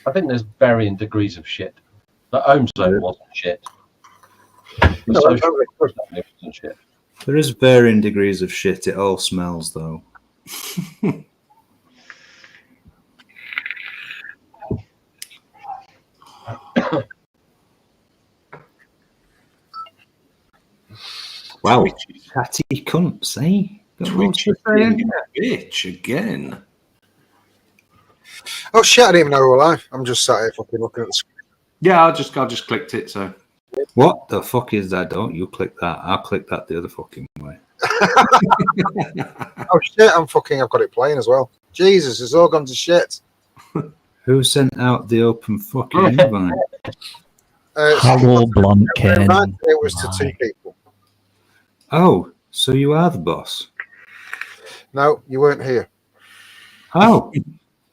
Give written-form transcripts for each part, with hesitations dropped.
I think there's varying degrees of shit. The home zone wasn't shit. The social wasn't shit. There is varying degrees of shit. It all smells, though. Wow, catty cunts, eh? Twitchy bitch again. Oh shit! I didn't even know we were live. I'm just sat here fucking looking at the screen. Yeah, I just clicked it. So what the fuck is that? Don't you click that? I'll click that the other fucking way. Oh shit! I've got it playing as well. Jesus, it's all gone to shit. Who sent out the open fucking invite? Hello, Blumpkin. It was to 2 people. Oh, so you are the boss? No, you weren't here. Oh,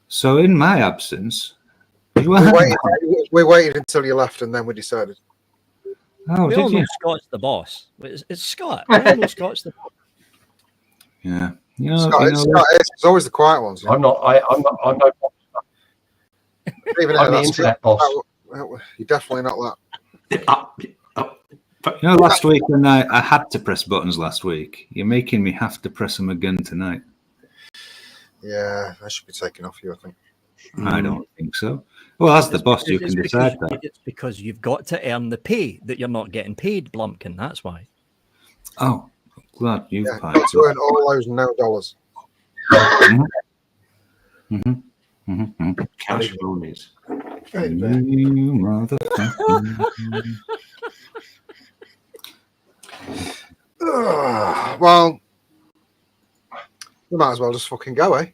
so in my absence, you are. We waited until you left, and then we decided. Oh, We all did know you? Scott's the boss. It's Scott. We all know Scott's the boss. Yeah, you know, Scott, it's always the quiet ones. I'm not. I'm no. Even I'm the that's internet boss. You're definitely not that. You know, last week when I had to press buttons last week, you're making me have to press them again tonight. Yeah, I should be taking off you, I think. I don't think so. Well, as the boss, you can decide that. It's because you've got to earn the pay that you're not getting paid, Blumpkin. That's why. Oh, glad you've got to earn all those no dollars. Cash bonus. You motherfucker. Well, we might as well just fucking go, eh?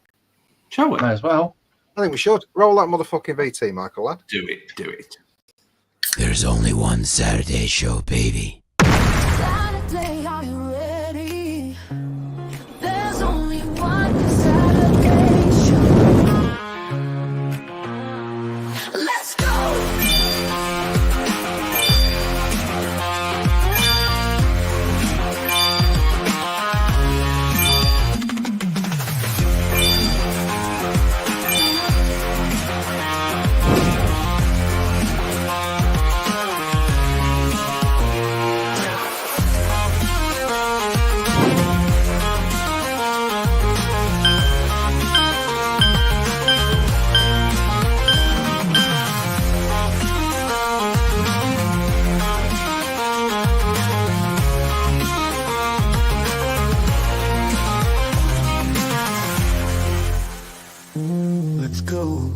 Shall we? May as well. I think we should. Roll that motherfucking VT, Michael, lad. Do it. There's only one Saturday show, baby. Saturday, are you ready? There's only one Saturday show. Let's go! Let's go.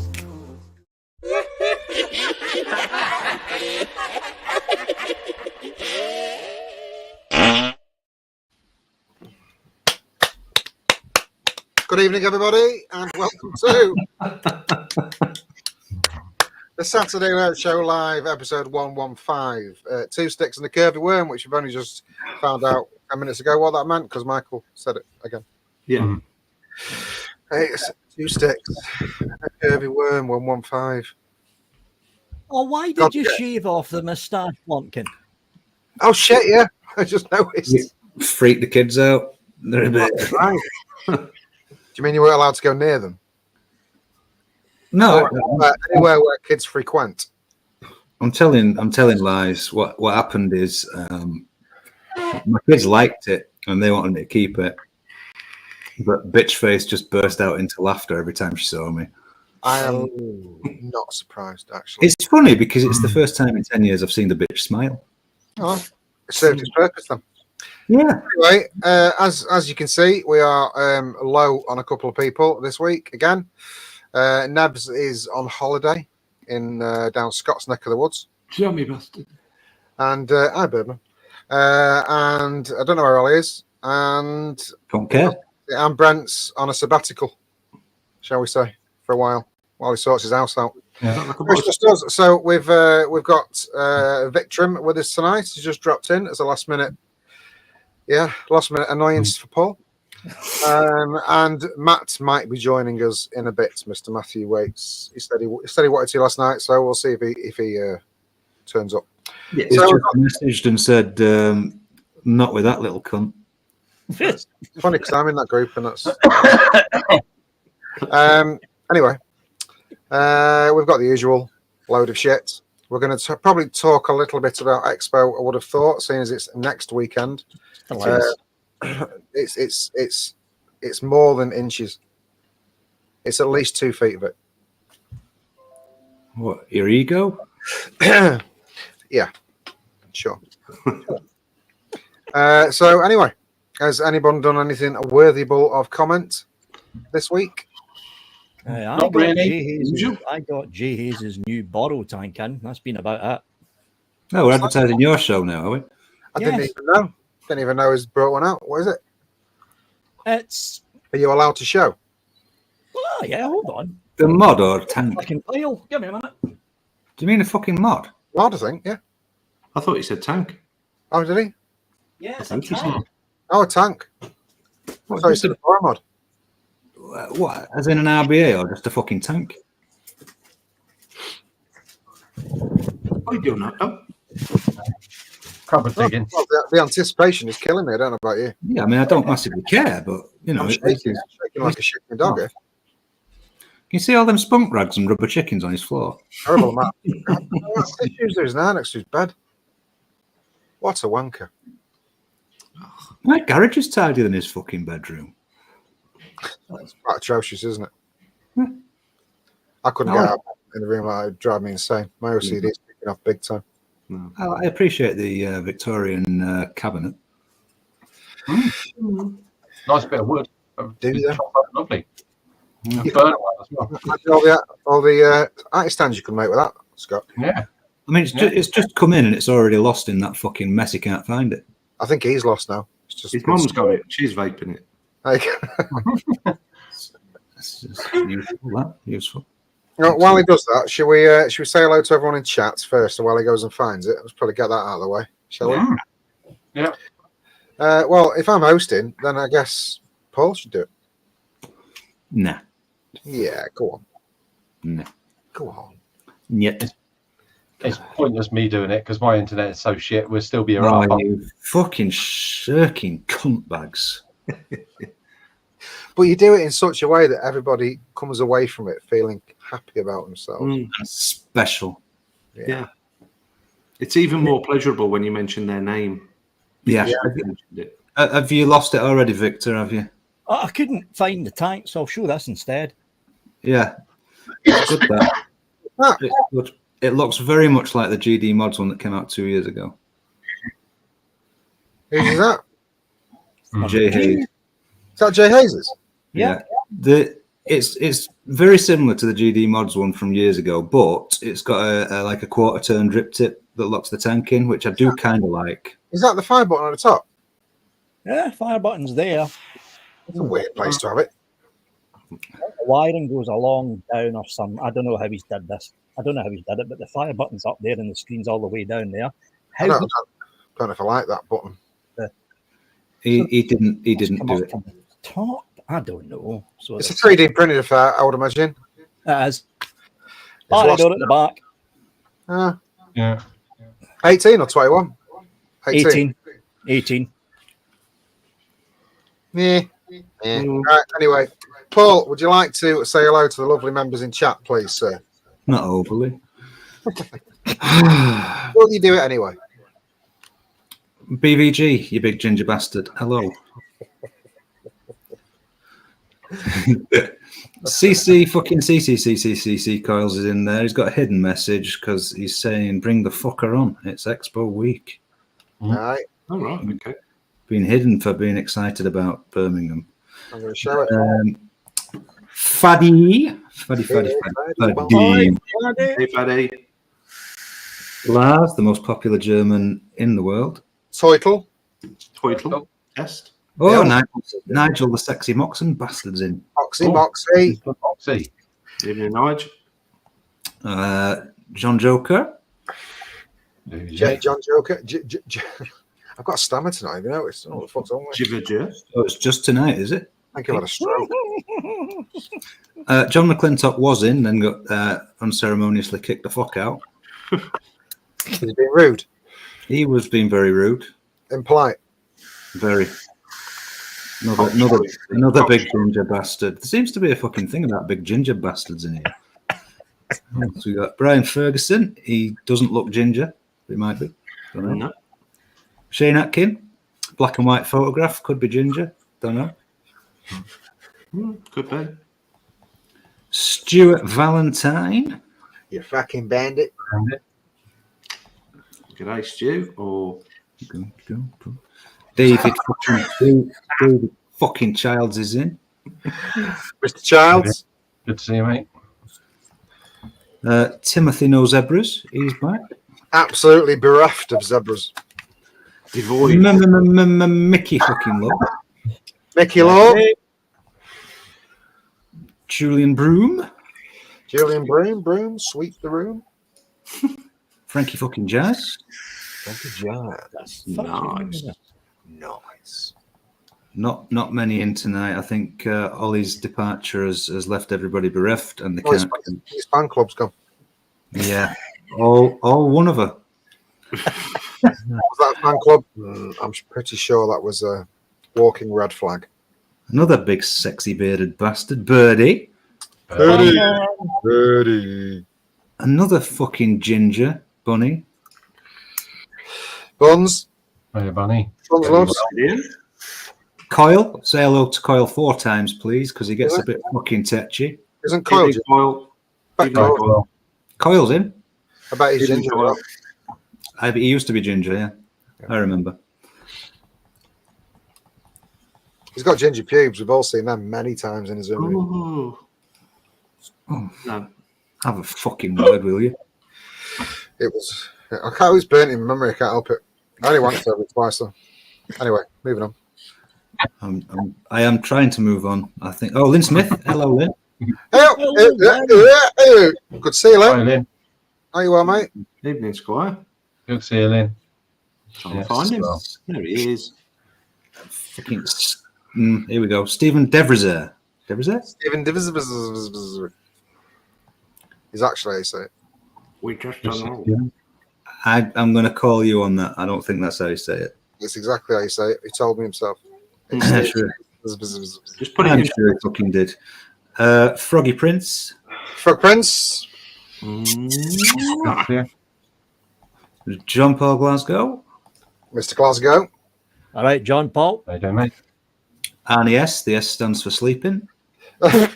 Good evening, everybody, and welcome to the Saturday Night Show Live, episode 115. 2 sticks and a curvy worm, which we've only just found out 10 minutes ago what that meant, because Michael said it again. Yeah. Hey, it's 2 sticks and a curvy worm, 115. Oh, why did you shave off the moustache, Blumpkin? Oh, shit, yeah. I just noticed. Freak the kids out. They're a bit. Right. Do you mean you weren't allowed to go near them? No, anywhere where kids frequent. I'm telling lies. What happened is my kids liked it and they wanted me to keep it, but bitch face just burst out into laughter every time she saw me. I am not surprised, actually. It's funny because it's the first time in 10 years I've seen the bitch smile. Oh, it served its purpose then. Yeah. Anyway, as you can see, we are low on a couple of people this week again. Nebs is on holiday in down Scott's neck of the woods. Yummy bastard. And hi, Birdman. And I don't know where Ollie is. And Don't care. And Brent's on a sabbatical, shall we say, for a while he sorts his house out. Yeah. Which just does. So we've got Victrim with us tonight. He's just dropped in as a last minute annoyance for Paul. And Matt might be joining us in a bit. Mr. Matthew Waits. He said he wanted to last night, so we'll see if he turns up. Yeah, he's just messaged and said, "Not with that little cunt." It's funny because I'm in that group, and that's anyway. We've got the usual load of shit. We're going to probably talk a little bit about Expo. I would have thought, seeing as it's next weekend. It's more than inches. It's at least 2 feet of it. What, your ego? Yeah, sure. So anyway, has anyone done anything worthyable of comment this week? Not really. I got Jay Hayes' new borrow tank in. That's been about it. No, we're advertising your show now, are we? I didn't even know. Didn't even know he's brought one out. What is it? It's Are you allowed to show? oh yeah, hold on. The mod or tank? Fucking pile. Give me a minute. Do you mean a fucking mod? Mod, I think. Yeah. I thought you said tank. Oh, did he? Yeah, I it's think a he tank. said. Oh, a tank. I thought you said a borrow mod. What? As in an RBA or just a fucking tank? What are you doing? Oh, Cupboard digging. Well, the anticipation is killing me. I don't know about you. Yeah, I mean, I don't massively care, but you know, I'm this shaking, is. shaking like a shitting dog. Here. Can you see all them spunk rags and rubber chickens on his floor? Horrible, Matt. What tissues there is now next to his bed? What a wanker. My garage is tidier than his fucking bedroom. It's quite atrocious, isn't it? Hmm. I couldn't get out in the room. It would drive me insane. My OCD is picking off big time. no. I appreciate the Victorian cabinet. Nice bit of wood. Do you? Chop up lovely. And burn one as well. Imagine all the art stands you can make with that, Scott. Yeah. I mean, it's just come in and it's already lost in that fucking mess. You can't find it. I think he's lost now. It's just His mum's got it. She's vaping it. Like, It's just useful. That useful. while he does that, should we say hello to everyone in chat first, while he goes and finds it? Let's probably get that out of the way, shall we? Yeah. Well, if I'm hosting, then I guess Paul should do it. Nah. Yeah, go on. Nah. Go on. Yet. It's pointless me doing it because my internet is so shit. We'll still be Oh, around. you fucking shirking cunt bags. But you do it in such a way that everybody comes away from it feeling happy about themselves. That's special. Yeah. It's even more pleasurable when you mention their name. Yeah. You mentioned it. Have you lost it already, Victor? Have you? Oh, I couldn't find the tank, so I'll show this instead. Yeah. It's good, that. Ah, It's good. It looks very much like the GD Mods one that came out 2 years ago. who's that? Jay Hayes. Is that Jay Hayes'? Yeah. It's very similar to the GD Mods one from years ago, but it's got a like a quarter turn drip tip that locks the tank in, which I do kind of like. Is that the fire button on the top? Yeah, fire button's there. It's a weird place to have it. The wiring goes along down or some. I don't know how he's did this. I don't know how he's did it, but the fire button's up there and the screen's all the way down there. I How don't know if I like that button. He didn't come do up it. from the top? I don't know. So It's a 3D printed affair, I would imagine. it is. It's Battery lost- door at the back. Yeah. 18 or 21? 18. Yeah. Right, anyway, Paul, would you like to say hello to the lovely members in chat, please, sir? Not overly. Will you do it anyway? BVG, you big ginger bastard. Hello. CC Coils is in there. He's got a hidden message because he's saying, bring the fucker on. It's Expo week. All right, Oh, right. Okay. Been hidden for being excited about Birmingham. I'm going to show it. Faddy. Hey, Fatty. Lars, the most popular German in the world. Title. Teutel. Test. Oh, Yeah. Nigel, the sexy Moxon bastard's in. Moxie. Moxie. Evening, Nige. John Joker. John Joker. I've got a stammer tonight, have you noticed? Oh, what the fuck's on with me? Jibber. Oh, it's just tonight, is it? I think I've had a stroke. John McClintock was in, then got unceremoniously kicked the fuck out. He's been rude, He was being very rude. impolite. Very. Another big ginger bastard. There seems to be a fucking thing about big ginger bastards in here. So we got Brian Ferguson. He doesn't look ginger. He might be. Don't know. No. Shane Atkin. Black and white photograph. Could be ginger. Don't know. Could be. Stuart Valentine. You fucking bandit. G'day, Stu. Or David fucking Childs is in. Mr. Childs. Good to see you, mate. Timothy No Zebras. He's back. Absolutely bereft of zebras. devoid. Mickey fucking Law. Mickey Law. Julian Broom. Julian Broom, sweep the room. Frankie fucking Jazz. Frankie Jazz. Nice. Nice. Not many in tonight. I think Ollie's departure has left everybody bereft, and they Oh, his can't. fan club's gone. Yeah, all one of her. Was that a fan club? I'm pretty sure that was a walking red flag. Another big sexy bearded bastard, Birdie. Birdie. Another fucking ginger bunny. Buns. Hey, Bunny. Buns loves. Coil, say hello to Coil 4 times, please, because he gets a bit fucking tetchy. Isn't Coil? Coil. Back Coil. Coil's in. I bet he's ginger. Coil. He used to be ginger, yeah. I remember. He's got ginger pubes. We've all seen them many times in his room. Oh. No. Have a fucking word, will you? It was. I can't. It was burnt in memory. I can't help it. I only wanked over it twice though. Anyway, moving on. I am trying to move on. I think. Oh, Lynn Smith. Hello, Lynn. Hey, good to see you, Hi, Lynn. Lynn. How you are, mate? Evening, Squire. Good to see you, Lynn. Trying Yes, to find him. well. There he is. Fucking. Here we go. Stephen Devrizer. Devrizer? Stephen Divis. He's actually how you say it. We just don't know. I'm going to call you on that. I don't think that's how you say it. It's exactly how you say it. He told me himself. Yeah, sure. Just put it I'm in. sure he fucking did. Froggy Prince. Frog Prince. Yeah. John Paul Glasgow. Mr. Glasgow. All right, John Paul. How you doing, mate? Arnie S. The S stands for sleeping. Are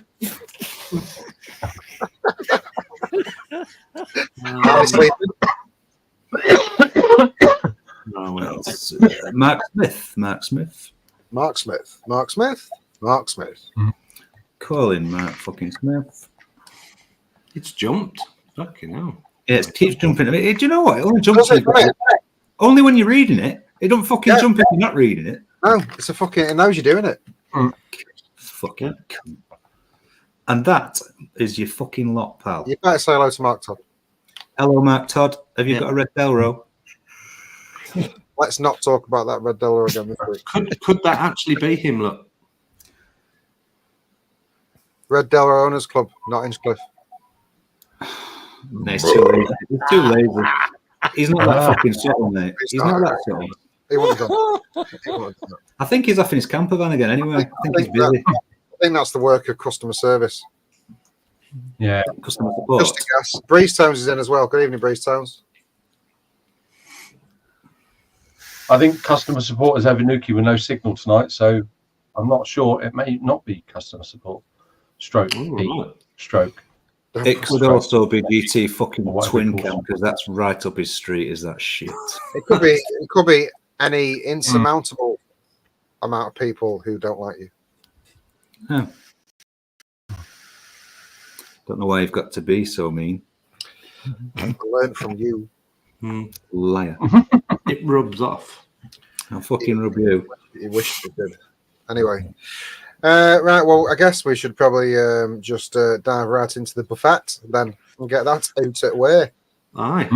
we sleeping? No, well, Mark Smith. Mark Smith. Mark Smith. Mark Smith. Mark Smith. Calling Mark fucking Smith. it's jumped. Fucking hell. Yeah, it keeps jumping. Do you know what? It only jumps Does it, when doesn't it? only when you're reading it. It don't fucking Yeah. jump if you're not reading it. No, it's a fucking. It knows you're doing it. Fucking cunt. And that is your fucking lot, pal. You better say hello to Mark Todd. Hello, Mark Todd. Have you Yeah. got a red Delro? Let's not talk about that Red Dollar again this week. Could that actually be him? Look. Red Delaware Owners Club, not Inchcliffe. No, he's too lazy. He's too lazy. He's not that fucking subtle, mate. He's not that subtle. He wouldn't have done that. He wouldn't have done I think he's off in his camper van again anyway. I think he's that. busy. I think that's the work of customer service. Yeah. Customer support. Just a guess. Breeze Towns is in as well. Good evening, Breeze Towns. I think customer support is Evanuki with no signal tonight, so I'm not sure. It may not be customer support. Stroke. Oh, Pete. right. Stroke. It could also be GT fucking What twin it calls. cam because that's right up his street. Is that shit? It could be any insurmountable amount of people who don't like you. Huh. Don't know why you've got to be so mean, I learned from you. liar. It rubs off. I'll fucking rub you. You wish you did. Anyway. Right, well, I guess we should probably just dive right into the buffet then and get that out at way. Aye.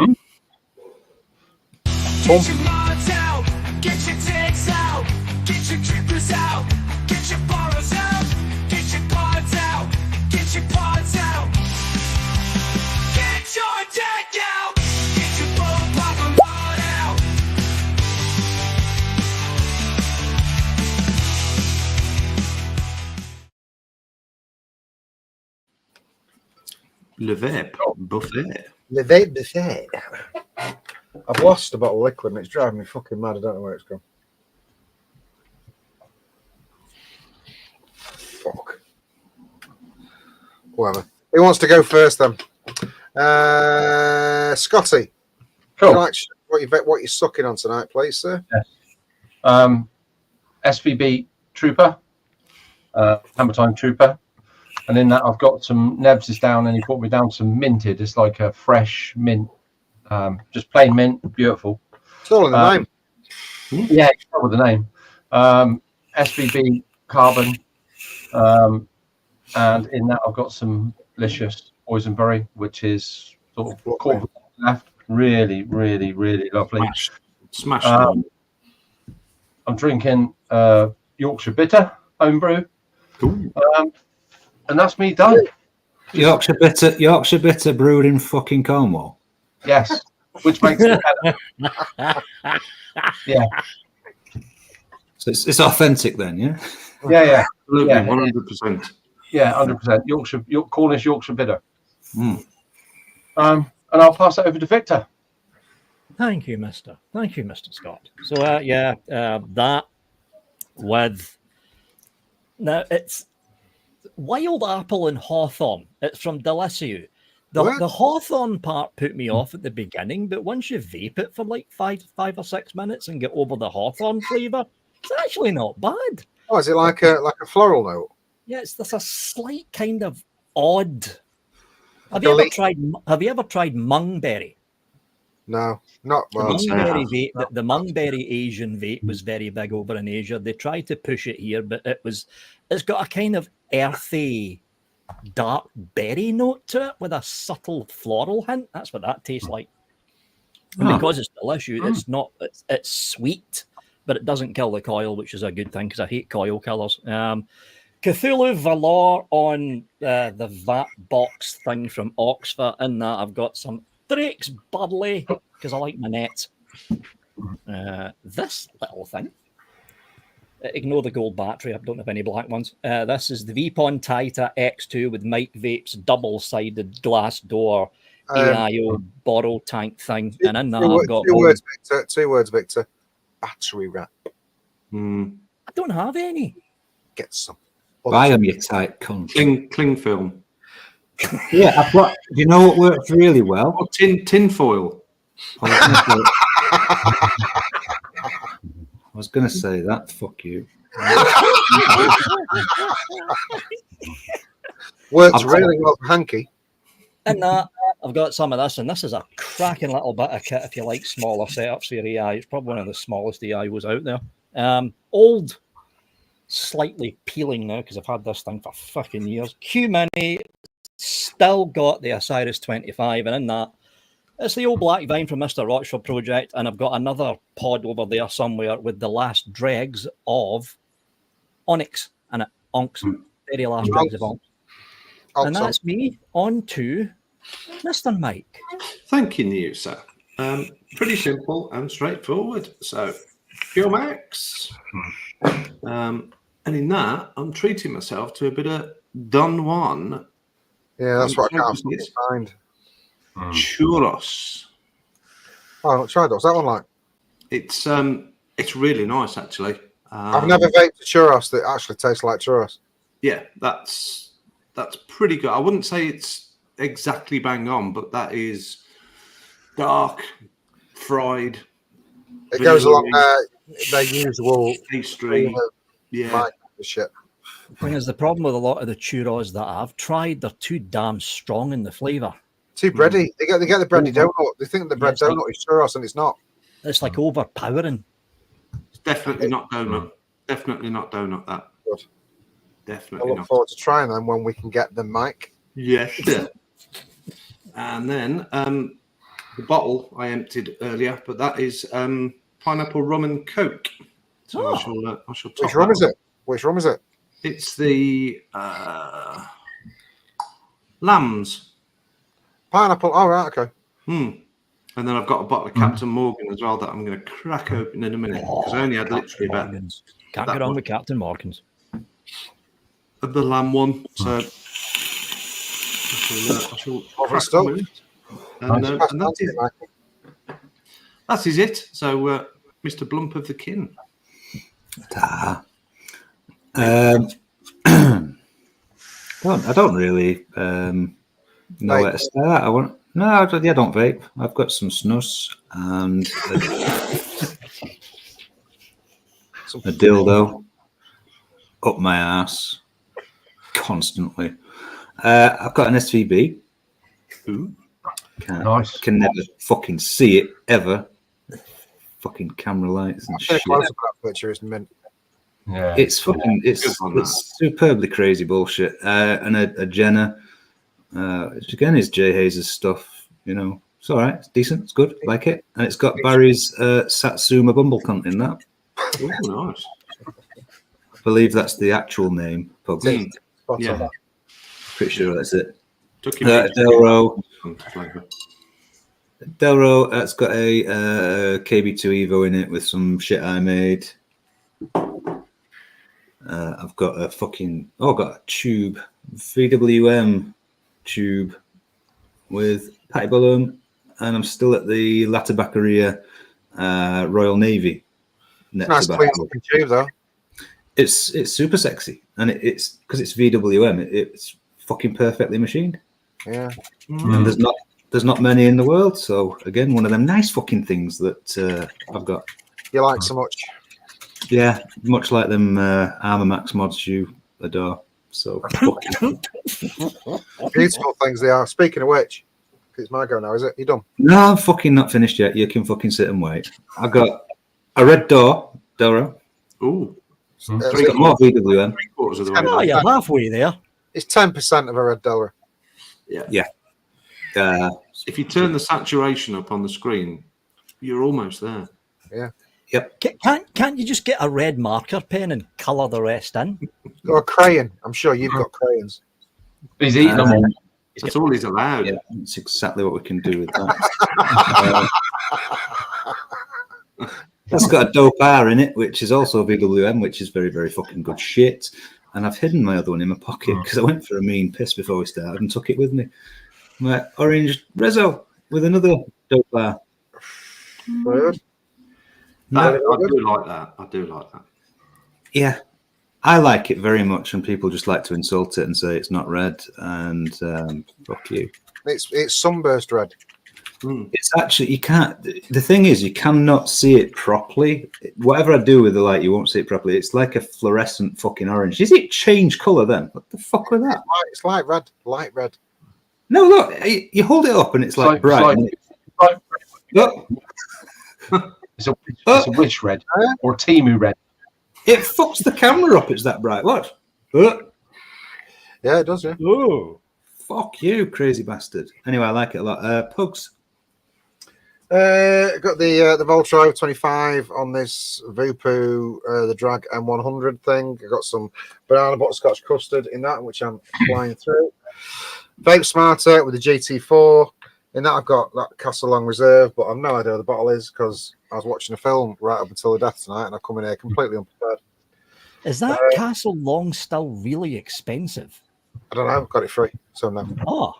Get your mods out, get your tanks out, get your drippers out, get your borrows out, get your pods out, get your pods out. Get your deck out, get your bull pop mod out. Le Vape buffet. The Vape buffet. I've lost a bottle of liquid and it's driving me fucking mad. I don't know where it's gone. Fuck. Whatever. Who wants to go first then? Scotty. Cool. What you're sucking on tonight, please, sir? SVB Trooper, Hammer Time Trooper, and in that I've got some Nebs is down, and he brought me down some minted. It's like a fresh mint, just plain mint, beautiful. It's all in the name. Yeah, it's with the name. SVB Carbon, and in that I've got some delicious boysenberry, which is sort of quarter left. Really, really, really lovely. Smash. I'm drinking Yorkshire Bitter homebrew, and that's me done. Yorkshire bitter brewed in fucking Cornwall. Yes, which makes it better. Yeah. So it's authentic then, yeah. Yeah. Absolutely, Yeah. 100%. Yeah, 100%. Cornish Yorkshire Bitter. Mm. And I'll pass it over to Victor. Thank you, Mr. Scott. So, that with now it's wild apple and hawthorn. It's from Deliciou. The hawthorn part put me off at the beginning, but once you vape it for like five or 6 minutes and get over the hawthorn flavour, it's actually not bad. Oh, is it like a floral note? Yeah, there's a slight kind of odd. Have Like you ever tried mungberry? No, not well. Mungberry vape, the Mungberry Asian vape was very big over in Asia. They tried to push it here, but it's got a kind of earthy, dark berry note to it with a subtle floral hint. That's what that tastes like. And because it's delicious, it's sweet, but it doesn't kill the coil, which is a good thing because I hate coil killers. Cthulhu Valor on the VAT box thing from Oxford. In that, I've got some Drake's Burley because I like my net. This little thing. Ignore the gold battery. I don't have any black ones. This is the Vapon Tita X2 with Mike Vape's double-sided glass door AIO borrow tank thing. And in that, I've got two words, Victor. Battery wrap. I don't have any. Get some. Buy them, you tight cunt. Cling film. Yeah, I've got. Do you know what works really well? Oh, tin foil. I was going to say that. Fuck you. Works really well for hanky. And that, I've got some of this, and this is a cracking little bit of kit if you like smaller setups for your AI. It's probably one of the smallest AIs out there. Old, slightly peeling now because I've had this thing for fucking years. Q Mini, still got the Osiris 25, and in that, it's the old black vine from Mr. Rochford Project, and I've got another pod over there somewhere with the last dregs of Onyx and it. Onks, very last dregs of Onks. And that's me on to Mr. Mike. Thank you, New, sir. Pretty simple and straightforward. So, Pure Max. And in that, I'm treating myself to a bit of Don Juan. Yeah, that's what I can't find. Churros. Oh, I've not tried those. That one like? It's really nice, actually. I've never vaped a churros that actually tastes like churros. Yeah, that's pretty good. I wouldn't say it's exactly bang on, but that is dark, fried. It goes along their usual pastry. Yeah. Shit. The thing is, the problem with a lot of the churros that I've tried, they're too damn strong in the flavour. Too bready. They get the bready donut. They think the bread donut is churros, and it's not. It's like overpowering. It's definitely not donut. Definitely not donut. That. Good. Definitely I look forward to trying them when we can get them, Mike. Yes. And then the bottle I emptied earlier, but that is pineapple rum and Coke. So I shall top Which rum is it? Which rum is it? It's the Lambs. Pineapple. Oh, right, okay. And then I've got a bottle of Captain Morgan as well that I'm going to crack open in a minute because I only had literally about. Can't get on with Captain Morgan's. The lamb one. So I shall Over crack stuff. on with it. And that is it. So, Mr. Blump of the Kin. Ta. I don't really know where to start. I don't vape. I've got some snus and a dildo up my ass constantly. I've got an SVB. Ooh. Nice. Can never fucking see it ever. Fucking camera lights and shit. Close up that picture is mint. Yeah. It's fucking, it's superbly crazy bullshit. And a Jenner, which again is Jay Hayes' stuff. You know, it's all right. It's decent. It's good. Like it. And it's got Barry's Satsuma Bumble cunt in that. Oh, nice. I believe that's the actual name. Pugs. Yeah. Pretty sure that's it. Took him Delro, it's got a KB2 Evo in it with some shit I made. I've got a got a tube, VWM tube with Patty Bullum, and I'm still at the La Tabaccaria Royal Navy. Nice clean looking tube though. It's super sexy, and it's because it's VWM. It's fucking perfectly machined. Yeah. And there's not many in the world. So again, one of them nice fucking things that I've got. You like so much. Yeah, much like them Armor Max mods you adore. So Beautiful things they are. Speaking of which, it's my go now, is it? You done? no, I'm fucking not finished yet. You can fucking sit and wait. I got a red door, Doro. Ooh. It's got more VWM. 3/4 of the Oh, way. you're halfway there. It's 10% of a red dollar. Yeah. If you turn the saturation up on the screen, you're almost there. Yeah. Yep. Can't you just get a red marker pen and colour the rest in? Or a crayon. I'm sure you've got crayons. He's eating them all. That's all he's allowed. Yeah, that's exactly what we can do with that. It's got a dope R in it, which is also VWM, which is very, very fucking good shit. And I've hidden my other one in my pocket because I went for a mean piss before we started and took it with me. My orange Rezzo with another dope R. Good. I do like that. Yeah, I like it very much, and people just like to insult it and say it's not red. And fuck you. It's sunburst red. It's actually, you can't. The thing is, you cannot see it properly. Whatever I do with the light, you won't see it properly. It's like a fluorescent fucking orange. Does it change color then? What the fuck was that? It's light red. Light red. No, look, you hold it up and it's like bright. Look. It's a wish red or Timu red. It fucks the camera up. It's that bright. What? Look. Yeah, it does. Yeah. Oh, Fuck you, crazy bastard. Anyway, I like it a lot. Pugs. Got the Voltro 25 on this Vupu, the Drag M100 thing. I got some banana butterscotch custard in that, which I'm flying through. Vape Smarter with the GT4. In that, I've got that Castle Long Reserve, but I've no idea what the bottle is because I was watching a film right up until the death tonight, and I come in here completely unprepared. is that Castle Long still really expensive? I don't know. I've got it free, so no. Oh,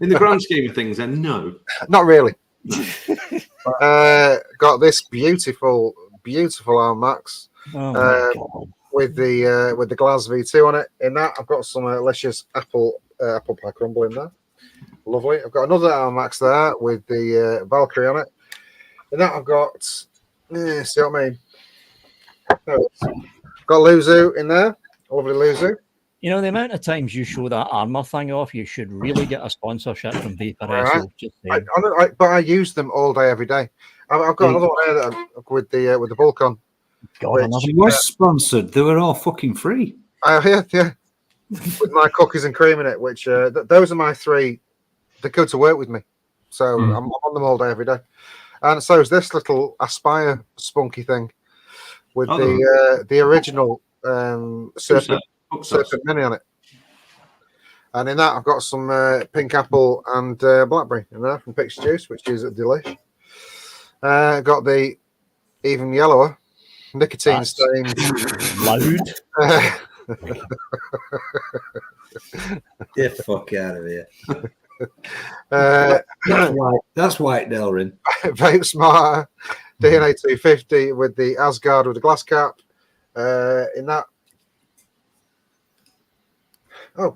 In the grand scheme of things, then no. Not really. Got this beautiful Arm Max. oh my God. With the Glass V2 on it. In that, I've got some delicious apple pie crumble in there. Lovely. I've got another Arm Max there with the Valkyrie on it. In that, I've got see what I mean? Got Luzu in there. Lovely Luzu. You know, the amount of times you show that armor thing off, you should really get a sponsorship from Vapor. Right. Just saying. But I use them all day, every day. I've got another one here that with the Vulcan. God, which, another She was sponsored. They were all fucking free. yeah. With my cookies and cream in it, which those are my three. They go to work with me, so I'm on them all day, every day. And so is this little Aspire spunky thing with the original Serpent Mini on it. And in that, I've got some pink apple and blackberry in there from Pixie Juice, which is a delish. Got the even yellower nicotine stained loud. Get the fuck out of here. That's white, Delrin. Vape Smarter DNA 250 with the Asgard with the glass cap. In that,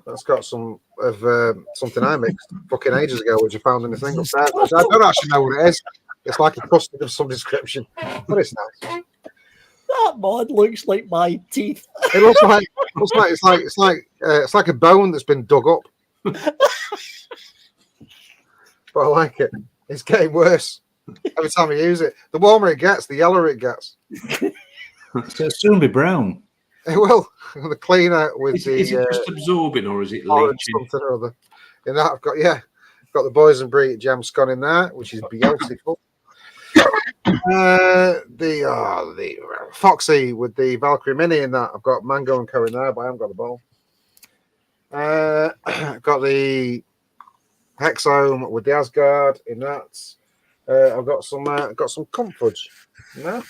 that's got some of something I mixed fucking ages ago, which I found in the thing upstairs. I don't actually know what it is. It's like a custard of some description, but it's nice. That mod looks like my teeth. It looks like it's like a bone that's been dug up. But I like it. It's getting worse every time I use it. The warmer it gets, the yellower it gets. So it'll soon be brown. It will. The cleaner with Is the it just absorbing or is it orange leaching? something or other. In that, I've got the Boys and Brie Jam Scone in there, which is beautiful. The Foxy with the Valkyrie Mini in that. I've got mango and co in there, but I haven't got the bowl. I've got the Hexome with the Asgard in that. I've got some Comfudge in there.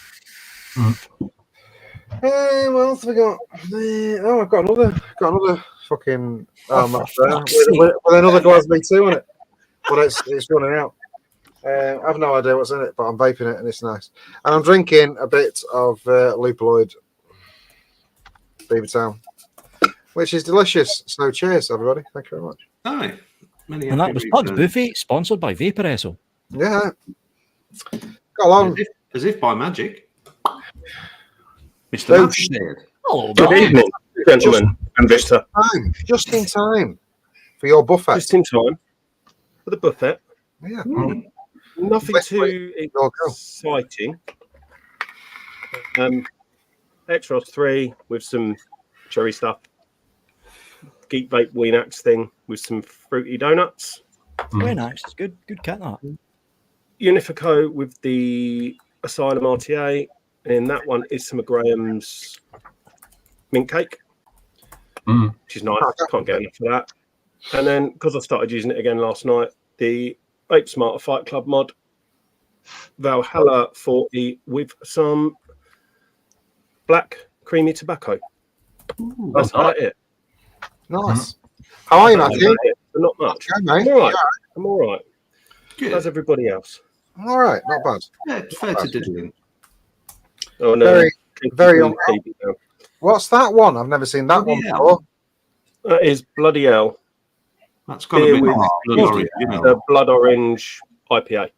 What else have we got? I've got another fucking with another Glasby 2 on it, but it's running out. I have no idea what's in it, but I'm vaping it and it's nice. And I'm drinking a bit of Lupoloid Beaver Town, which is delicious. So cheers, everybody. Thank you very much. Aye. Many And that happy was Pugs returns. Buffet, sponsored by Vaporesso. Yeah. Got along. As if by magic. Mr. So- Matt said. Hello, Good Mark. evening, gentlemen and Vista. Just in time for your buffet. Just in time for the buffet. Yeah. Nothing Let's too Go. exciting. Extros 3 with some cherry stuff. Geek Vape Weenax thing with some fruity donuts. Very nice. It's good. Good cat that. Unifico with the Asylum RTA. And that one is some of Graham's mint cake, which is nice. Can't get enough of that. And then, because I started using it again last night, the Vape Smarter Fight Club mod, Valhalla 40 with some black creamy tobacco. That's about it. Nice. How are you, That's Matthew? about it, but not much. Okay, mate. I'm all right. I'm all right. Good. How's everybody else? All right, not bad. Yeah, it's fair to diddling. Oh, no. Very What's that one? I've never seen that Bloody one hell. before. That is Bloody Hell, That's got to Beer be with blood orange, isn't it? the Blood Orange IPA.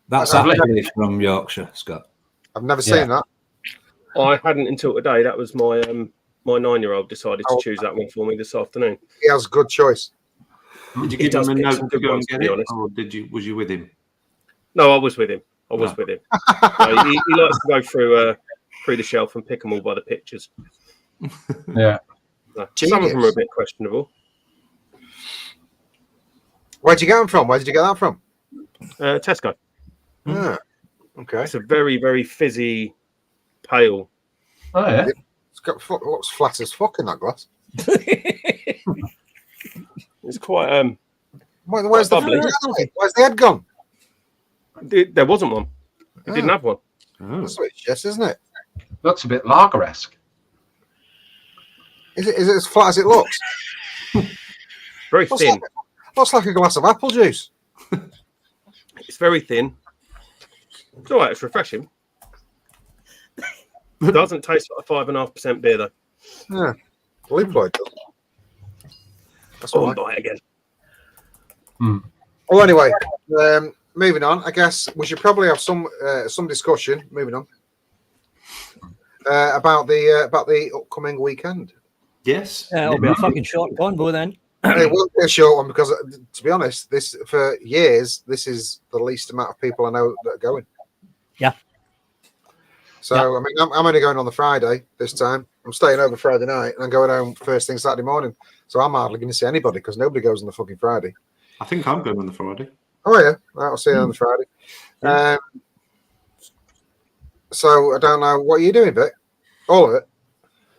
That's Lovely. actually from Yorkshire, Scott. I've never seen that. I hadn't until today. That was my my 9-year-old decided to Oh. choose that one for me this afternoon. He has good choice. Did you He give does him a pick some note to good go and ones, to get be it, honest. or was you with him? No, I was with him. I was No. with him. No, he likes to go through the shelf and pick them all by the pictures. Yeah. No, some of them are a bit questionable. Where'd you get them from? Where did you get that from? Tesco. Ah, okay. It's a very, very fizzy, pale. Oh yeah. It's got looks flat as fuck in that glass. It's quite Where's the bubbly. Where's the head gone? There wasn't one. It didn't have one. Oh. That's what it's just, isn't it? Looks a bit lager-esque. Is it as flat as it looks? Very Looks thin. like, looks like a glass of apple juice. It's very thin. It's all right. It's refreshing. It doesn't taste like a 5.5% beer though. Yeah. Lupoloid does. That's Oh, what I buy it again. Well, anyway, moving on. I guess we should probably have some discussion. Moving on about the upcoming weekend. Yes. Yeah, it'll be a fucking short convo then. It will be a short one because, to be honest, this for years this is the least amount of people I know that are going. Yeah. So I mean, I'm only going on the Friday this time. I'm staying over Friday night and I'm going home first thing Saturday morning. So I'm hardly going to see anybody because nobody goes on the fucking Friday. I think I'm going on the Friday. Oh yeah, I'll see you on the Friday. So I don't know what are you doing, Vic. All of it.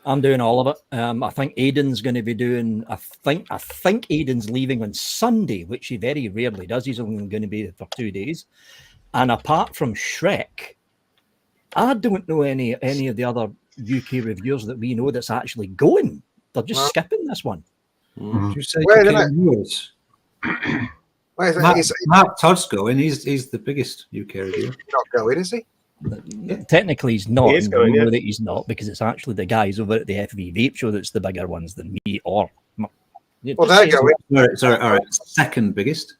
I'm doing all of it. I think Aiden's going to be doing. I think Aiden's leaving on Sunday, which he very rarely does. He's only going to be there for 2 days. And apart from Shrek, I don't know any of the other UK reviewers that we know that's actually going. They're just skipping this one. Did you say Where are they UK now? reviewers? Wait, Mark, Mark Todd's going. He's the biggest UK reviewer. not going, is he? Technically, he's not. He is and going, we know yeah. that he's not because it's actually the guys over at the FV Vape show that's the bigger ones than me or. Well, there you go. Sorry, all right. Second biggest.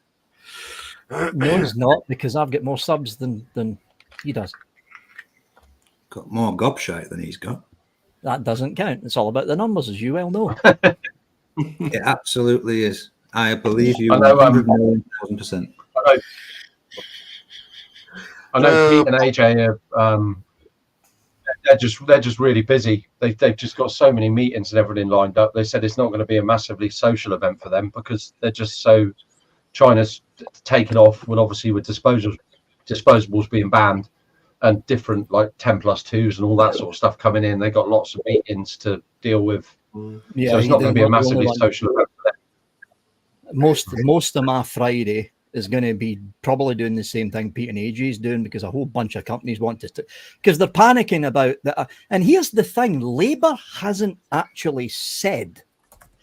No, he's not because I've got more subs than he does. Got more gobshite than he's got. That doesn't count. It's all about the numbers, as you well know. It absolutely is. I believe you I know, 1,000,000%. I know Pete and AJ are they're just really busy. They've just got so many meetings and everything lined up. They said it's not going to be a massively social event for them because they're just so China's taken off. Well, obviously with disposables being banned and different like 10+2s and all that sort of stuff coming in, they got lots of meetings to deal with. Yeah, So it's not going to be a they're not the only massively one. social event for them. Most of my Friday is going to be probably doing the same thing Pete and AJ is doing because a whole bunch of companies want to, because they're panicking about that. And here's the thing: Labour hasn't actually said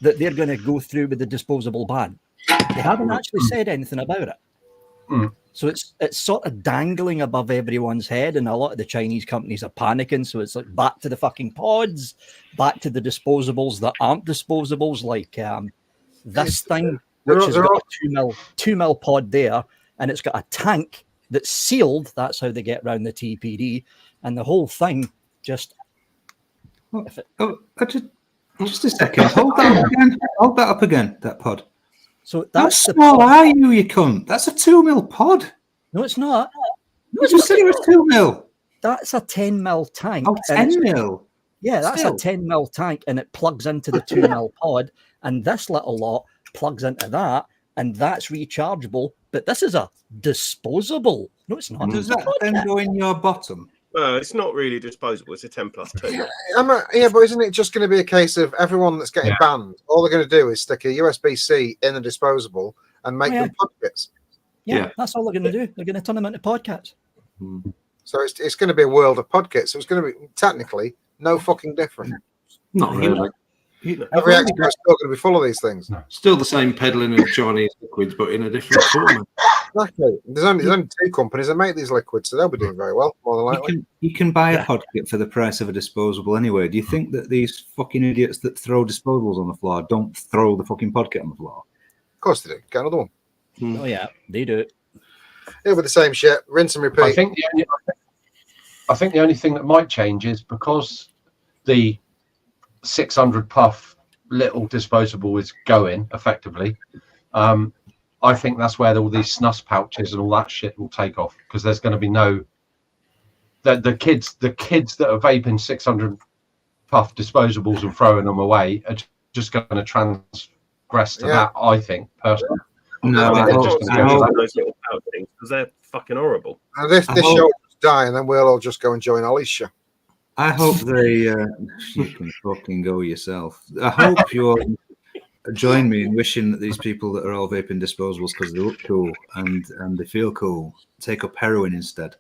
that they're going to go through with the disposable ban. They haven't actually said anything about it. So it's sort of dangling above everyone's head, and a lot of the Chinese companies are panicking. So it's like back to the fucking pods, back to the disposables that aren't disposables, like this thing, which has got a 2 mil pod there, and it's got a tank that's sealed. That's how they get around the TPD, and the whole thing just. Just a second. Hold that up again. Hold that up again. That pod. So How that's the small pod. are you, you cunt? That's a 2 mil pod. No, it's not. No, You it's just said it was 2 mil. That's a 10 mil tank. Oh, and 10 mil. Yeah, that's Still. a 10 mil tank, and it plugs into the 2 mil pod, and this little lot plugs into that, and that's rechargeable. But this is a disposable. No, it's not. Does that then go in your bottom? It's not really disposable. It's a 10+2. Yeah, but isn't it just going to be a case of everyone that's getting banned? All they're going to do is stick a USB-C in a disposable and make them pockets. Yeah, that's all they're going to do. They're going to turn them into podcasts. So it's going to be a world of podcasts. So it's going to be technically no fucking different. Not really. Every Expo is still going to be full of these things. Still the same peddling of Chinese liquids, but in a different format. Exactly. There's only 2 companies that make these liquids, so they'll be doing very well, more than likely. You can buy a pod kit for the price of a disposable anyway. Do you think that these fucking idiots that throw disposables on the floor don't throw the fucking pod kit on the floor? Of course they do. Get another one. Oh, yeah, they do. Yeah, with the same shit. Rinse and repeat. I think the only thing that might change is because the 600 puff little disposable is going effectively. I think that's where all these snus pouches and all that shit will take off because there's going to be no the kids that are vaping 600 puff disposables and throwing them away are just going to transgress to that. I think personally. No, I think they're just going to go to that. those little powder things because they're fucking horrible. And this show will die, and then we'll all just go and join Ollie's show. I hope you can fucking go yourself. I hope you're join me in wishing that these people that are all vaping disposables because they look cool and they feel cool take up heroin instead.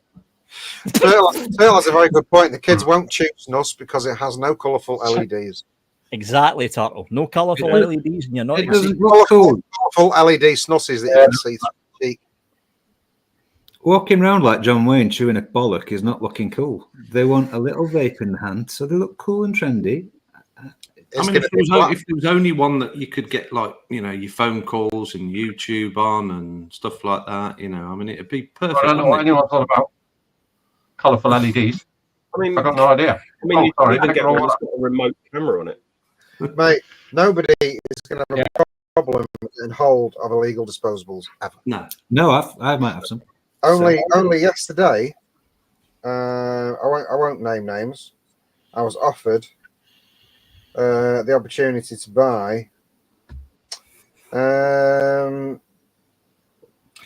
Phil has a very good point. The kids won't choose snus because it has no colourful LEDs. Exactly, Turtle. No colourful LEDs, and you're not It going to see doesn't look cool. Colourful LED snussies that you can see through the cheek. Walking around like John Wayne chewing a bollock is not looking cool. They want a little vape in the hand, so they look cool and trendy. I mean, if there was only one that you could get, like, you know, your phone calls and YouTube on and stuff like that, you know, I mean, it'd be perfect. I don't know what anyone's on about colourful LEDs. I mean, I've got no idea. you sorry, can even get one all that's got a remote camera on it. Mate, nobody is going to have a problem in hold of illegal disposables ever. No, I might have some. Only yesterday, I won't name names. I was offered the opportunity to buy Heroin.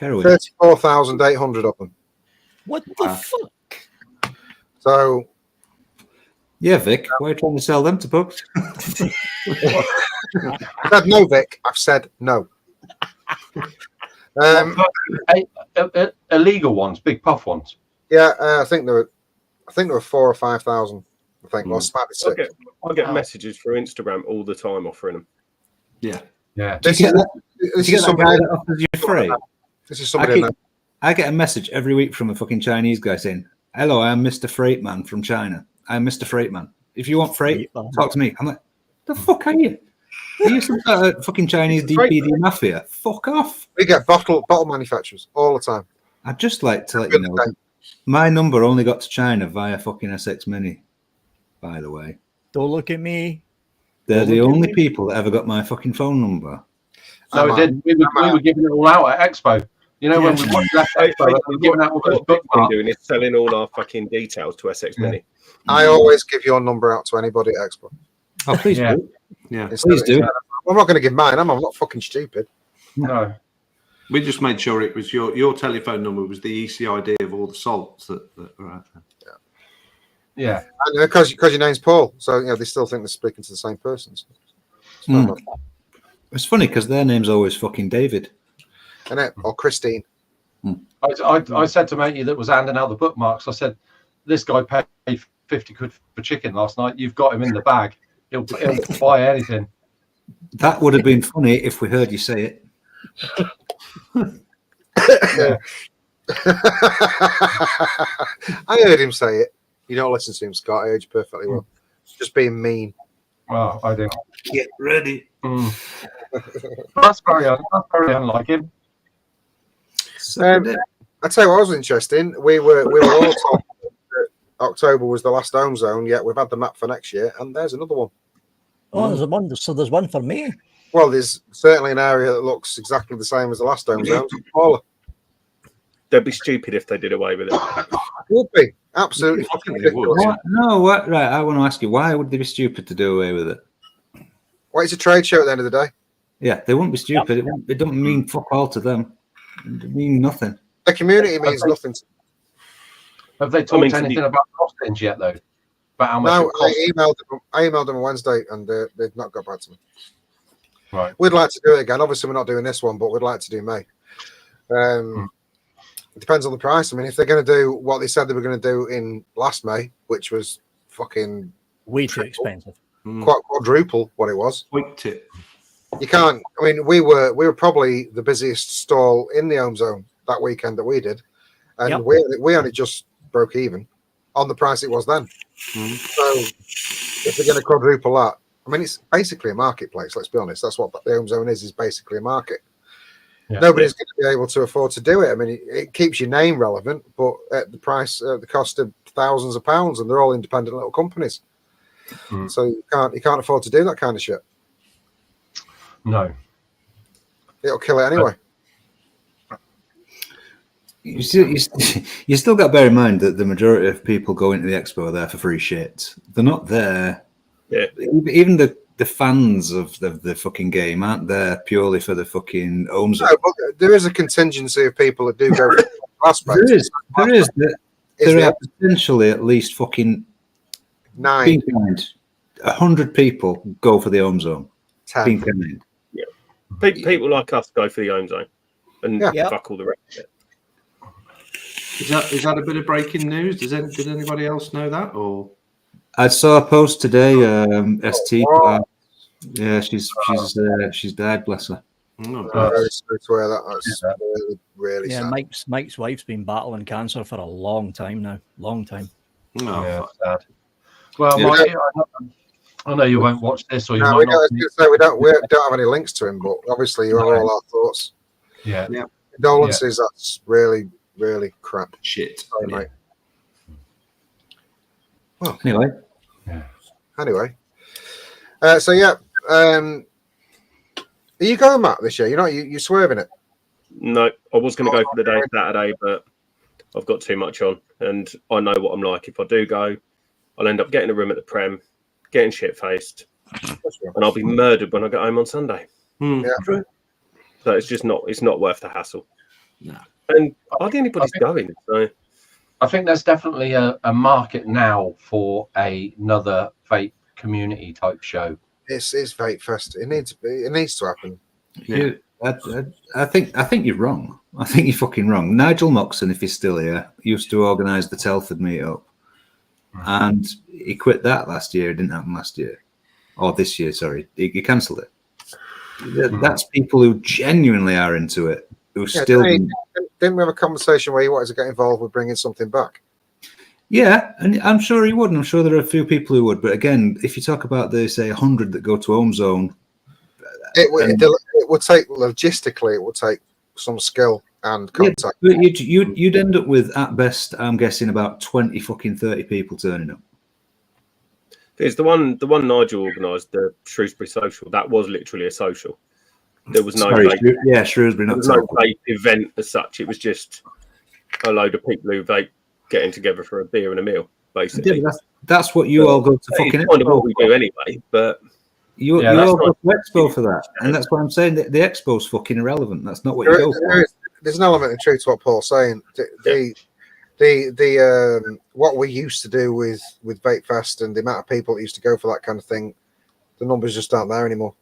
34,800 of them. What the fuck? So yeah, Vic, why are you trying to sell them to books? I said no, Vic. I've said no. Illegal ones, big puff ones. Yeah, I think there were 4,000 or 5,000 I think, or might be 6. I get messages through Instagram all the time offering them. Yeah. Yeah. Do you get that, This do you is get that guy somebody. that offers you free? This is somebody. I get a message every week from a fucking Chinese guy saying, "Hello, I'm Mr. Freightman from China. I'm Mr. Freightman. If you want freight, talk to me." I'm like, "The fuck are you? Are you some sort of fucking Chinese DPD mafia? Fuck off!" We get bottle manufacturers all the time. I'd just like to let you know, my number only got to China via fucking SX Mini. By the way, Don't look at me. they're the only people that ever got my fucking phone number. No, it didn't. We were giving it all out at Expo. You know, when we left Expo, we were giving out all those What Vic's been bookmarks. doing is selling all our fucking details to SX Mini. I always give your number out to anybody at Expo. Oh, please Yeah. do. Yeah. Please do. I'm not going to give mine. I'm not fucking stupid. No. We just made sure it was your telephone number was the ECID of all the salts that were out there. Yeah. And because your name's Paul, so they still think they're speaking to the same person. So. It's funny because their name's always fucking David. And it, or Christine. I said to matey that was handing out the bookmarks, I said, this guy paid 50 quid for chicken last night. You've got him in the bag. He'll buy anything. That would have been funny if we heard you say it. I heard him say it. You don't listen to him, Scott. I heard you perfectly well. Just being mean. Well, I do. Get ready. That's very unlike him. I tell you what was interesting. We were all told that October was the last home zone. Yet we've had the map for next year, and there's another one. Oh, there's one. So there's one for me. Well, there's certainly an area that looks exactly the same as the last home zone. Smaller. They'd be stupid if they did away with it. Would be absolutely fucking ridiculous. Right. I want to ask you, why would they be stupid to do away with it? Well, it's a trade show at the end of the day. Yeah, they wouldn't be stupid. It don't mean fuck all to them. It mean nothing. The community means nothing. Have they talked anything about costings yet, though? About how much No, it costs? I emailed them on Wednesday, and they've not got back to me. Right. We'd like to do it again. Obviously, we're not doing this one, but we'd like to do May. It depends on the price. I mean, if they're going to do what they said they were going to do in last May, which was fucking way too expensive, quadruple what it was. Quick tip. You can't. I mean, we were probably the busiest stall in the home zone that weekend that we did, and we only just broke even on the price it was then. So if they're going to quadruple that, I mean, it's basically a marketplace. Let's be honest. That's what the home zone is basically a market. Yeah. Nobody's going to be able to afford to do it. I mean, it keeps your name relevant, but at the price, the cost of thousands of pounds, and they're all independent little companies. So you can't afford to do that kind of shit. No, it'll kill it anyway. You still got to bear in mind that the majority of people going to the expo are there for free shit. They're not there. Yeah. Even the fans of the fucking game aren't there purely for the fucking home zone. No, but there is a contingency of people that do go for the aspect. There is. There are potentially at least fucking 9. 100 people go for the home zone. 10. Yeah. People like us go for the home zone and fuck all the rest of it. Is that a bit of breaking news? Did anybody else know that? Or I saw a post today. ST. Yeah, she's died. Bless her. Very sorry to hear that. That's really sad. Mike's wife's been battling cancer for a long time now. Long time. Sad. Well, Mike, I know you won't watch this, or you might we not. we don't have any links to him, but obviously you have all our thoughts. Yeah. Condolences. That's really, really crap. Shit. Sorry, mate. Well, anyway. Are you going, Matt, this year? You're swerving it. No, I was going to go for the day Saturday, but I've got too much on, and I know what I'm like. If I do go, I'll end up getting a room at the Prem, getting shit-faced, and I'll be murdered when I get home on Sunday. Yeah. So it's not worth the hassle. No. And hardly anybody's going. So I think there's definitely a market now for another vape community type show. It's Vape Fest. It needs to happen. Yeah. I think you're wrong. I think you're fucking wrong. Nigel Moxon, if he's still here, used to organise the Telford meetup. and he quit that last year. It didn't happen last year, or this year. Sorry, he cancelled it. That's people who genuinely are into it. Who still didn't we have a conversation where he wanted to get involved with bringing something back? Yeah, and I'm sure he would. And I'm sure there are a few people who would. But again, if you talk about the say 100 that go to Home Zone, it would take logistically. It would take some skill and contact. Yeah, but you'd end up with at best, I'm guessing, about 30 people turning up. There's the one Nigel organised, the Shrewsbury Social. That was literally a social. There was no vape, Shrewsbury. There was no vape event as such. It was just a load of people who vape getting together for a beer and a meal, basically. Yeah, that's what you all go to fucking Expo. Kind of what we do anyway, but you all go to Expo for that, and that's what I'm saying. The Expo's fucking irrelevant. That's not what you go for. There's an element of truth to what Paul's saying. What we used to do with Vape Fest and the amount of people that used to go for that kind of thing, the numbers just aren't there anymore.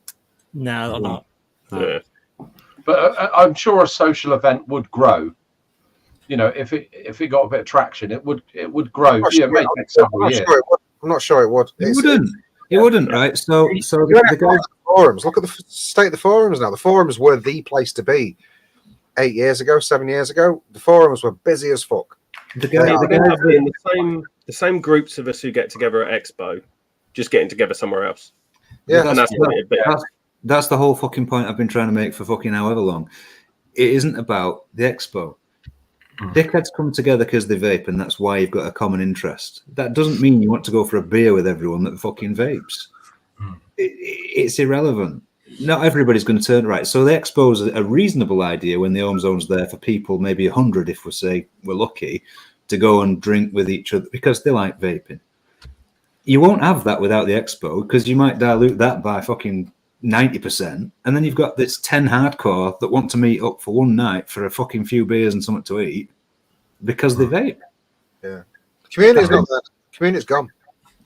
No, they're not. Yeah. But I'm sure a social event would grow. You know, if it got a bit of traction, it would grow. I'm not sure it would. It wouldn't, right? So the guys, forums. Look at the state of the forums now. The forums were the place to be 8 years ago, 7 years ago. The forums were busy as fuck. The same groups of us who get together at Expo, just getting together somewhere else. Yeah, and that's the whole fucking point I've been trying to make for fucking however long. It isn't about the Expo. Dickheads come together because they vape, and that's why you've got a common interest. That doesn't mean you want to go for a beer with everyone that fucking vapes. It's irrelevant. Not everybody's going to turn right. So the Expo's a reasonable idea when the Home Zone's there for people, maybe 100 if we're lucky, to go and drink with each other because they like vaping. You won't have that without the Expo because you might dilute that by fucking 90%, and then you've got this 10 hardcore that want to meet up for one night for a fucking few beers and something to eat because they vape. Yeah, the community's not there. The community's gone.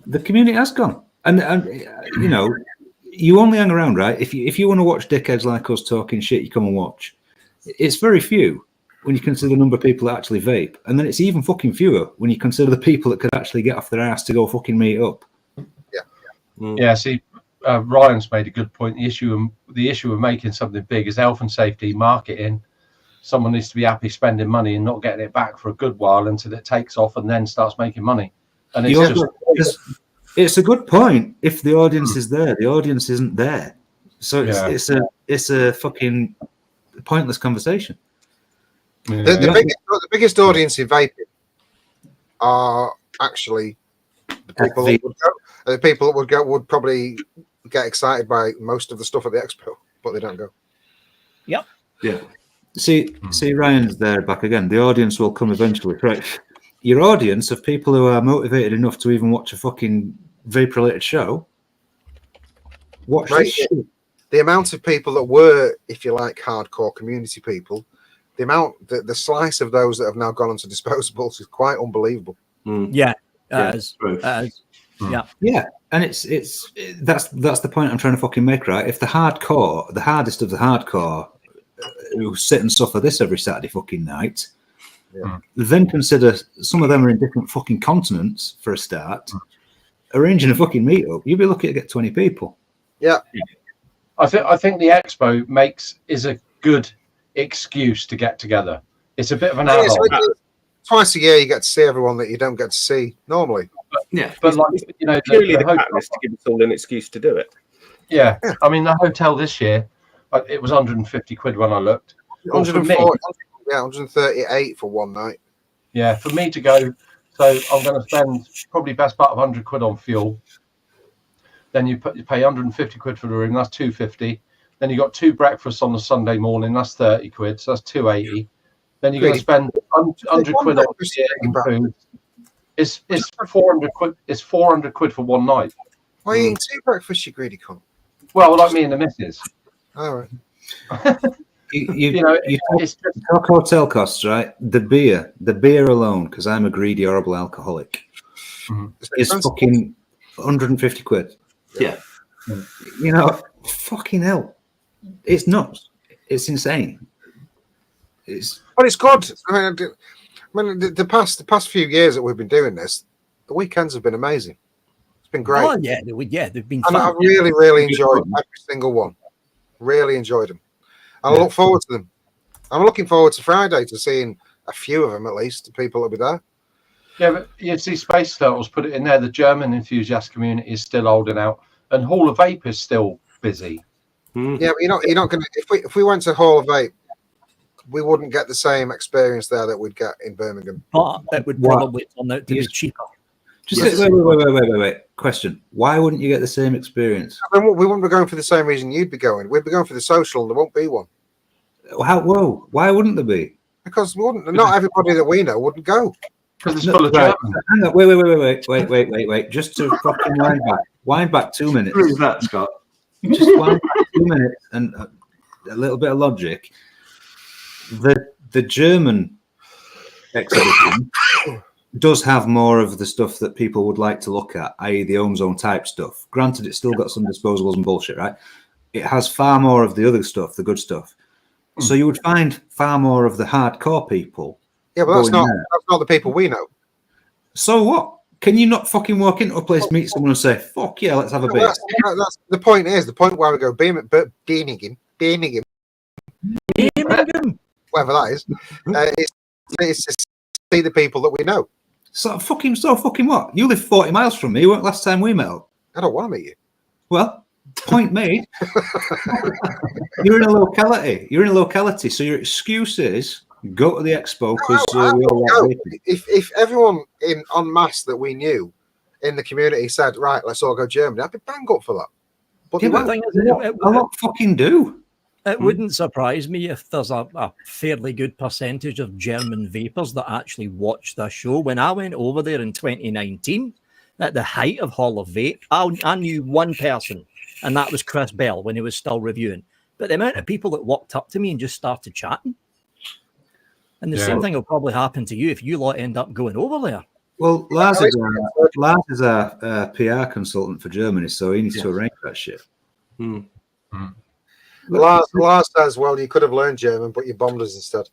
The community has gone, and you know, you only hang around, right? If you want to watch dickheads like us talking shit, you come and watch. It's very few when you consider the number of people that actually vape, and then it's even fucking fewer when you consider the people that could actually get off their ass to go fucking meet up. Yeah. See. Ryan's made a good point. The issue of making something big is health and safety, marketing. Someone needs to be happy spending money and not getting it back for a good while until it takes off and then starts making money. And it's a good point. If the audience is there, the audience isn't there, so it's a fucking pointless conversation. Yeah. The biggest audience in vaping are actually the people that would go. The people that would go would probably get excited by most of the stuff at the Expo, but they don't go. Yep. Yeah. See, Ryan's there back again. The audience will come eventually, right? Your audience of people who are motivated enough to even watch a fucking vape-related show. Watch this shit. The amount of people that were, if you like, hardcore community people, the slice of those that have now gone onto disposables is quite unbelievable. Yeah. Yeah, and it's that's the point I'm trying to fucking make, right? If the hardest of the hardcore, who sit and suffer this every Saturday fucking night, then consider some of them are in different fucking continents for a start, arranging a fucking meetup, you'd be lucky to get 20 people. Yeah, I think the Expo is a good excuse to get together. It's a bit of an add-on. Twice a year you get to see everyone that you don't get to see normally. But like, you know, purely the catalyst to give us all an excuse to do it. Yeah. I mean, the hotel this year, it was 150 quid when I looked. 138 for one night. Yeah, for me to go, so I'm going to spend probably best part of 100 quid on fuel. Then you pay 150 quid for the room, that's 250. Then you got 2 breakfasts on the Sunday morning, that's 30 quid, so that's 280. Then you're going to spend 100 quid on beer and food. It's 400 quid. It's 400 quid for one night. Why are you eating 2 breakfasts, you greedy cunt? Well, like me and the missus. All right. You talk hotel costs, right? The beer alone, because I'm a greedy, horrible alcoholic, is fucking 150 quid. Yeah. You know, fucking hell. It's nuts. It's insane. But it's good. I mean, the past few years that we've been doing this, The weekends have been amazing. It's been great. Oh yeah, they've been And fun. I've really enjoyed every single one. Really enjoyed them. And I look forward to them. I'm looking forward to Friday to seeing a few of them at least. The people that'll be there. Yeah, but you see, Space Turtles put it in there. The German enthusiast community is still holding out, and Hall of Vape is still busy. Yeah, but you're not going to. If we went to Hall of Vape, we wouldn't get the same experience there that we'd get in Birmingham. But it would probably turn out to be cheaper. Just wait. Question: why wouldn't you get the same experience? We wouldn't be going for the same reason you'd be going. We'd be going for the social, and there won't be one. Whoa! Why wouldn't there be? Because not everybody that we know wouldn't go. Because it's full of German. Hang on, wait. Just to fucking wind back 2 minutes. Who's that, Scott? Just wind back 2 minutes and a little bit of logic. The German exhibition does have more of the stuff that people would like to look at, i.e. the home zone type stuff. Granted, it's still got some disposables and bullshit, right? It has far more of the other stuff, the good stuff. So you would find far more of the hardcore people. Yeah, but that's not the people we know. So what? Can you not fucking walk into a place, meet someone and say, fuck yeah, let's have a beer? That's the point where we go, Birmingham, whatever that is, it's to see the people that we know. So fucking what? You live 40 miles from me. Weren't last time we met up? I don't want to meet you. Well, point made. You're in a locality. So your excuse is go to the expo because if everyone en masse that we knew in the community said, right, let's all go Germany, I'd be bang up for that. But the thing is, a lot fucking do. It wouldn't surprise me if there's a fairly good percentage of German vapors that actually watch the show. When I went over there in 2019, at the height of Hall of Vape, I knew one person, and that was Chris Bell when he was still reviewing. But the amount of people that walked up to me and just started chatting, and the same thing will probably happen to you if you lot end up going over there. Well, Lars is a PR consultant for Germany, so he needs to arrange that shit. Lars says, well, you could have learned German, but you bombed us instead.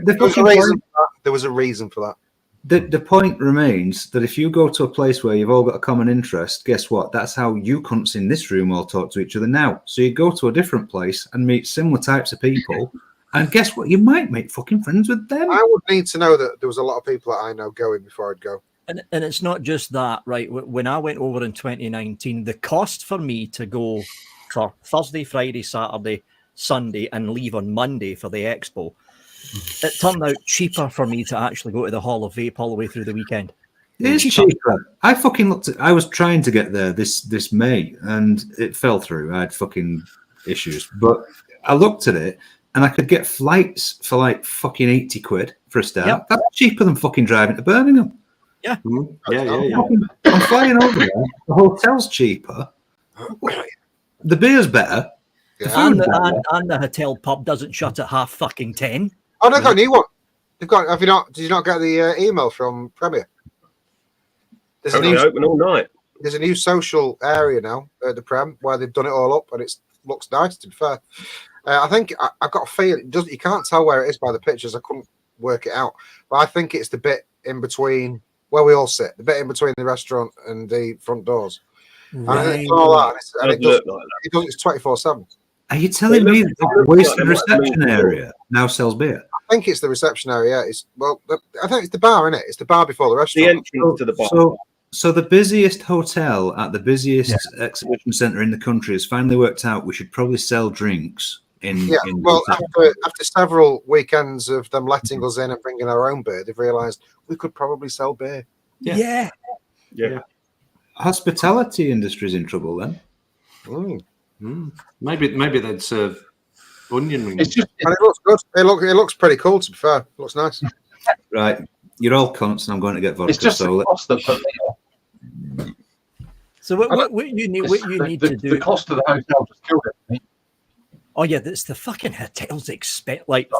There was a reason for that. The point remains that if you go to a place where you've all got a common interest, guess what? That's how you cunts in this room all talk to each other now. So you go to a different place and meet similar types of people, and guess what? You might make fucking friends with them. I would need to know that there was a lot of people that I know going before I'd go. And it's not just that, right? When I went over in 2019, the cost for me to go for Thursday, Friday, Saturday, Sunday, and leave on Monday for the expo, it turned out cheaper for me to actually go to the Hall of Vape all the way through the weekend. It is cheaper. I fucking looked at. I was trying to get there this May, and it fell through. I had fucking issues, but I looked at it, and I could get flights for like fucking 80 quid for a start. Yep. That's cheaper than fucking driving to Birmingham. Yeah. Yeah. I'm flying over there. The hotel's cheaper. The beer's better. Yeah. And the hotel pub doesn't shut at 10:30. Oh, they've got a new one. Did you not get the email from Premier? There's open all night. There's a new social area now at the Prem where they've done it all up, and it looks nice. To be fair, I think I've got a feeling. You can't tell where it is by the pictures. I couldn't work it out, but I think it's the bit in between where we all sit, the bit in between the restaurant and the front doors. Right. And it's all that, and it does it's 24/7. Are you telling me the wasted reception area now sells beer? I think it's the reception area. I think it's the bar, isn't it? It's the bar before the restaurant. The entrance to the bar. So the busiest hotel at the busiest exhibition centre in the country has finally worked out we should probably sell drinks after several weekends of them letting us in and bringing our own beer, they've realised we could probably sell beer. Yeah. Hospitality industry's in trouble then. Maybe they'd serve onion rings. And it looks good. It looks pretty cool, to be fair. It looks nice. Right. You're all cunts and I'm going to get vodka. It's just the cost that put me. So what you need to do. The cost of the hotel just killed it. Oh yeah, that's the fucking hotels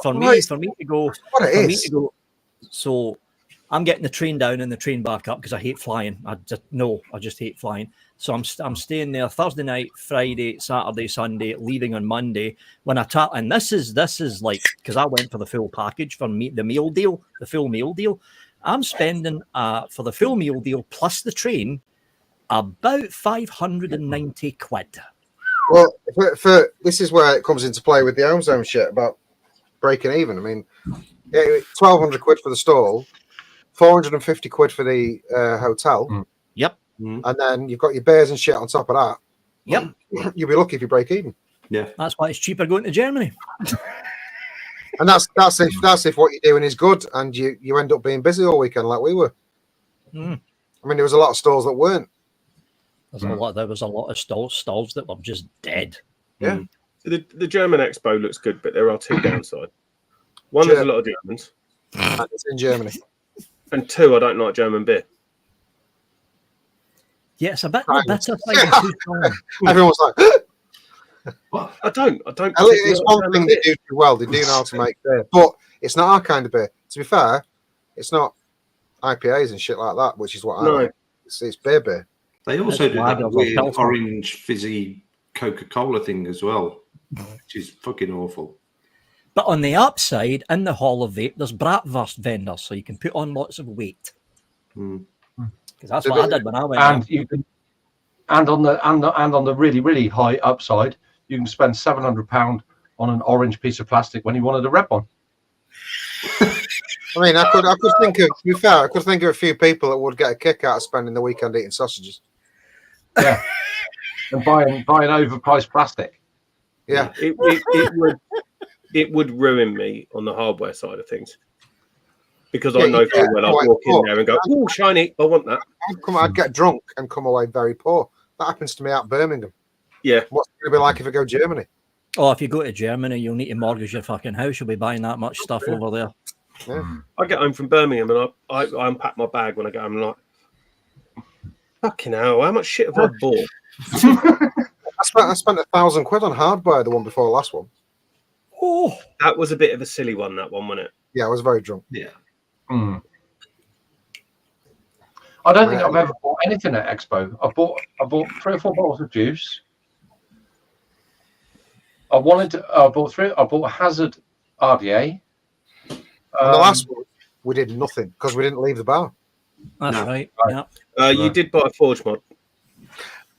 for me to go. So I'm getting the train down and the train back up because I hate flying. I just hate flying. So I'm staying there Thursday night, Friday, Saturday, Sunday, leaving on Monday. And this is like, because I went for the full package for the meal deal, the full meal deal. I'm spending for the full meal deal plus the train about 590 quid. Well, for this is where it comes into play with the home zone shit about breaking even. I mean, 1,200 quid for the stall, 450 quid for the hotel. Yep. And then you've got your beers and shit on top of that. Yep. You'll be lucky if you break even. Yeah. That's why it's cheaper going to Germany. And that's if what you're doing is good and you end up being busy all weekend like we were. I mean, there was a lot of stalls that weren't. There was a lot of stalls that were just dead. Yeah. The German Expo looks good, but there are two downsides. One, there's a lot of Germans. And it's in Germany. And two, I don't like German beer. Yeah, it's a bit bitter thing. Everyone's like, What? I don't. It's one thing they do well. They do know how to make beer, but it's not our kind of beer. To be fair, it's not IPAs and shit like that, which is what I like. It's beer. They also do that weird orange fizzy Coca-Cola thing as well, which is fucking awful. But on the upside, in the Hall of Vape, there's bratwurst vendors, so you can put on lots of weight. Because that's what I did when I went. And you can, and on the really really high upside, you can spend £700 on an orange piece of plastic when you wanted a red one. I mean, I could think of. To be fair, I could think of a few people that would get a kick out of spending the weekend eating sausages. Yeah, and buying overpriced plastic. Yeah, it would ruin me on the hardware side of things. Because I know full well I'd walk in there and go, "Oh, shiny! I want that." I'd get drunk and come away very poor. That happens to me out Birmingham. Yeah. What's it going to be like if I go to Germany? Oh, if you go to Germany, you'll need to mortgage your fucking house. You'll be buying that much stuff over there. Yeah. I get home from Birmingham and I unpack my bag when I get home and I'm like, fucking hell, how much shit have I bought? I spent 1,000 quid on hardware, the one before the last one. Oh, that was a bit of a silly one, that one, wasn't it? Yeah, I was very drunk. Yeah. I don't think I've ever bought anything at Expo. I bought 3 or 4 bottles of juice. I bought Hazard RDA. On the last one, we did nothing because we didn't leave the bar. That's right. Yeah. You did buy a Forge mod.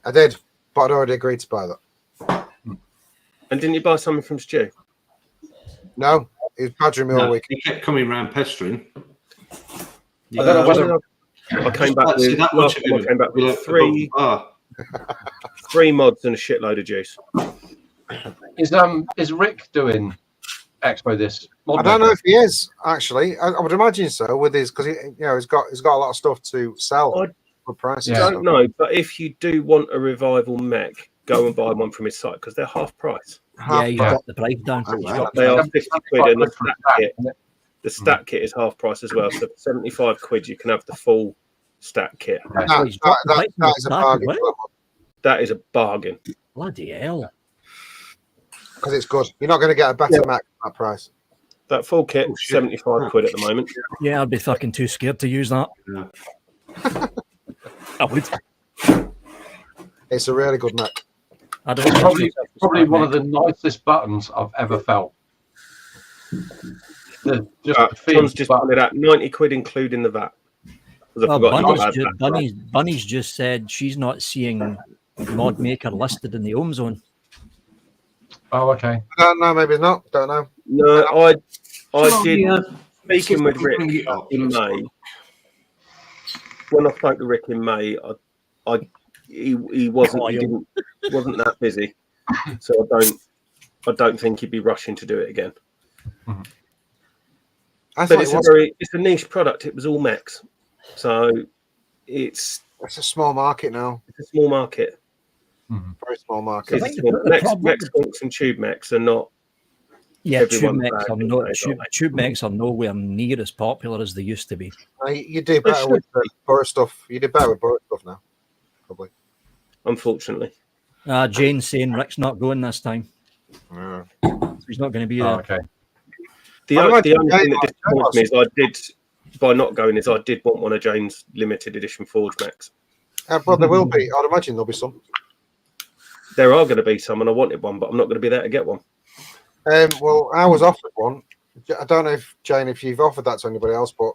I did, but I'd already agreed to buy that. And didn't you buy something from Stu? No, he was badgering me all week. He kept coming round pestering. I don't know whether I came back with last time I came back with three mods and a shitload of juice. Is Rick doing Expo this? I don't know if he is actually. I would imagine so with his because he's got a lot of stuff to sell for prices. I don't know, but if you do want a revival mech, go and buy one from his site because they're half price. He's got the price down. They are 50 quid and the stat kit is half price as well. So for 75 quid, you can have the full stat kit. That is a bargain. That is a bargain. Bloody hell. Because it's good. You're not going to get a better Mac at that price. That full kit, 75 quid at the moment. Yeah, I'd be fucking too scared to use that. Yeah. I would. It's a really good Mac. I don't probably one of the nicest buttons I've ever felt. John's just put it at 90 quid including the VAT. Bunny's just said she's not seeing Mod Maker listed in the home zone. Oh, okay. I don't know, maybe not. Don't know. No, I did. Speaking with Rick in May, when I spoke to Rick in May, he wasn't that busy, so I don't think he'd be rushing to do it again. Mm-hmm. But it's a niche product. It was all mechs, so it's a small market now. It's a small market. Mm-hmm. Very small market. Mechs and tube mechs are not. Yeah, tube mechs are nowhere near as popular as they used to be. You do better with Borough stuff. You do better with Borough stuff now, probably. Unfortunately. Jane's saying Rick's not going this time. Yeah. So he's not going to be there. Okay. The only thing that disappoints me is I did want one of Jane's limited edition Forge mechs. But there will be. I'd imagine there'll be some. There are going to be some, and I wanted one, but I'm not going to be there to get one. Well, I was offered one. I don't know if Jane, if you've offered that to anybody else, but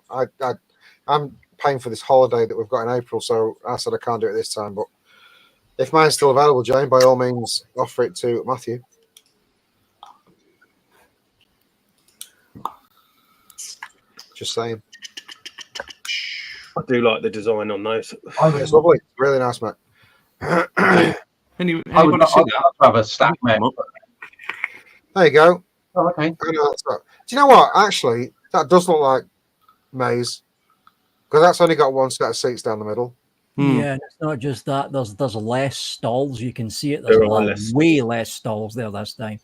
I'm paying for this holiday that we've got in April, so I said I can't do it this time. But if mine's still available, Jane, by all means, offer it to Matthew. Just saying. I do like the design on those. It's lovely. Really nice, mate. Anybody I would see that? have a stack mate. There you go. Oh, okay. I know that's not. Do you know what? Actually, that does look like maize because that's only got one set of seats down the middle. Yeah, and it's not just that. There's less stalls. You can see it. There There's are less. way less stalls there this time.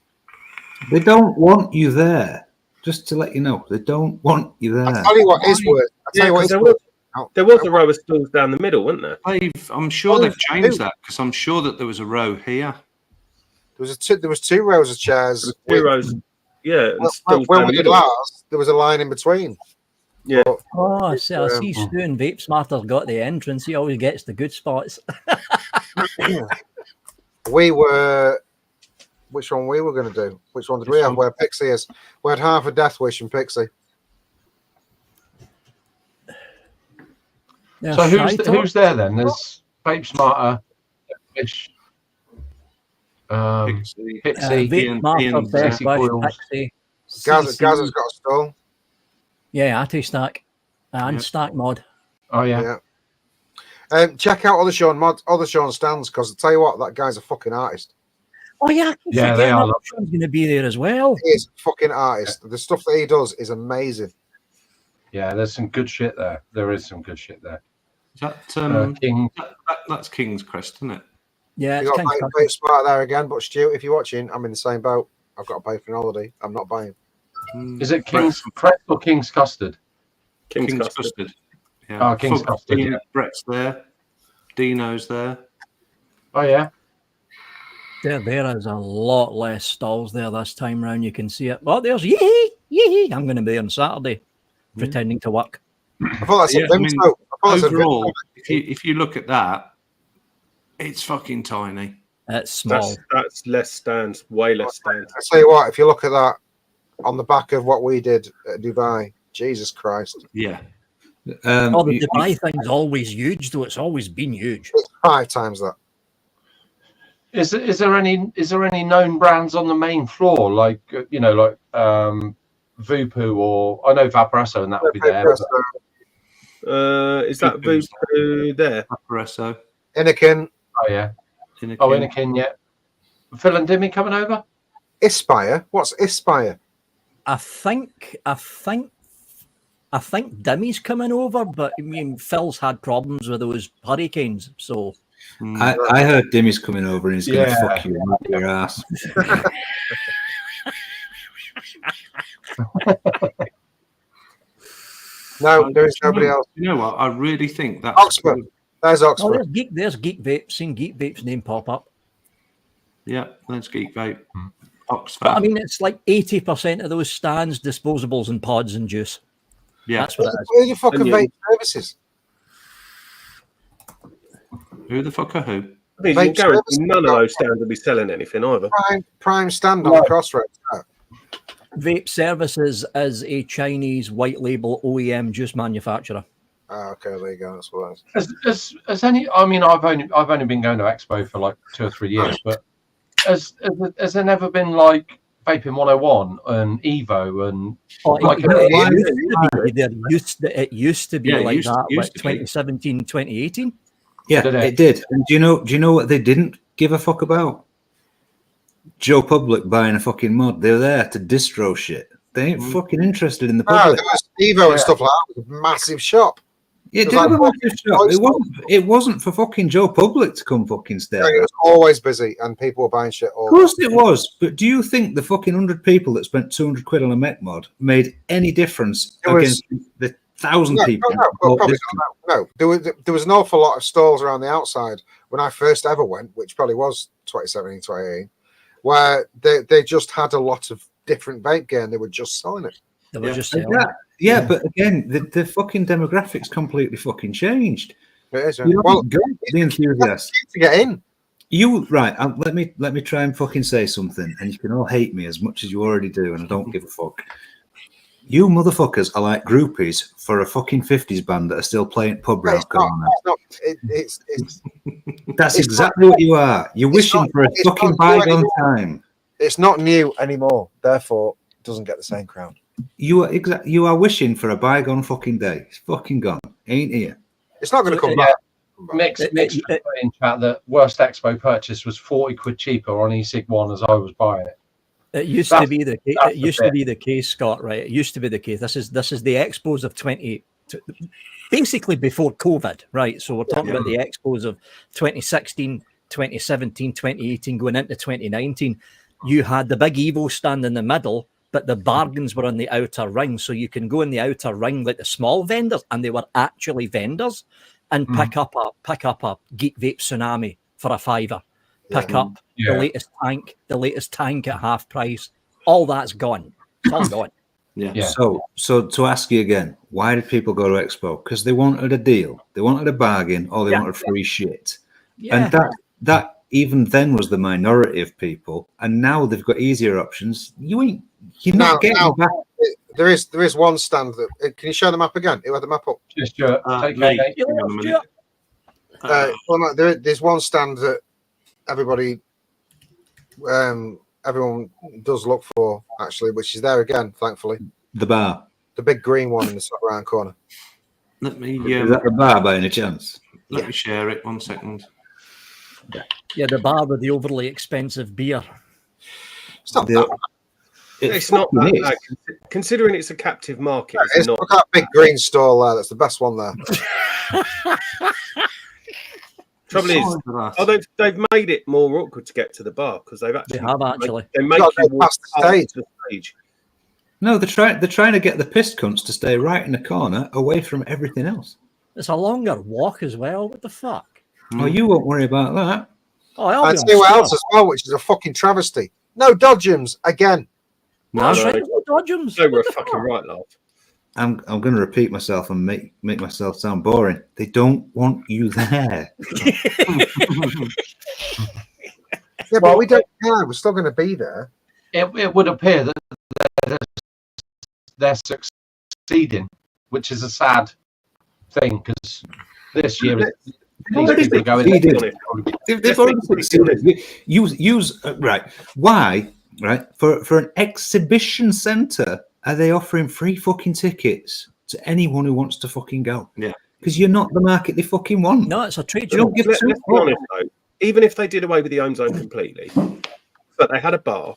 They don't want you there. Just to let you know, they don't want you there. I tell you what is worth. I tell you what is worth. There was a row of stools down the middle, wasn't there? I'm sure they've changed that because I'm sure that there was a row here. There was two rows of chairs. Two rows. Yeah. And When we did last, there was a line in between. Yeah. But, Oh, I see Stu and Vape Smarter's got the entrance. He always gets the good spots. we were. Which one we were going to do? Which one did we have? Where Pixie is? We had half a Death Wish and Pixie. There's So Shy who's there then? There's Vape Smarter, Fish, Pixie. Vape Smarter, Death Pixie Wish, Coils. Pixie. Gaza's got a stall. Yeah, Anti-Stack and Stack Mod. Oh yeah. Check out other Sean stands because I tell you what, that guy's a fucking artist. Oh yeah, Yeah, they are. Sean's going to be there as well. He is a fucking artist. The stuff that he does is amazing. Yeah, there's some good shit there. There is some good shit there. Is that King. that's King's Crest, isn't it? Yeah, You it's got kind to of pay smart there again. But Stu, if you're watching, I'm in the same boat. I've got to pay for an holiday. I'm not buying. Is it King's Crest or King's Custard? King's Custard. Yeah. Oh, King's Custard. Yeah. Brett's there. Dino's there. Oh yeah. there is a lot less stalls there this time round. You can see it. Oh, there's yee. I'm going to be on Saturday pretending to work. I thought that's a Vimto. Overall, if you look at that, it's fucking tiny. It's small. That's less stands, way less stands. I tell you what, if you look at that on the back of what we did at Dubai, Jesus Christ. Yeah. The Dubai thing's always huge, though. It's always been huge. It's 5 times that. Is there any known brands on the main floor like Vupu or I know Vaporesso and that will be there. Is that Vupu there? Vaporesso. Anakin. Oh yeah. Anakin, yeah. Phil and Dimmy coming over? Ispire? What's Ispire? I think Dimmy's coming over, but I mean Phil's had problems with those hurricanes, so I heard Dimmy's coming over and he's going to fuck you up your ass. No, there is nobody else. You know what? I really think that's Oxford. There's Oxford. Oh, there's Geek Vape. Seen Geek Vape's name pop up. Yeah, there's Geek Vape. Oxford. But I mean, it's like 80% of those stands, disposables and pods and juice. Yeah, that's what it is. Who the fuck are Vape Services? Who the fuck are who? I mean, you guarantee none of those stands will be selling anything either. Prime stand on the crossroads. Vape Services is a Chinese white label OEM juice manufacturer. Oh, okay, there you go. That's what it is. Has any? I mean, I've only been going to Expo for like 2 or 3 years, but has there never been like Vaping 101 and Evo and it used to be like that, like 2017, 2018. Yeah, it did. And do you know what they didn't give a fuck about? Joe Public buying a fucking mod. They're there to distro shit. They ain't fucking interested in the public. No, Evo and stuff like that. It was a massive shop. It did have a massive shop. It wasn't for fucking Joe Public to come fucking stay. It was always busy and people were buying shit all Of course it was. But do you think the fucking 100 people that spent 200 quid on a mech mod made any difference against the 1,000 people? No. There was an awful lot of stalls around the outside when I first ever went, which probably was 2017, 2018, where they just had a lot of different vape gear and they were just selling it. They were just selling it. Yeah, but again, the fucking demographics completely fucking changed. It is. Well, the enthusiasts to get in. Let me try and fucking say something, and you can all hate me as much as you already do, and I don't give a fuck. You motherfuckers are like groupies for a fucking 50s band that are still playing pub round corner. That's exactly what you are. You're wishing for a fucking bygone time. It's not new anymore. Therefore, it doesn't get the same crown. You are wishing for a bygone fucking day. It's fucking gone. Ain't here. It's not going to come back. Mix in chat that worst Expo purchase was 40 quid cheaper on eSig 1 as I was buying it. It used to be the case. It used to be the case, Scott. Right? It used to be the case. This is the Expos of basically before COVID, right? So we're talking about the Expos of 2016, 2017, 2018, going into 2019. You had the big Evo stand in the middle, but the bargains were on the outer ring. So you can go in the outer ring like the small vendors, and they were actually vendors, and pick up a Geek Vape Tsunami for a £5. Pick up the latest tank at half price. All that's gone. It's all gone. Yeah. So to ask you again, why did people go to Expo? Because they wanted a deal, they wanted a bargain, or they wanted free shit. Yeah. And that even then was the minority of people, and now they've got easier options. You're not getting back. There is one stand that. Can you show the map again? You had the map up. Just There's one stand that everyone does look for, actually, which is there again, thankfully. The bar. The big green one in the top right corner. Let me. Is that the bar by any chance? Let me share it. 1 second. Yeah, the bar with the overly expensive beer. It's not that. It's not that bad, considering it's a captive market. It's not. Look at that big green stall there. That's the best one there. Trouble is, they've made it more awkward to get to the bar because they make you walk past the stage. No, they're trying to get the pissed cunts to stay right in the corner, away from everything else. It's a longer walk as well. What the fuck? Oh, you won't worry about that. Oh, I'd say what else as well, which is a fucking travesty. No dodgems again. No dodgems. They were a fucking right, love. I'm going to repeat myself and make myself sound boring. They don't want you there. Yeah, but we don't care. We're still going to be there. It would appear that they're succeeding, which is a sad thing because this year they've already succeeded. Use right. Why? Right, for an exhibition centre, are they offering free fucking tickets to anyone who wants to fucking go? Yeah, because you're not the market they fucking want. No, it's a trade show. Let's be honest, though, even if they did away with the home zone completely, but they had a bar,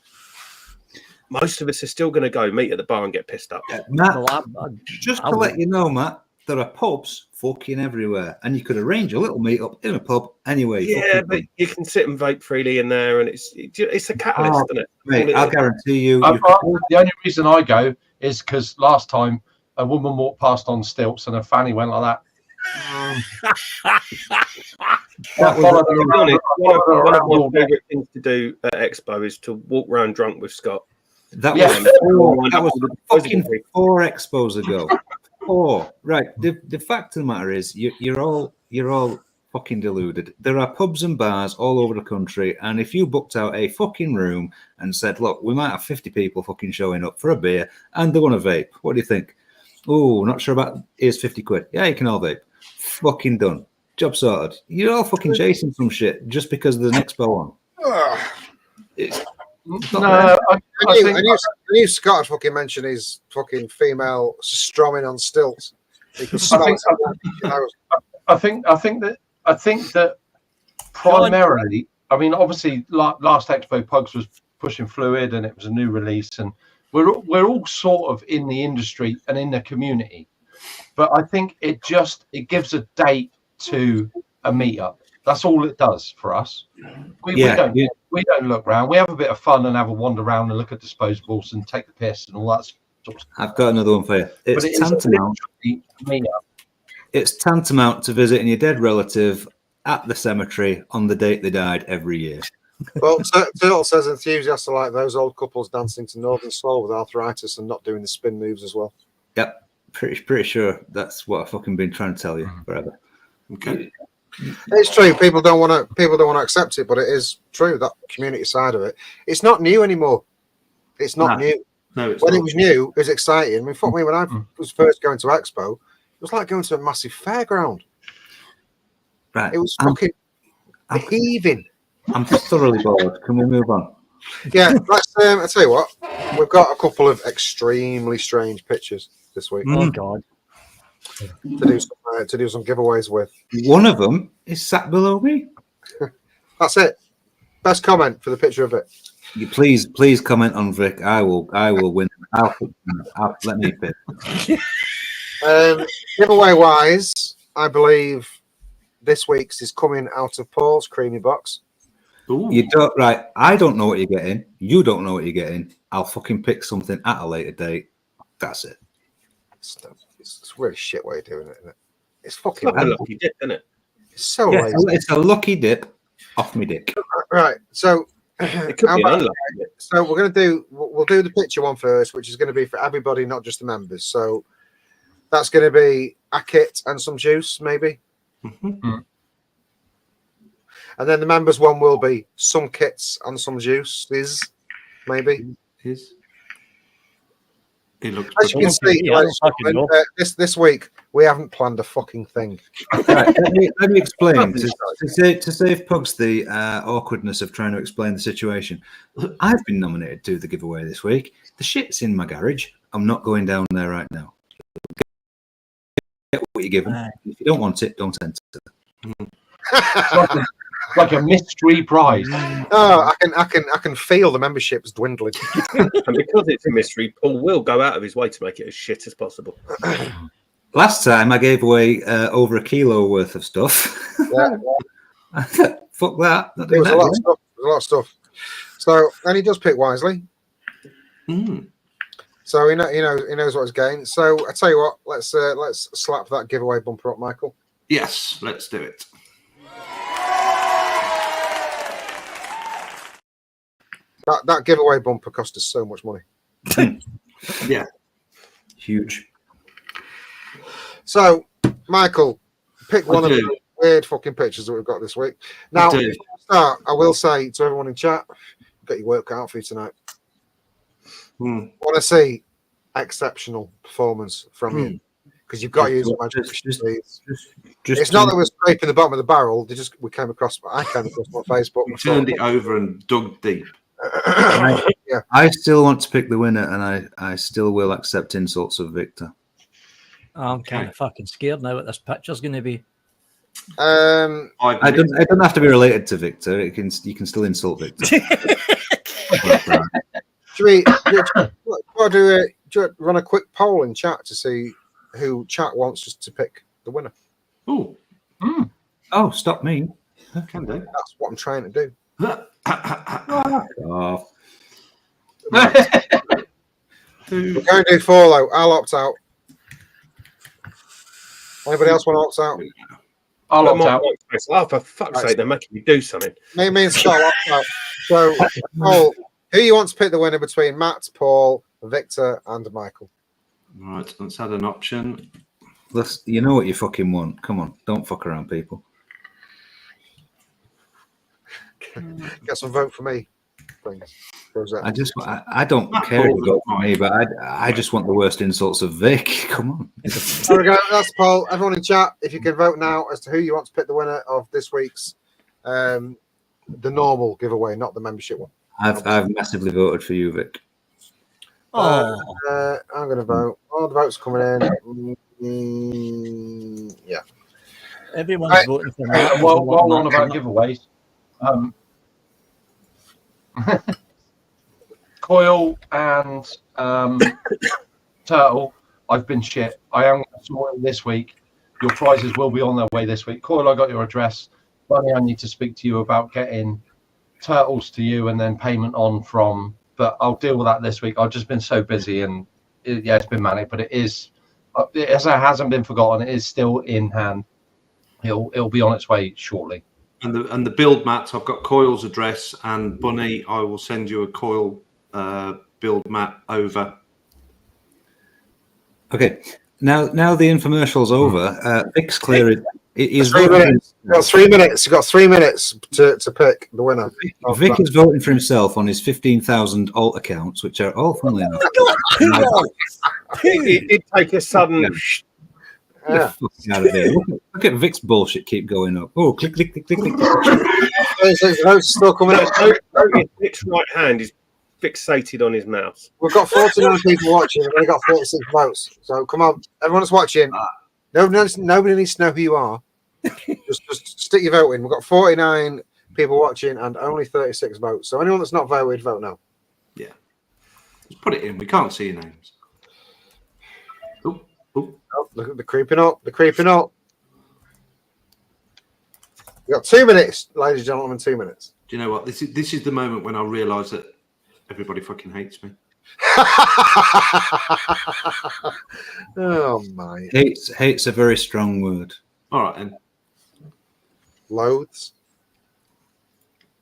most of us are still going to go meet at the bar and get pissed up. Matt, just to let you know, Matt, there are pubs fucking everywhere, and you could arrange a little meet up in a pub anyway. Yeah, but you can sit and vape freely in there, and it's a catalyst, isn't it? Mate, I'll guarantee you. The only reason I go is because last time a woman walked past on stilts and her fanny went like that. One of my favourite things to do at Expo is to walk around drunk with Scott. That was fucking 4 Expos ago. Right. The fact of the matter is, you're all fucking deluded. There are pubs and bars all over the country, and if you booked out a fucking room and said, "Look, we might have 50 people fucking showing up for a beer, and they want to vape," what do you think? Oh, not sure about. Here's 50 quid. Yeah, you can all vape. Fucking done. Job sorted. You're all fucking chasing some shit just because there's an Expo on. I knew Scott had fucking mentioned his fucking female strumming on stilts. I think that primarily, I mean, obviously, last Expo Pugs was pushing fluid, and it was a new release, and we're all sort of in the industry and in the community, but I think it gives a date to a meetup. That's all it does for us. We don't look around. We have a bit of fun and have a wander around and look at disposables and take the piss and all that sort of stuff. I've got another one for you. It's tantamount to visiting your dead relative at the cemetery on the date they died every year. Well, Turtle says enthusiasts are like those old couples dancing to Northern Soul with arthritis and not doing the spin moves as well. Yep, pretty sure that's what I've fucking been trying to tell you forever. Okay. It's true. People don't want to accept it, but it is true. That community side of it. It's not new anymore. It's not new. No, it's When not. it was new, it was exciting. I mean, fuck me, when I was first going to Expo, it was like going to a massive fairground. Right. It was fucking heaving. I'm thoroughly bored. Can we move on? Yeah, let's. I tell you what, we've got a couple of extremely strange pictures this week Oh God. to do some giveaways with. One of them is sat below me. That's it. Best comment for the picture of it. You please comment on Vic. I will win. Let me pick. Giveaway wise, I believe this week's is coming out of Paul's creamy box. Ooh. You don't right. I don't know what you're getting. You don't know what you're getting. I'll fucking pick something at a later date. That's it. It's a really shit way of doing it, isn't it? It's fucking Like a lucky dip, isn't it? it's so Yeah, lazy. it's a lucky dip off me dick. Right, so It could be an unlucky dip. so we'll do the picture one first, which is going to be for everybody, not just the members. So that's going to be a kit and some juice, maybe. And then the members one will be some kits and some juices, maybe. He looks As you can see, Yeah, ladies and gentlemen, this week we haven't planned a fucking thing. Right, let me explain to save Pugs the awkwardness of trying to explain the situation. I've been nominated to do the giveaway this week. The shit's in my garage. I'm not going down there right now. Get what you're given. If you don't want it, don't enter. Like a mystery prize. Oh, I can feel the memberships dwindling. And because it's a mystery, Paul will go out of his way to make it as shit as possible. Last time I gave away over 1 kilo worth of stuff. Yeah. Fuck that. There was a lot of stuff. There's a lot of stuff. So, and he does pick wisely. So he knows what he's getting. So I tell you what, let's slap that giveaway bumper up, Michael. Yes, let's do it. That giveaway bumper cost us so much money. Yeah. Huge. So, Michael, pick one of do. the weird fucking pictures that we've got this week. Now, do. before I start, I will say to everyone in chat, get your work cut out for you tonight. I want to see exceptional performance from you because you've got to use magic. It's not that we're scraping the bottom of the barrel. I came across my Facebook. We turned it over and dug deep. Yeah. I still want to pick the winner, and I still will accept insults of Victor. I'm kind of fucking scared now what this picture's going to be. I don't have to be related to Victor. You can still insult Victor. Do you run a quick poll in chat to see who chat wants us to pick the winner? Oh, Oh, stop me. can do. That's what I'm trying to do. Oh, We're going to do four though. I'll opt out. Anybody else want to opt out? I'll opt out. Oh, for fuck's sake, they're making me do something. Me and Scott opt out. So, Paul, who you want to pick the winner between Matt, Paul, Victor, and Michael? Right, let's add an option. you know what you fucking want. Come on, don't fuck around, people. Get some vote for me. I don't care if you vote for me, but I just want the worst insults of Vic. Come on. There we go. That's the poll. Everyone in chat, if you can vote now as to who you want to pick the winner of this week's the normal giveaway, not the membership one. I've massively voted for you, Vic. I'm going to vote. All the votes coming in. Yeah. Everyone's voting for me. While we're on about giveaways, Coil and Turtle, I've been shit. I am going to sort it this week. Your prizes will be on their way this week. Coil, I got your address. Bunny, I need to speak to you about getting Turtles to you and then payment on from, but I'll deal with that this week. I've just been so busy and it's been manic, but it hasn't been forgotten. It is still in hand. It'll be on its way shortly. And the build mat, I've got Coil's address, and Bunny, I will send you a Coil build mat over. Okay. Now the infomercial's over. Vic's clear. He's Got 3 minutes. You've got 3 minutes to pick the winner. Vic is voting for himself on his 15,000 alt accounts, which are all funnily enough. It did take a sudden. Get the fuck out of here. Look at Vic's bullshit keep going up. Oh, click, click, click, click, click. Votes still coming out. Vic's right hand is fixated on his mouse. We've got 49 people watching. We've only got 36 votes. So come on, everyone that's watching. Nobody needs to know who you are. just stick your vote in. We've got 49 people watching and only 36 votes. So anyone that's not voted, vote now. Yeah. Just put it in. We can't see your names. Oh, look at the creeping up. They're creeping up. We've got 2 minutes, ladies and gentlemen, 2 minutes. Do you know what? This is the moment when I realise that everybody fucking hates me. Oh my. Hate's a very strong word. All right, then. Loathes.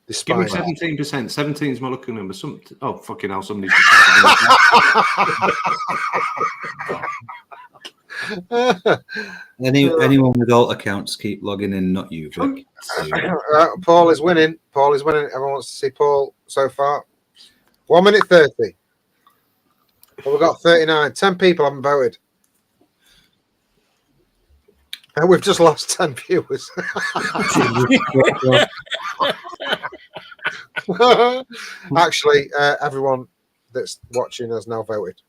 Give me Despise. 17%. 17 is my lucky number. Oh, fucking hell, somebody's Anyone with alt accounts keep logging in, not you, Vic. Paul is winning. Paul is winning. Everyone wants to see Paul so far. 1 minute 30. Well, we've got 39. 10 people haven't voted. And we've just lost 10 viewers. Actually, everyone that's watching has now voted.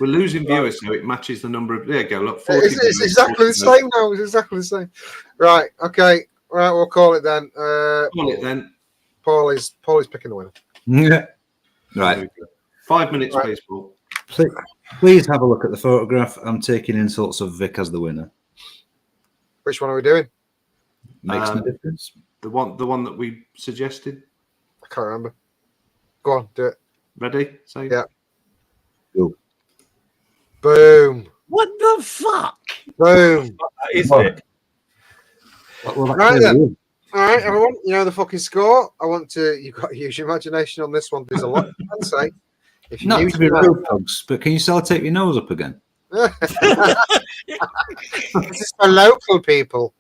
We're losing viewers, so it matches the number of. There you go. Look, 40 It's exactly the same now. It's exactly the same. Right. Okay. Right. We'll call it then. Call it then. Paul is picking the winner. Yeah. Right. 5 minutes, Right. please, Paul. Please have a look at the photograph. I'm taking insults of Vic as the winner. Which one are we doing? Makes no difference. The one that we suggested. I can't remember. Go on, do it. Ready? So Yeah. Go. Boom. What the fuck? Boom. Isn't it? Right then. All right, everyone. You know the fucking score. You've got to use your imagination on this one. There's a lot you can say. If you Not use to be your rude, dogs, but can you still take your nose up again? This is for local people.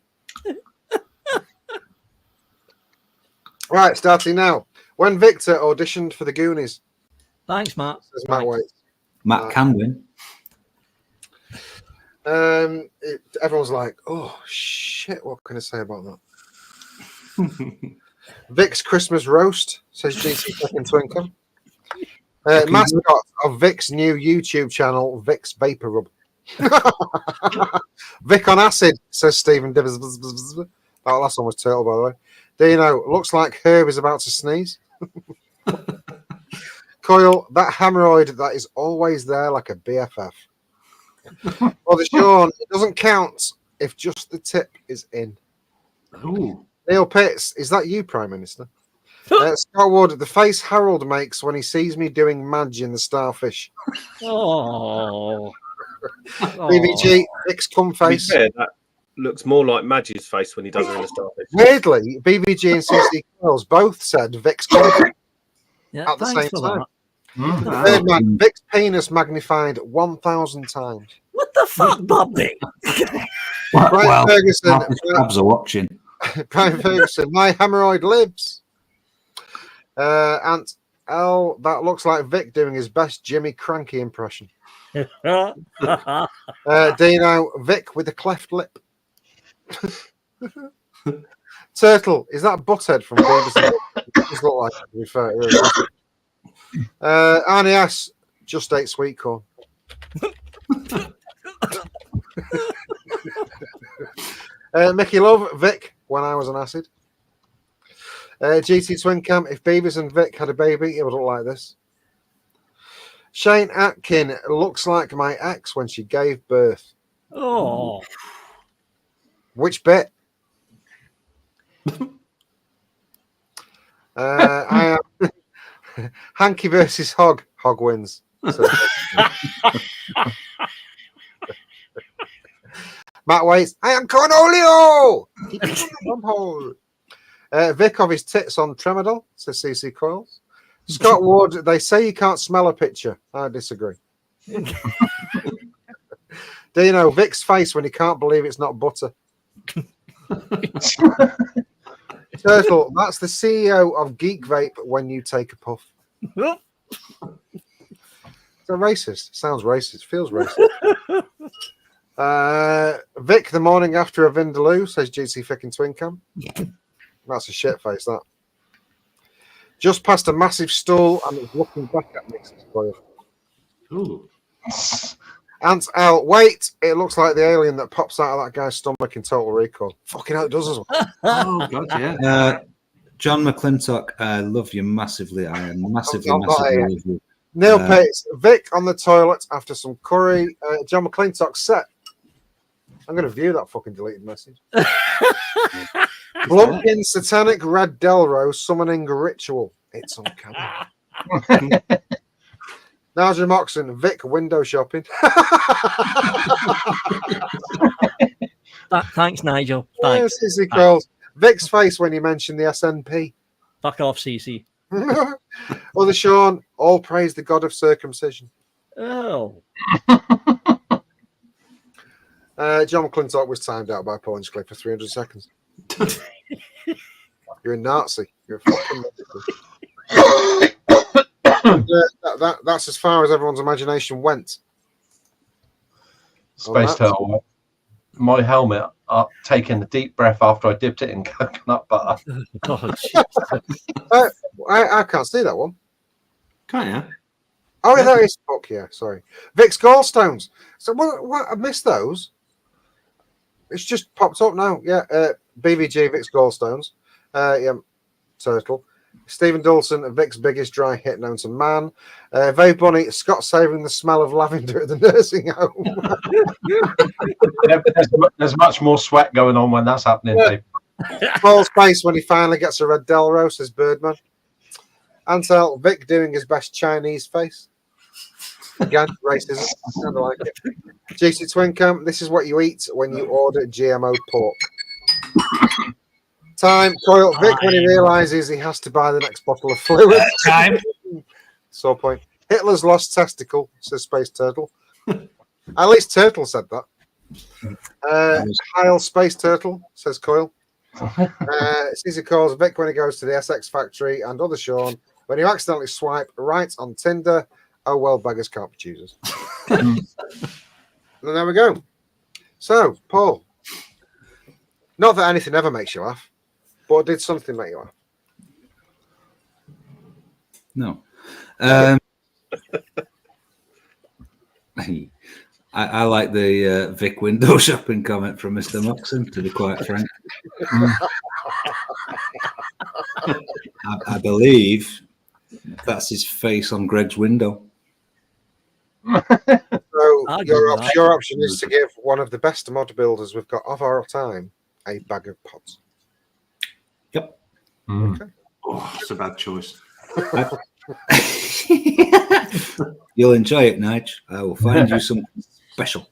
Right, starting now. When Victor auditioned for the Goonies, Thanks, Matt. says Matt Waits. Matt can win. Everyone's like, "Oh shit, what can I say about that?" Vic's Christmas roast, says GT Second Twinkle. Mascot of Vic's new YouTube channel, Vic's Vapor Rub. Vic on acid, says Stephen Divers. That last one was turtle, by the way. Dino, looks like Herb is about to sneeze. Coil, that hemorrhoid that is always there like a BFF. Well, the Sean, it doesn't count if just the tip is in. Ooh. Neil Pitts, is that you, Prime Minister? Scott Wood, the face Harold makes when he sees me doing Madge in the Starfish. Oh. BBG, Vic's cum To be face. fair, that looks more like Madge's face when he does it in the starfish. Weirdly, BBG and CC Girls both said Vic's cum face Yeah, at the thanks same for time. that. Third man, Vic's penis magnified 1,000 times. What the fuck, Bobby? Brian Ferguson, Crabs are watching. Brian Ferguson, my hemorrhoid lives. Ant L, that looks like Vic doing his best Jimmy Cranky impression. Dino, Vic with a cleft lip. Turtle, is that Butthead from BBC? It does look like it, to be fair. It really does. Arnie S, just ate sweet corn. Mickey Love, Vic, when I was on acid. GT Twin Cam, if Beavis and Vic had a baby, it would look like this. Shane Atkin, looks like my ex when she gave birth. Oh. Which bit? I am Hanky versus Hog. Hog wins. So, Matt Waits, I am Cornolio. Keep it from the hole. Vic of his tits on Tremadol, says CC Coils. Scott Ward, they say you can't smell a picture. I disagree. Dino, Vic's face when he can't believe it's not butter. Turtle, that's the CEO of Geek Vape when you take a puff. Is that racist? Sounds racist. Feels racist. Vic, the morning after a Vindaloo, says GC Fick and Twin Cam. That's a shit face, that. Just past a massive stool and it's looking back at me. Ooh. Ant L, wait, it looks like the alien that pops out of that guy's stomach in Total Recall. Fucking hell, it does as well. Oh, God, yeah. John McClintock, I love you massively. I am massively love you. Neil Pates, Vic on the toilet after some curry. John McClintock set. I'm going to view that fucking deleted message. Blumpkin satanic red Delro summoning ritual. It's on camera. Nigel Moxon, Vic window shopping. Thanks, Nigel. Thanks. Yes, he calls. Vic's face when you mentioned the SNP. Fuck off, CC. Other Sean, all praise the God of circumcision. Oh. John McClintock was timed out by Paul Clip for 300 seconds. You're a Nazi. You're a fucking Nazi. That's as far as everyone's imagination went. Space Turtle. My helmet taking a deep breath after I dipped it in coconut butter. God, I can't see that one. Can't you? Oh, yeah, that is. Fuck yeah, sorry. Vic's gallstones. So what? I missed those. It's just popped up now. Yeah, BVG Vic's gallstones. Yeah, Turtle. Stephen Dawson, Vic's biggest dry hit known to man. Vape Bunny, Scott saving the smell of lavender at the nursing home. There's much more sweat going on when that's happening. Yeah. Paul's face when he finally gets a red Delro, says Birdman. Ansel, Vic doing his best Chinese face. Again, racism. I kind of like it. GC Twincam, this is what you eat when you order GMO pork. Time, Coil. Vic, when he realizes he has to buy the next bottle of fluid. Time. So point. Hitler's lost testicle, says Space Turtle. At least Turtle said that. Heil Space Turtle, says Coil. Caesar calls Vic when he goes to the SX factory, and other Sean when you accidentally swipe right on Tinder. Oh well, beggars can't be choosers. And there we go. So, Paul, not that anything ever makes you laugh, but did something make you laugh? No. I like the Vic window shopping comment from Mr. Moxon, to be quite frank. I believe that's his face on Greg's window. So your option is to give one of the best mod builders we've got of our time a bag of pods. Yep. Okay. Oh, it's a bad choice. You'll enjoy it, Nige. I will find you something special.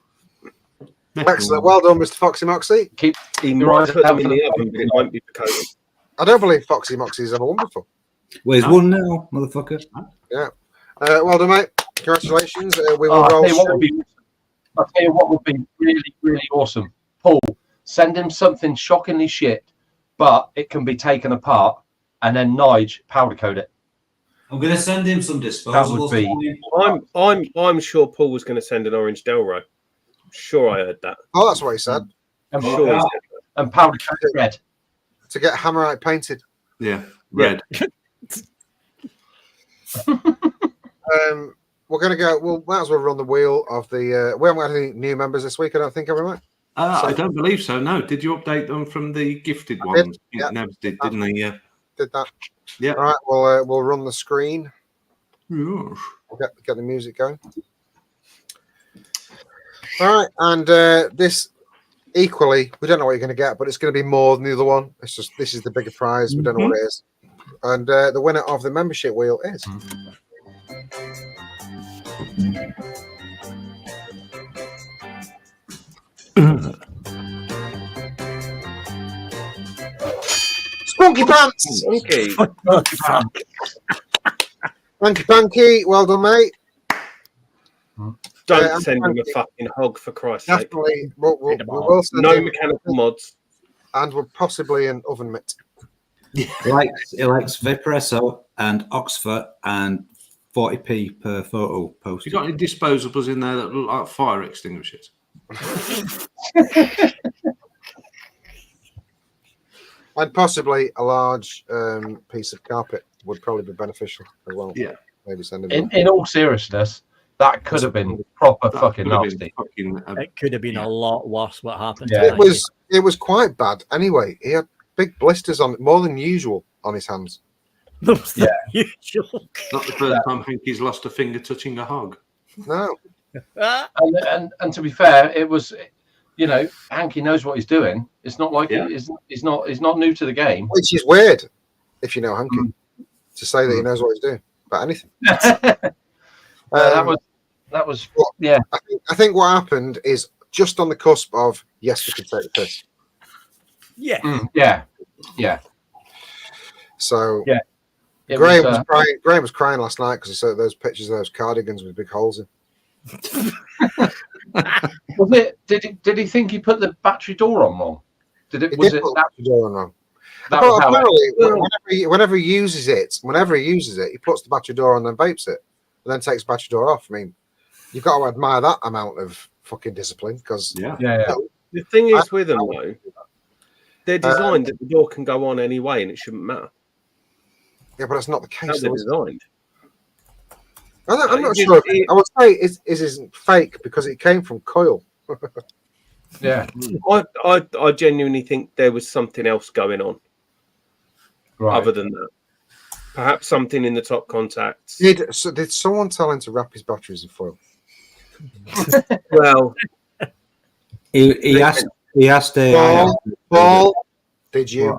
Excellent. Well done, Mr. Foxy Moxie. He might put them in the oven, but it won't be for COVID. I don't believe Foxy Moxie's ever won before. Well, he's won now, motherfucker. Yeah. Well done, mate. Congratulations. We will roll. I'll tell you what would be really, really awesome. Paul, send him something shockingly shit, but it can be taken apart, and then Nige powder coat it. I'm going to send him some disposables. That would be. I'm sure Paul was going to send an orange Delro. I'm sure I heard that. Oh, that's what he said. And, I'm sure he said that. and powder coat it red. To get Hammerite painted. Yeah, red. We're going to go. Well, might as well run the wheel of the. We haven't got any new members this week, I don't think, have we, mate? I don't believe so. No. Did you update them from the gifted ones? Yeah. Nebs did, didn't they? Yeah. Did that. Yeah. All right. We'll run the screen. Yes. We'll get the music going. All right, and this equally, we don't know what you're going to get, but it's going to be more than the other one. It's just this is the bigger prize. We don't know what it is, and the winner of the membership wheel is. Spunky Pants! Okay. Thank you, Panky. Well done, mate. Don't send him a fucking hog, for Christ's sake. Definitely. We will send No him, mechanical mods. and were possibly an oven mitt. He likes Vaporesso and Oxford and 40p per photo post. You got any disposables in there that look like fire extinguishers? And possibly a large piece of carpet would probably be beneficial as well. Yeah. Maybe send it In all seriousness, that could have been proper fucking nasty. It could have been a lot worse. What happened? Yeah. to It was quite bad anyway. He had big blisters on, more than usual, on his hands. Yeah. Not the first time Hanky's lost a finger touching a hog. No. And to be fair, it was, you know, Hanky knows what he's doing. It's not like he's not new to the game. Which is weird, if you know Hanky, to say that he knows what he's doing about anything. That was yeah. I think what happened is just on the cusp of yes, we can take the piss. Yeah. Yeah. So yeah. Graham was crying. Graham was crying last night because he saw those pictures of those cardigans with big holes in. Was it? Did he think he put the battery door on wrong? Was it put the battery door on wrong? Apparently, whenever he uses it, he puts the battery door on and vapes it, and then takes the battery door off. I mean, you've got to admire that amount of fucking discipline because The thing is with them though, they're designed that the door can go on anyway, and it shouldn't matter. Yeah, but that's not the case. How they're designed. I'm not sure. I would say it isn't fake because it came from coil. Yeah, I genuinely think there was something else going on, other than that. Perhaps something in the top contacts. Did someone tell him to wrap his batteries in foil? Well, he asked Paul, did you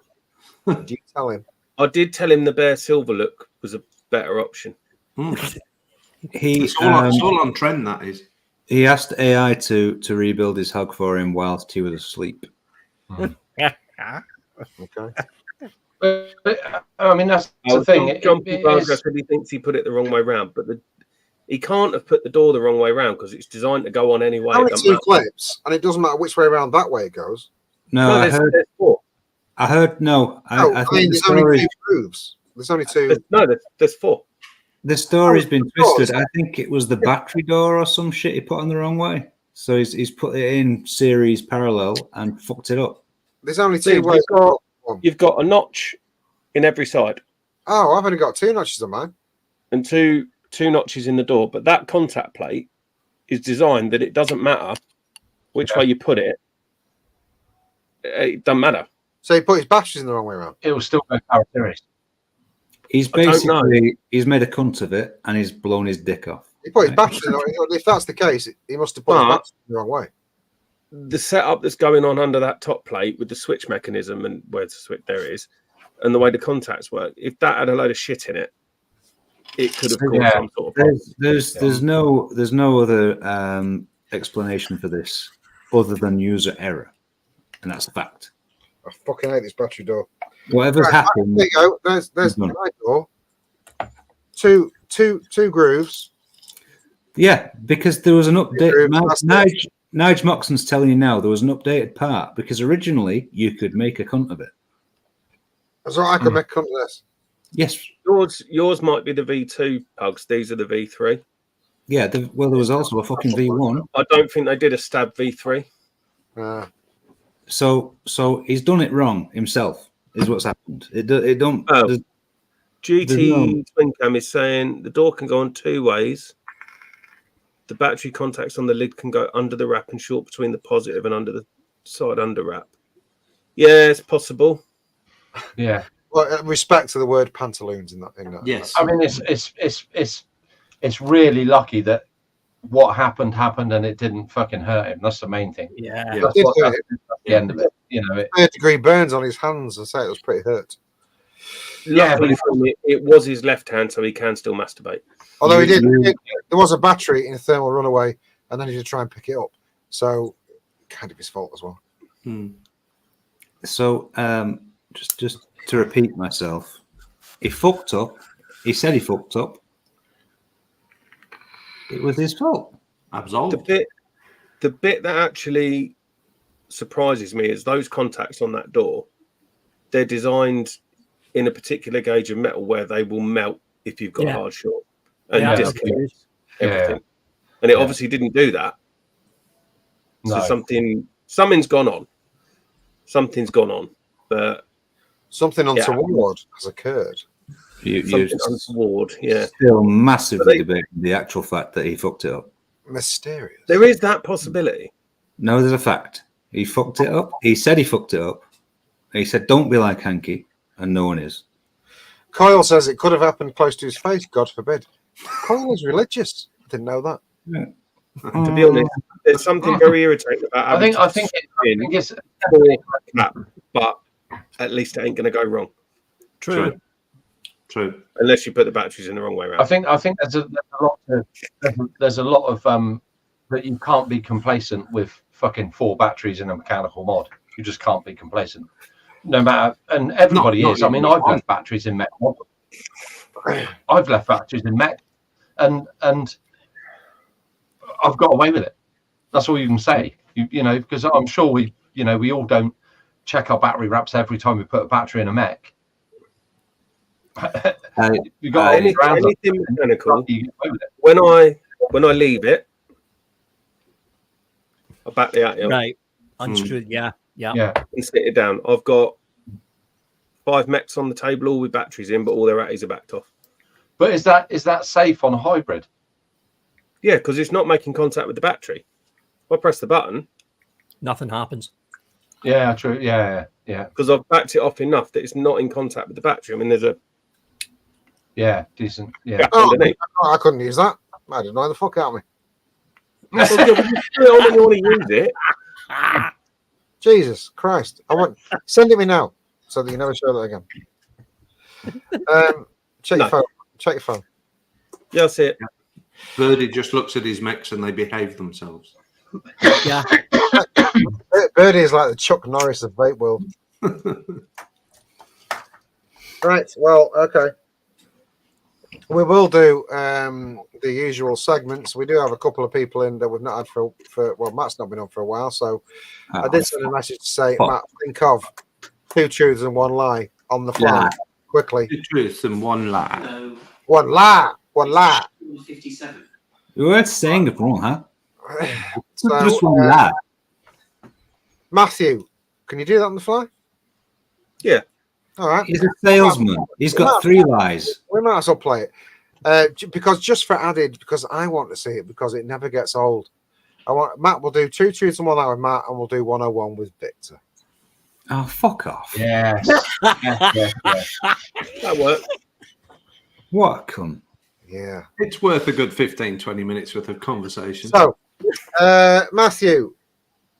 tell him? I did tell him the bare silver look was a better option. It's all on trend, that is. He asked AI to rebuild his hug for him whilst he was asleep. Okay. I mean, that's the thing. John said he thinks he put it the wrong way round, but he can't have put the door the wrong way round because it's designed to go on anyway. Only two clips, and it doesn't matter which way around that way it goes. No, I heard. There's four. I heard no. I think there's only two grooves. There's only two. There's four. The story's been twisted. I think it was the battery door or some shit he put on the wrong way. So he's put it in series parallel and fucked it up. There's only two ways. You've got a notch in every side. Oh, I've only got two notches on mine. And two notches in the door. But that contact plate is designed that it doesn't matter which way you put it. It doesn't matter. So he put his batteries in the wrong way around. It will still go power series. He's made a cunt of it and he's blown his dick off. He put his batteries in. If that's the case, he must have put his batteries in the wrong way. The setup that's going on under that top plate with the switch mechanism and where's the switch? There it is. And the way the contacts work, if that had a load of shit in it, it could have caused some sort of problem. There's no other explanation for this other than user error, and that's a fact. I fucking hate this battery door. Whatever's happened. There you go. There's my door. Two grooves. Yeah, because there was an update. Nige Moxon's telling you now there was an updated part because originally you could make a cunt of it. So I could make a cunt of this. Yes. Yours might be the V2 pugs. These are the V3. Yeah. There was also a fucking V1. I don't think they did a stab V3. So he's done it wrong himself. Is what's happened. It don't. GT Twincam is saying the door can go on two ways. The battery contacts on the lid can go under the wrap and short between the positive and under the side under wrap. Yeah, it's possible. Yeah. Well, respect to the word pantaloons in that. Yes. I mean, it's really lucky that what happened and it didn't fucking hurt him. That's the main thing. Yeah. That's the end of it. You know, 3rd-degree burns on his hands. I say it was pretty hurt. Luckily for me, it was his left hand, so he can still masturbate. Although there was a battery in a thermal runaway, and then he did try and pick it up. So, kind of his fault as well. So, just to repeat myself, he fucked up. He said he fucked up. It was his fault. Absolved. The bit that actually surprises me is those contacts on that door. They're designed in a particular gauge of metal where they will melt if you've got hard short and disconnect everything. And it obviously didn't do that. So something's gone on. Something's gone on. But something untoward has occurred. You're untoward, still massively debating the actual fact that he fucked it up. Mysterious. There is that possibility. No, there's a fact. He fucked it up. He said he fucked it up. He said, "Don't be like Hanky," and no one is. Coyle says it could have happened close to his face. God forbid. Coyle is religious. I didn't know that. Yeah. To be honest, there's something very irritating about. I think it's but at least it ain't going to go wrong. True. Unless you put the batteries in the wrong way around. I think there's a lot of that you can't be complacent with fucking 4 batteries in a mechanical mod. You just can't be complacent. No matter, and everybody is. I mean, I've left batteries in mech. I've left batteries in mech, and I've got away with it. That's all you can say. You know, because I'm sure we all don't check our battery wraps every time we put a battery in a mech. You got anything mechanical. When I leave it, I back the out. Right. Unscrewed. Yeah. And sit it down. I've got 5 mechs on the table, all with batteries in, but all their atties are backed off. But is that safe on a hybrid? Yeah, because it's not making contact with the battery. If I press the button, nothing happens. Yeah, true. Yeah. Because I've backed it off enough that it's not in contact with the battery. I mean, there's a decent. Yeah. I couldn't use that. I didn't know the fuck out of me. Well, you put it on when you want to use it. Jesus Christ! Send it me now so that you never show that again. Check your phone. Yeah, I'll see it. Birdie just looks at his mechs and they behave themselves. Yeah. Birdie is like the Chuck Norris of Vape world. Right. Well, okay. We will do the usual segments. We do have a couple of people in that we've not had for well, Matt's not been on for a while, so I did send a message to say, Matt, think of 2 truths and 1 lie on the fly quickly. 2 truths and 1 lie. No. 1 lie. 1 lie. 57. You weren't saying it wrong, huh? So, just 1 lie. Matthew, can you do that on the fly? Yeah. All right. He's a salesman. He's got 3 lies. We might as well play it. Because I want to see it because it never gets old. Matt will do 2 truths and 1 lie with Matt, and we'll do 101 with Victor. Oh, fuck off. Yes. That worked. What a cunt. Yeah. It's worth a good 15-20 minutes worth of conversation. So, Matthew,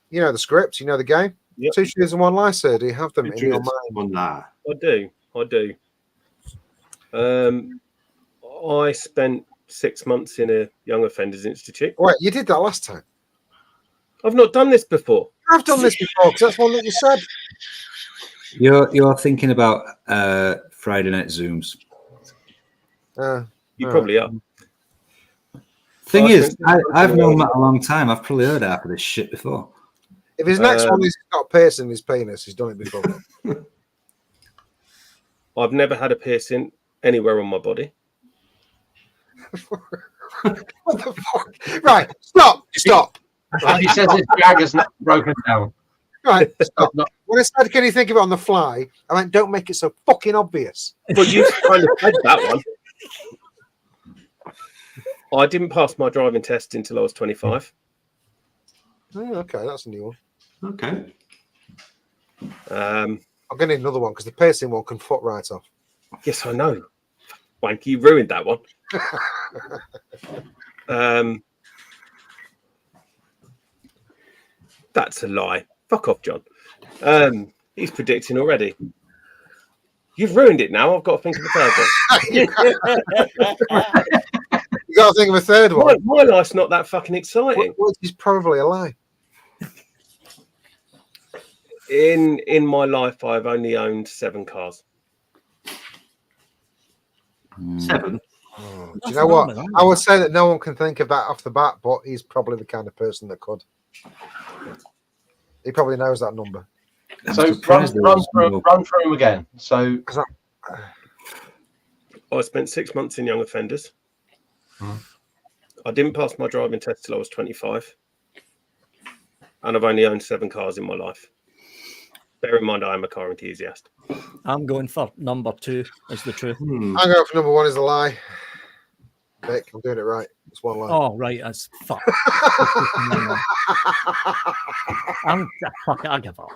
you know the script, you know the game. Yep. 2 truths and 1 lie, sir. Do you have them 2 in your truths, mind? 1 lie. I do. I spent 6 months in a young offenders institute. Wait, you did that last time. I've not done this before. I've done this before because that's one that you said. You're thinking about Friday night Zooms. You probably are. Thing is, I've known Matt a long time. I've probably heard half of this shit before. If his next one is got a piercing in his penis, he's done it before. I've never had a piercing anywhere on my body. What the fuck? Right, stop. He says his jagger's not broken down. Right, stop. When I said, can you think of it on the fly? I meant, don't make it so fucking obvious. But you kind of said that one. I didn't pass my driving test until I was 25. Oh, okay, that's a new one. Okay. I'm going to need another one because the piercing one can foot right off. Yes, I know. Wank, you ruined that one. That's a lie. Fuck off, John. He's predicting already. You've ruined it now. I've got to think of a third one. You got to think of a third one. My life's not that fucking exciting. Which is probably a lie. In my life, I've only owned 7 cars. 7? Oh, do you know what? I would say that no one can think of that off the bat, but he's probably the kind of person that could. He probably knows that number. So run through them again. So I spent 6 months in young offenders. Hmm. I didn't pass my driving test till I was 25. And I've only owned 7 cars in my life. Bear in mind, I am a car enthusiast. I'm going for number 2 is the truth. I'm going for number 1 is a lie. Vic, I'm doing it right. It's one lie. Oh, right. That's fuck. I give up.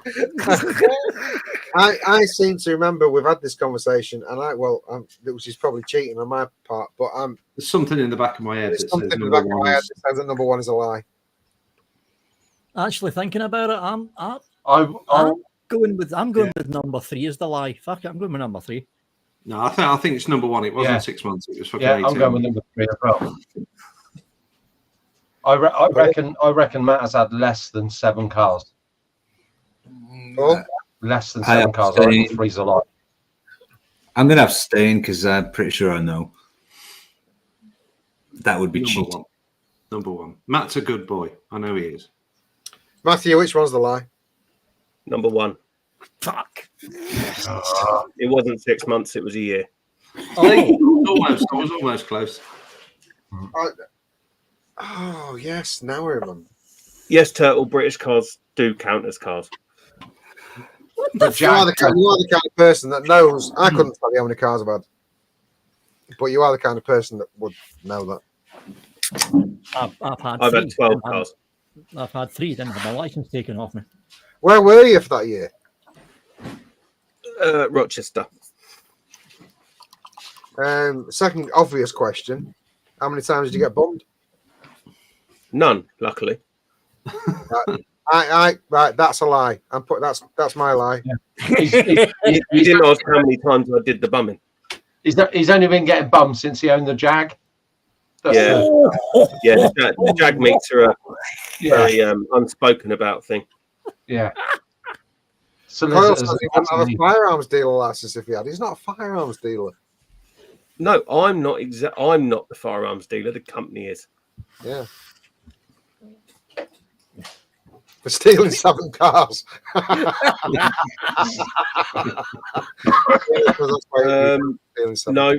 I seem to remember we've had this conversation, and which is probably cheating on my part, but There's something in the back of my head. there's something in the back of my head that says that number 1 is a lie. Actually, thinking about it, I'm going with number 3 as the lie. Fuck it, I'm going with number 3. No, I think it's number 1. It wasn't 6 months. It was fucking 18. I'm going with number 3 as well. I reckon Matt has had less than 7 cars. Oh, Less than 7 cars. I reckon 3's a lie. I'm going to abstain because I'm pretty sure I know. That would be cheating. One. Number 1. Matt's a good boy. I know he is. Matthew, which one's the lie? Number 1. Fuck. It wasn't 6 months, it was a year. Almost. I was almost close. Oh, yes. Now I remember. Yes, Turtle, British cars do count as cars. But you are the kind of person that knows. I couldn't tell you how many cars I've had. But you are the kind of person that would know that. I've had 12 cars. I've had 3, didn't have my license taken off me. Where were you for that year? Rochester. Second obvious question. How many times did you get bummed? None, luckily. Right, that's a lie. That's my lie. Yeah. You didn't ask how many times I did the bumming. He's only been getting bummed since he owned the Jag. The Jag meets are a very unspoken about thing. Yeah. So Kyle says he wouldn't have a firearms dealer license if he had. He's not a firearms dealer. No, I'm not. I'm not the firearms dealer. The company is. Yeah. For stealing 7 cars. No,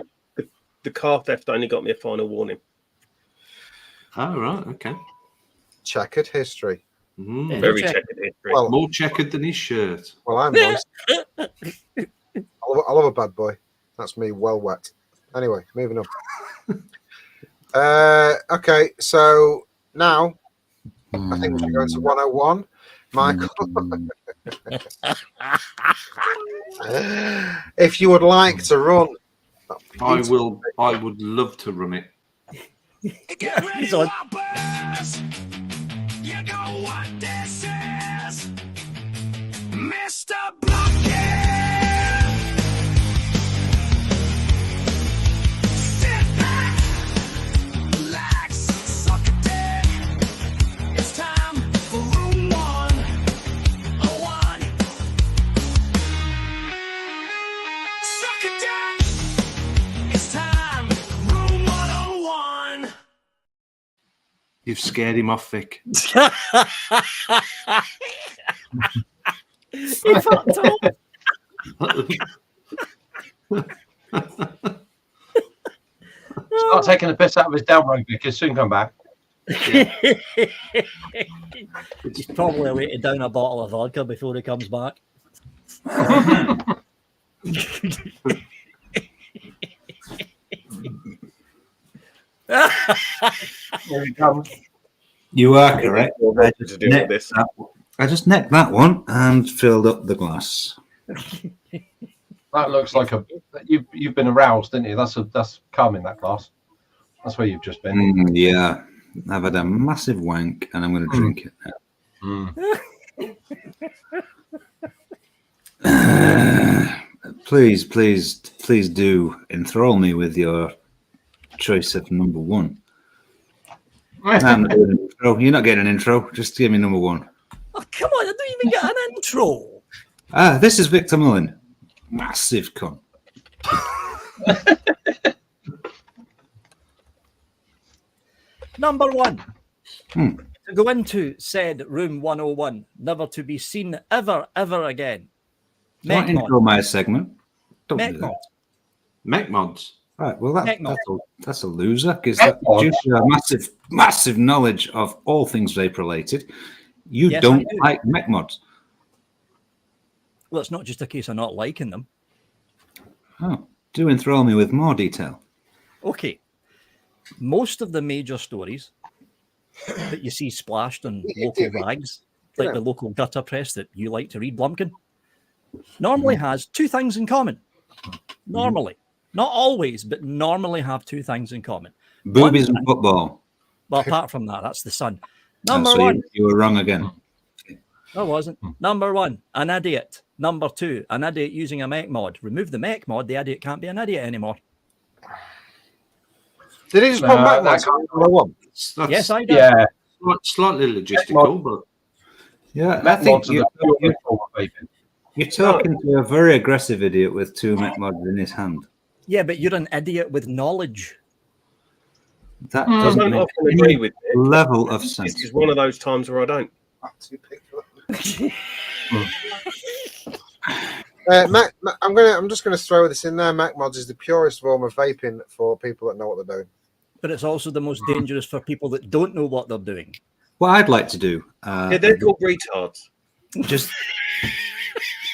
the car theft only got me a final warning. Oh, right. Okay. Checkered history. Very checkered history. Well, more checkered than his shirt. Well, I'm nice. I love a bad boy. That's me, well wet. Anyway, moving on. Okay, so now I think we should go into 101. Michael, if you would like to run, I would love to run it. Get ready, Whoppers! You know what this is, Mr. Bucket. Sit back, relax, suck a dick. It's time for room 101. Suck a dick. It's time, room 101. You've scared him off, Vic. He fucked up. Start taking the piss out of his downright, Vic. He'll soon come back. He's probably waiting down a bottle of vodka before he comes back. Here he comes. You are correct. I just necked that one and filled up the glass. That looks like you've been aroused, didn't you? That's calm in that glass. That's where you've just been. Yeah, I've had a massive wank and I'm going to drink it now. Please do enthrall me with your choice of number 1. I'm not doing an intro. You're not getting an intro. Just give me number 1. Oh, come on, I don't even get an intro. This is Victor Mullen. Massive cunt. Number 1. to go into said room 101, never to be seen ever again. Don't intro my segment. Don't do that. Mech mods. Right, well, that's a loser because Mech mods. due to your massive knowledge of all things vape related, you Yes, don't I do. like mech mods. Well, it's not just a case of not liking them. Oh, do enthrall me with more detail. Okay. Most of the major stories that you see splashed on local rags, like the local gutter press that you like to read, Blumpkin, normally has two things in common. Normally. Not always, but normally have two things in common. Boobies and football. Well, apart from that, that's the sun. So Number one. you were wrong again. I wasn't. Number one, an idiot. Number two, an idiot using a mech mod. Remove the mech mod, the idiot can't be an idiot anymore. Did he just put mech mods on 101? Yes, I did. Yeah. Slightly logistical, but Yeah, I Mech think mods are the purest form of vaping. you're talking to a very aggressive idiot with two mech mods in his hand. Yeah, but you're an idiot with knowledge. That I doesn't don't make often agree with it. level of This sense. is one of those times where I don't. I'm just gonna throw this in there. Mech mods is the purest form of vaping for people that know what they're doing. But it's also the most dangerous for people that don't know what they're doing. What I'd like to do, Yeah, they're called retards. just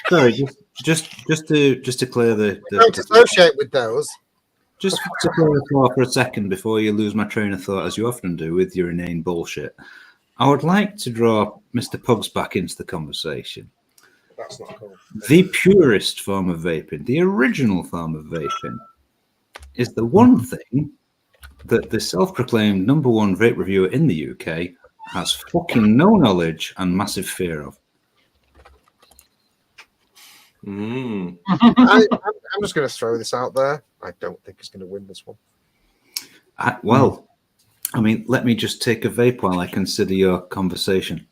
sorry, just to clear Don't associate with those. just to clear the floor for a second before you lose my train of thought, as you often do with your inane bullshit. I would like to draw Mr. Pugs back into the conversation. That's not cool. The purest form of vaping, the original form of vaping, is the one thing that the self-proclaimed number one vape reviewer in the UK has fucking no knowledge and massive fear of. I'm just going to throw this out there. I don't think he's going to win this one. I mean, let me just take a vape while I consider your conversation.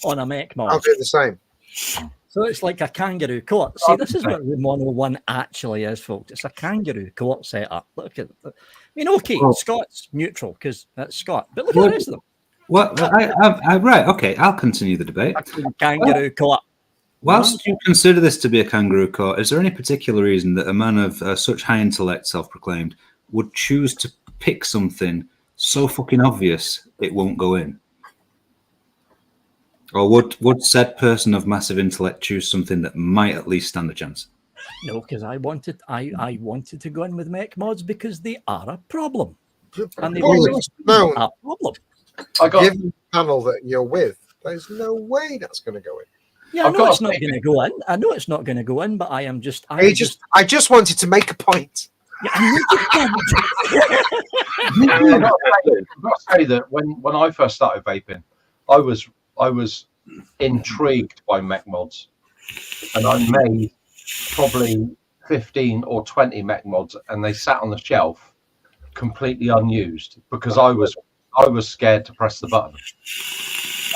On a mech mod. I'll do the same. So it's like a kangaroo court. See, this is what room 101 actually is, folks. It's a kangaroo court setup. Look at it. I mean, okay, Scott's neutral because that's Scott. But look at the rest of them. What? Right, okay, I'll continue the debate. Kangaroo court. Whilst you consider this to be a kangaroo court, is there any particular reason that a man of such high intellect, self-proclaimed, would choose to pick something so fucking obvious it won't go in? Or would said person of massive intellect choose something that might at least stand a chance? No, because I wanted to go in with mech mods because they are a problem. And they always No. a problem. Given the panel that you're with, there's no way that's going to go in. Yeah, I know it's not going to go in. I know it's not going to go in, but I am just. I just wanted to make a point. Yeah, I I've got to say that when I first started vaping, I was intrigued by mech mods, and I made probably 15 or 20 mech mods, and they sat on the shelf completely unused because I was scared to press the button.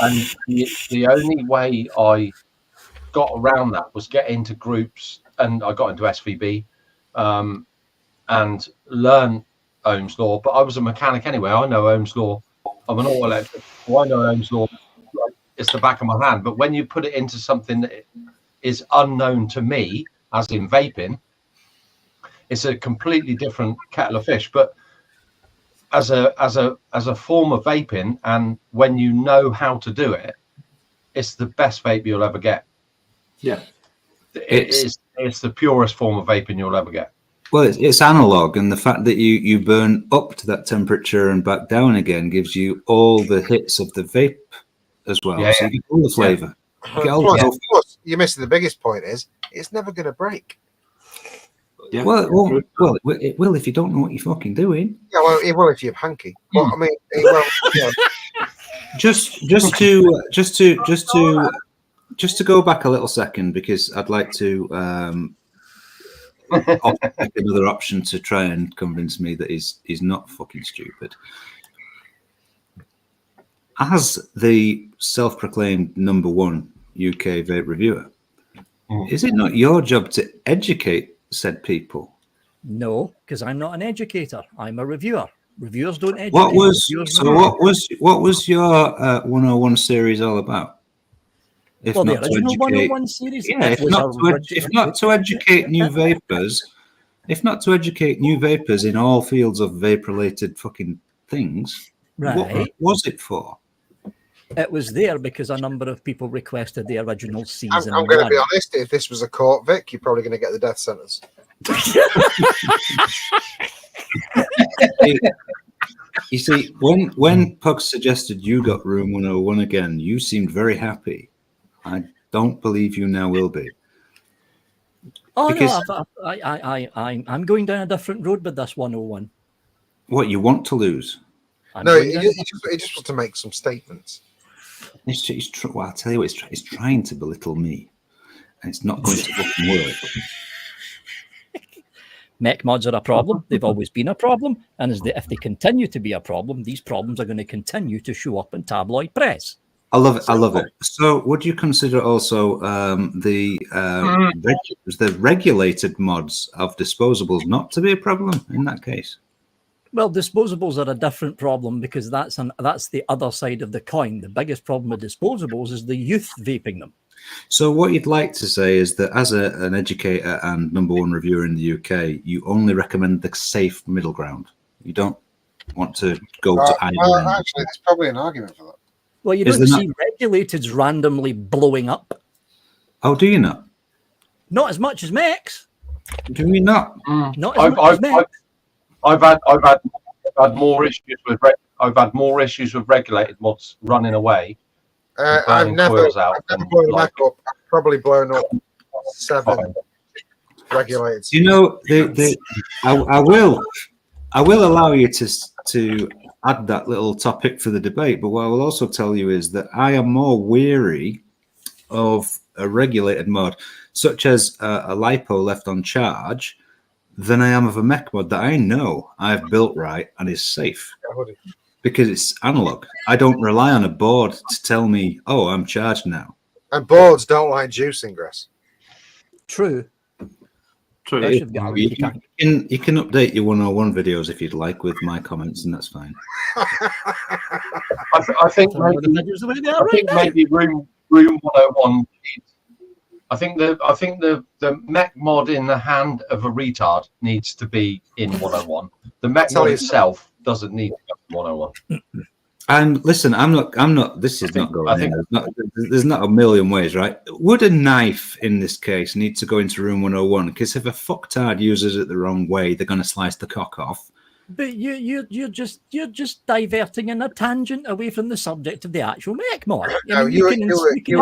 And the only way I got around that was get into groups, and I got into SVB and learn Ohm's law. But I was a mechanic anyway. I know Ohm's law. I'm an auto electric. So I know Ohm's law. It's the back of my hand. But when you put it into something that is unknown to me, as in vaping, it's a completely different kettle of fish. But as a form of vaping, and when you know how to do it, it's the best vape you'll ever get. Yeah, it's the purest form of vaping you'll ever get. Well, it's analog, and the fact that you burn up to that temperature and back down again gives you all the hits of the vape as well. Yeah, so you get all the flavour. Plus, you're missing the biggest point is it's never going to break. Yeah. Well, it will if you don't know what you're fucking doing. Yeah, well, it will if you're hanky. Well, I mean, it will. Yeah. Just to go back a little second, because I'd like to offer another option to try and convince me that he's not fucking stupid. As the self-proclaimed number one UK vape reviewer, is it not your job to educate said people? No, because I'm not an educator. I'm a reviewer. Reviewers don't educate. What was Reviewers so? don't. What was your 101 series all about? If Well, the not to original educate, 101 series. yeah. It was If not to educate new vapors, if not to educate new vapors in all fields of vape-related fucking things, what Right. was it for? It was there because a number of people requested the original season. I'm going to be one. honest. If this was a court, Vic, you're probably going to get the death sentence. You see, when Pug suggested you got room 101 again, you seemed very happy. I don't believe you now will be. Oh Because- no, I'm going down a different road with this 101. What, you want to lose? I'm No, going he down- just wants to make some statements. Well, I'll tell you what, he's trying to belittle me. And it's not going to fucking work. Mech mods are a problem. They've always been a problem, and if they continue to be a problem, these problems are going to continue to show up in tabloid press. I love it. I love it. So, would you consider also the regulated mods of disposables not to be a problem in that case? Well, disposables are a different problem because that's the other side of the coin. The biggest problem with disposables is the youth vaping them. So, what you'd like to say is that as an educator and #1 reviewer in the UK, you only recommend the safe middle ground. You don't want to go to either Well, end. actually, there's probably an argument for that. Well, you Is don't there see regulateds randomly blowing up. Oh, do you not? Not as much as mechs. Do you not? Not as much as mechs. I've had more issues with issues with regulated mods running away. I've burning never coils out and, blown like- back up. I've probably blown up 7 regulated. You know, I will allow you to add that little topic for the debate, but what I will also tell you is that I am more weary of a regulated mod, such as a lipo left on charge, than I am of a mech mod that I know I've built right and is safe. Because it's analog. I don't rely on a board to tell me, oh, I'm charged now. And boards don't like juicing, Grass. True. True. I should get a You leaky tank. can update your 101 videos if you'd like with my comments, and that's fine. I think Some of the maybe, videos the way they I are right think now. maybe room 101. I think the mech mod in the hand of a retard needs to be in 101. The mech Tell mod you- itself doesn't need to be in 101. And listen, I'm not. This is not going in. There's not a million ways, right? Would a knife in this case need to go into room 101? Because if a fucktard uses it the wrong way, they're going to slice the cock off. But you're just diverting in a tangent away from the subject of the actual mech mod. No, You can Okay, insert okay,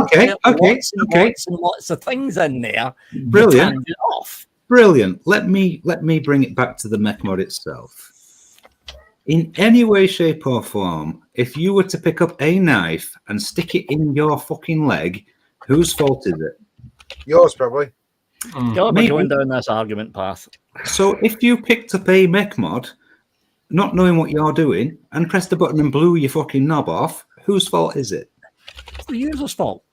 lots and okay. lots and lots of things in there. to Brilliant, tangent off. brilliant. Let me bring it back to the mech mod itself. In any way, shape, or form, if you were to pick up a knife and stick it in your fucking leg, whose fault is it? Yours, probably. God, we're Maybe. going down this argument path. So if you picked up a mech mod, not knowing what you're doing, and pressed the button and blew your fucking knob off, whose fault is it? It's the user's fault.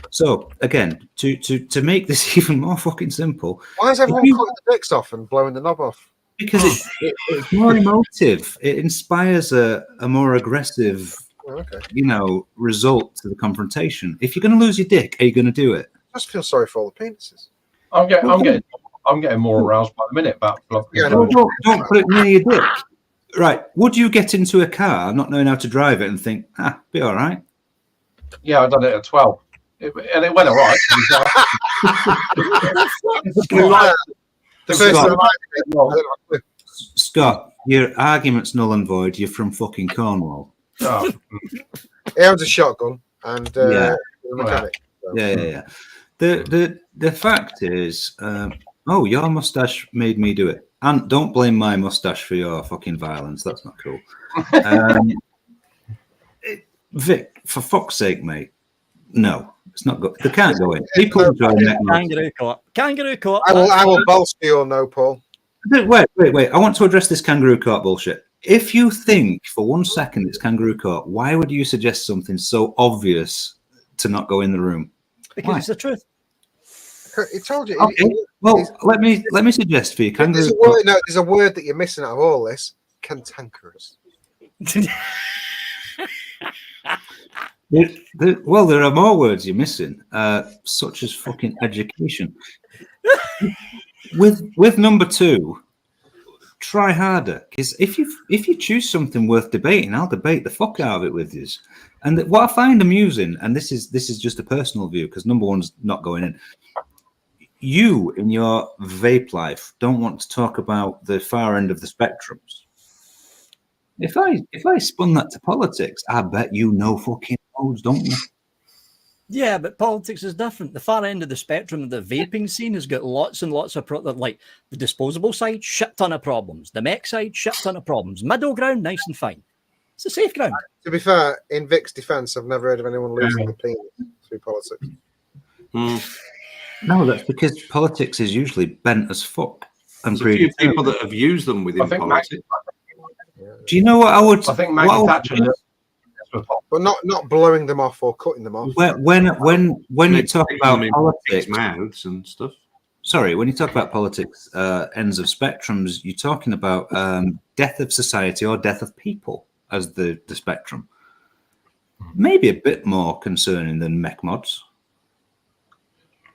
So again, to make this even more fucking simple, Why is everyone If you- cutting the dicks off and blowing the knob off? because it's more emotive, it inspires a more aggressive, Oh, okay. result to the confrontation. If you're going to lose your dick, are you going to do it? I just feel sorry for all the penises. I'm getting more aroused by the minute about Yeah, No, don't put it near your dick. Right? Would you get into a car not knowing how to drive it and think, be all right? Yeah, I done it at 12, and it went all right. The first Scott. time I did it, I don't know. Scott, your argument's null and void. You're from fucking Cornwall. Oh, He owns a shotgun and Yeah. he's a mechanic. So. Yeah. The fact is, your mustache made me do it. And don't blame my mustache for your fucking violence. That's not cool. Vic, for fuck's sake, mate. No, it's not good. They can't go in. People enjoy neck mods. Kangaroo court. I will bolster your no, Paul. Wait. I want to address this kangaroo court bullshit. If you think for 1 second it's kangaroo court, why would you suggest something so obvious to not go in the room? Because Why? it's the truth. He told you. Okay. Well, let me suggest for you, kangaroo There's a court. word, there's a word that you're missing out of all this. cantankerous. Well, there are more words you're missing, such as fucking education. With number 2, try harder, because if you choose something worth debating, I'll debate the fuck out of it with you. And what I find amusing, and this is just a personal view, because number 1's not going in. You in your vape life don't want to talk about the far end of the spectrums. If I spun that to politics, I bet you know fucking loads, don't you? Yeah, but politics is different. The far end of the spectrum of the vaping scene has got lots and lots of like the disposable side, shit ton of problems. The mech side, shit ton of problems. Middle ground, nice and fine. It's a safe ground. To be fair, in Vic's defence, I've never heard of anyone losing the penis through politics. No, that's because politics is usually bent as fuck. And There's a few people that have used them within politics. Do you know what I would? I think Maggie Thatcher. But not blowing them off or cutting them off. When you talk about politics, mouths and stuff. Sorry, when you talk about politics, ends of spectrums, you're talking about death of society or death of people as the spectrum. Maybe a bit more concerning than mech mods.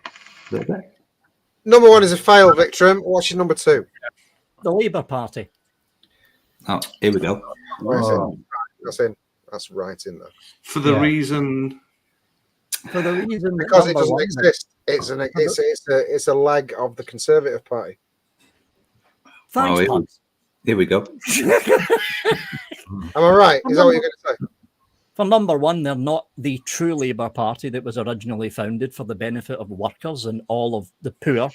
A little bit. Number 1 is a fail, Victrum. What's your number 2? The Labour Party. Oh, here we go. That's in. That's right in there. For the reason because it doesn't exist. It's a leg of the Conservative Party. Thanks, here we go. Am I right? Is that what you're going to say? For number 1, they're not the true Labour Party that was originally founded for the benefit of workers and all of the poor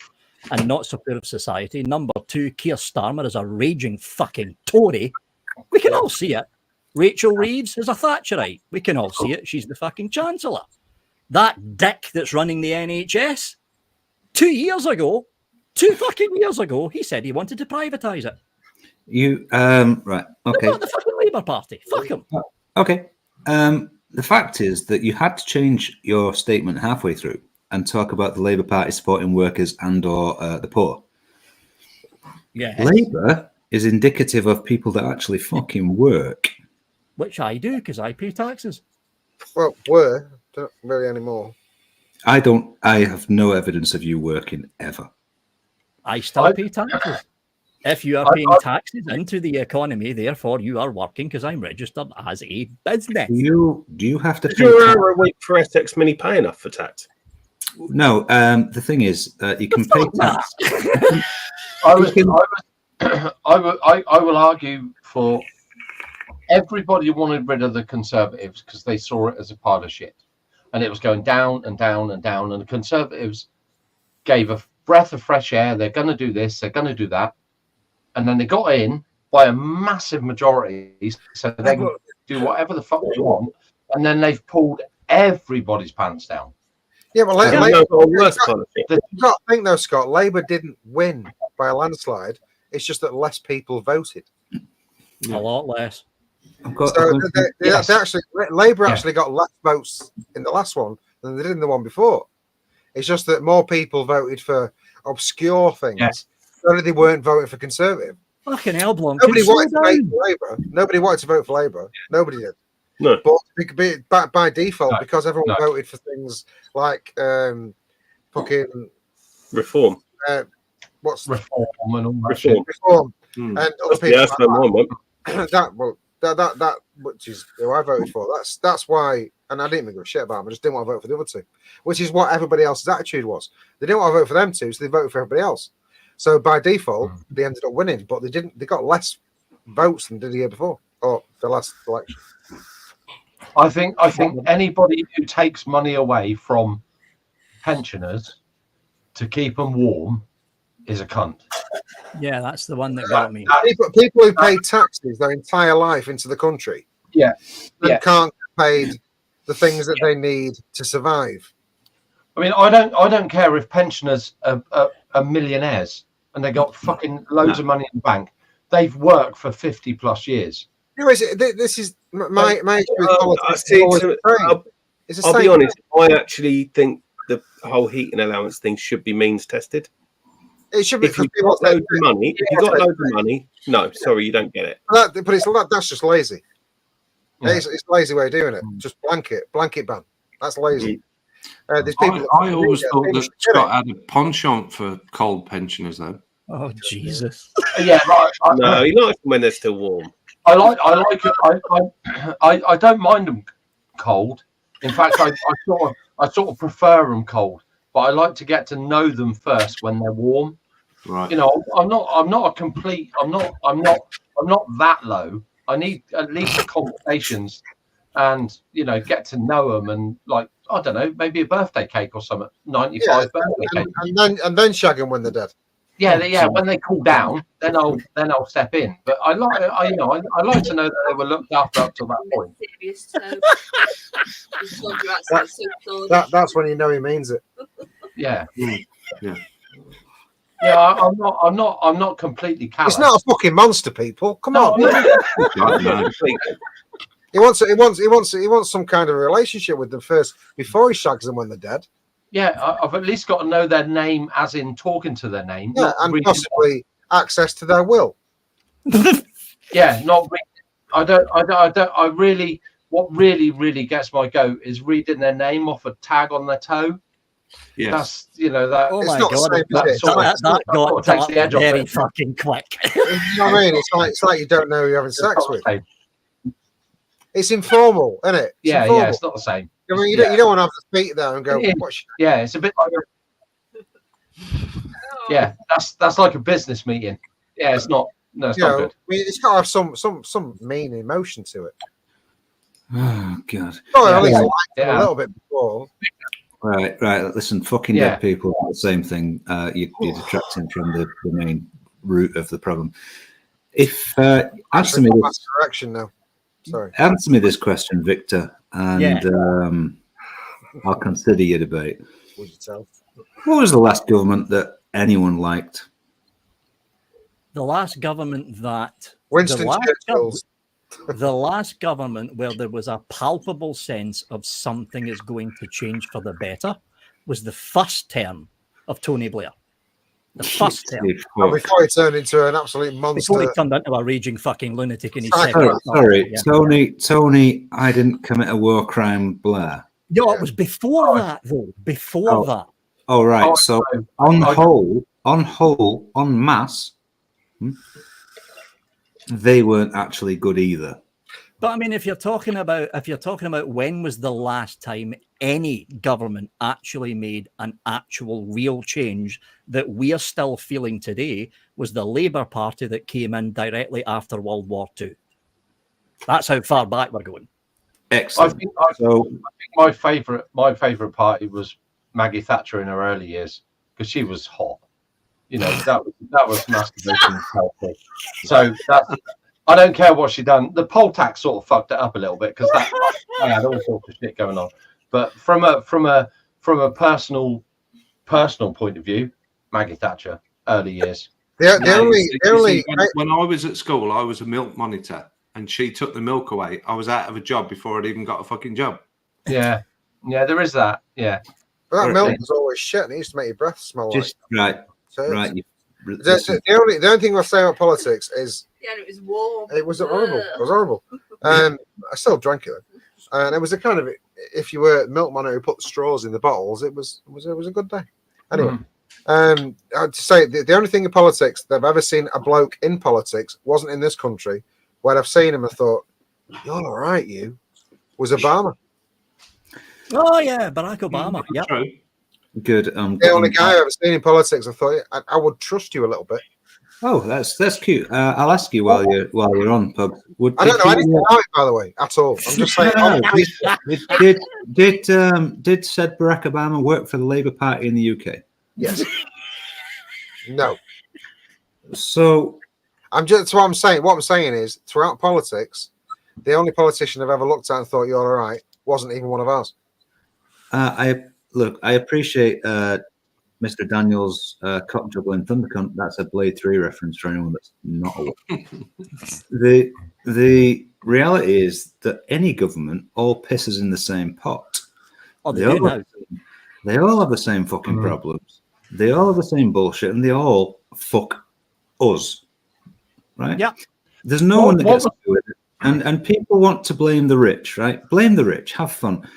and not so poor of society. Number 2, Keir Starmer is a raging fucking Tory. We can all see it. Rachel Reeves is a Thatcherite. We can all see it. She's the fucking Chancellor. That dick that's running the NHS, 2 fucking years ago, he said he wanted to privatise it. Right, okay. They're not the fucking Labour Party. Fuck him. Okay. The fact is that you had to change your statement halfway through and talk about the Labour Party supporting workers and/or the poor. Yeah. Labour is indicative of people that actually fucking work. Which I do because I pay taxes. Well, don't really anymore. I have no evidence of you working ever. I still pay taxes. If you are paying taxes into the economy, therefore you are working because I'm registered as a business. Do you have to? Is your hour a week for SX Mini pay enough for tax? No. The thing is, you can pay tax. I will argue for everybody wanted rid of the Conservatives because they saw it as a pile of shit, and it was going down and down and down. And the Conservatives gave a breath of fresh air. They're going to do this. They're going to do that. And then they got in by a massive majority, so they can do whatever the fuck they want. And then they've pulled everybody's pants down. Yeah, but you've got to think though, Scott, Labour didn't win by a landslide. It's just that less people voted. A lot less. Labour actually got less votes in the last one than they did in the one before. It's just that more people voted for obscure things. Yeah. So they weren't voting for Conservative. Fucking hell, Blum. Nobody wanted to vote for Labour. Nobody wanted to vote for Labour. Nobody did. No. But by default, because everyone voted for things like fucking reform. What's reform and all that reform. And other people that which is who I voted for. That's why, and I didn't even give a shit about them. I just didn't want to vote for the other two, which is what everybody else's attitude was. They didn't want to vote for them two, so they voted for everybody else. So by default, they ended up winning, but they didn't. They got less votes than did the year before or the last election. I think anybody who takes money away from pensioners to keep them warm is a cunt. Yeah, that's the one that got me. People who pay taxes their entire life into the country, can't get paid the things that they need to survive. I mean, I don't care if pensioners are millionaires and they got fucking loads of money in the bank. They've worked for 50 plus years. This is my issue with politics. I'll be honest. I actually think the whole heating allowance thing should be means tested. It should be If because you've people got say, loads of money, no, sorry, you don't get it. but that's just lazy. Yeah. It's a lazy way of doing it. Just blanket ban. That's lazy. There's people. I always thought people that should get Scott had a penchant for cold pensioners, though. Oh Jesus! Yeah, right. No, he likes them when they're still warm. I like it. I don't mind them cold. In fact, I sort of prefer them cold. But I like to get to know them first when they're warm. Right. You know, I'm not a complete. I'm not that low. I need at least conversations, and get to know them, and like I don't know, maybe a birthday cake or something. 95 birthday cake, and then shag them when they're dead. Yeah. When they cool down, then I'll step in. But I like I like to know that they were looked after up to that point. That's when you know he means it. Yeah. Yeah. Yeah, I'm not completely callous. He's not a fucking monster, people. Come on. No. He wants some kind of relationship with them first before he shags them when they're dead. Yeah, I've at least got to know their name, as in talking to their name. Yeah, and possibly access to their will. Yeah, not. I don't. I really. What really gets my goat is reading their name off a tag on their toe. Yes. That's that. Oh It's my not god! the That got takes the edge off very it. fucking quick. You know what I mean? It's like you don't know who you're having sex with. It's informal, isn't it? It's Yeah, informal. it's not the same. I mean, you don't want to have to speak there and go, "What's?" Yeah, it's a bit like. Yeah, that's like a business meeting. Yeah, it's not. No, it's not good. I mean, it's got to have some mean emotion to it. Oh God! Oh, at least I liked it a little bit before. Right. Listen, fucking dead people are the same thing. You're detracting from the main root of the problem. If answer me this direction now. Sorry. Answer me this question, Victor, and I'll consider your debate. Would you tell? What was the last government that anyone liked? The last government that Winston Churchill's. The last government where there was a palpable sense of something is going to change for the better was the first term of Tony Blair. The first term. And before he turned into an absolute monster. Before he turned into a raging fucking lunatic in his Sorry, Tony, I didn't commit a war crime, Blair. No, it was before that, though. Before that. Oh, right. So on whole, en masse, they weren't actually good either. But I mean, if you're talking about when was the last time any government actually made an actual real change that we are still feeling today, was the Labour Party that came in directly after World War II. That's how far back we're going. Excellent. I think my favourite party was Maggie Thatcher in her early years because she was hot. That was masturbation healthy. So I don't care what she done. The poll tax sort of fucked it up a little bit because I had all sorts of shit going on. But from a personal point of view, Maggie Thatcher, early years. When I was at school, I was a milk monitor, and she took the milk away. I was out of a job before I'd even got a fucking job. Yeah, there is that. Yeah, but that milk was always shit, and it used to make your breath smell. Right. The only thing I'll say about politics is it was warm. It was horrible. It was horrible. I still drank it, and it was a kind of, if you were a milk monitor who put straws in the bottles, it was a good day. Anyway, I'd say the only thing in politics that I've ever seen a bloke in politics wasn't in this country. When I've seen him, I thought, "You're all right." Was Obama. Oh yeah, Barack Obama. Yeah. Good. The only guy I've ever seen in politics, I thought I would trust you a little bit. Oh, that's cute. I'll ask you while you're on, Pub. I don't know anything about it, by the way, at all. I'm just saying. Did said Barack Obama work for the Labour Party in the UK? Yes. No. So that's what I'm saying. What I'm saying is, throughout politics, the only politician I've ever looked at and thought you're all right wasn't even one of ours. I appreciate Mr. Daniels' cock juggling thundercunt. That's a Blade 3 reference for anyone that's not aware. The reality is that any government all pisses in the same pot. They all have the same fucking problems. They all have the same bullshit, and they all fuck us, right? Yeah. There's no one that gets away with it. And people want to blame the rich, right? Blame the rich. Have fun.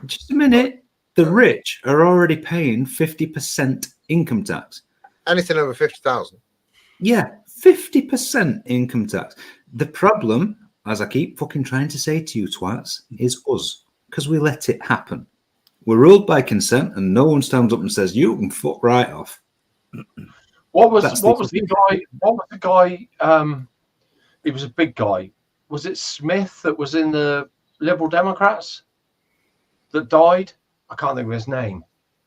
Just a minute. The rich are already paying 50% income tax. Anything over 50,000. Yeah, 50% income tax. The problem, as I keep fucking trying to say to you twats, is us, because we let it happen. We're ruled by consent, and no one stands up and says, "You can fuck right off." What was the guy? He was a big guy. Was it Smith that was in the Liberal Democrats that died? I can't think of his name.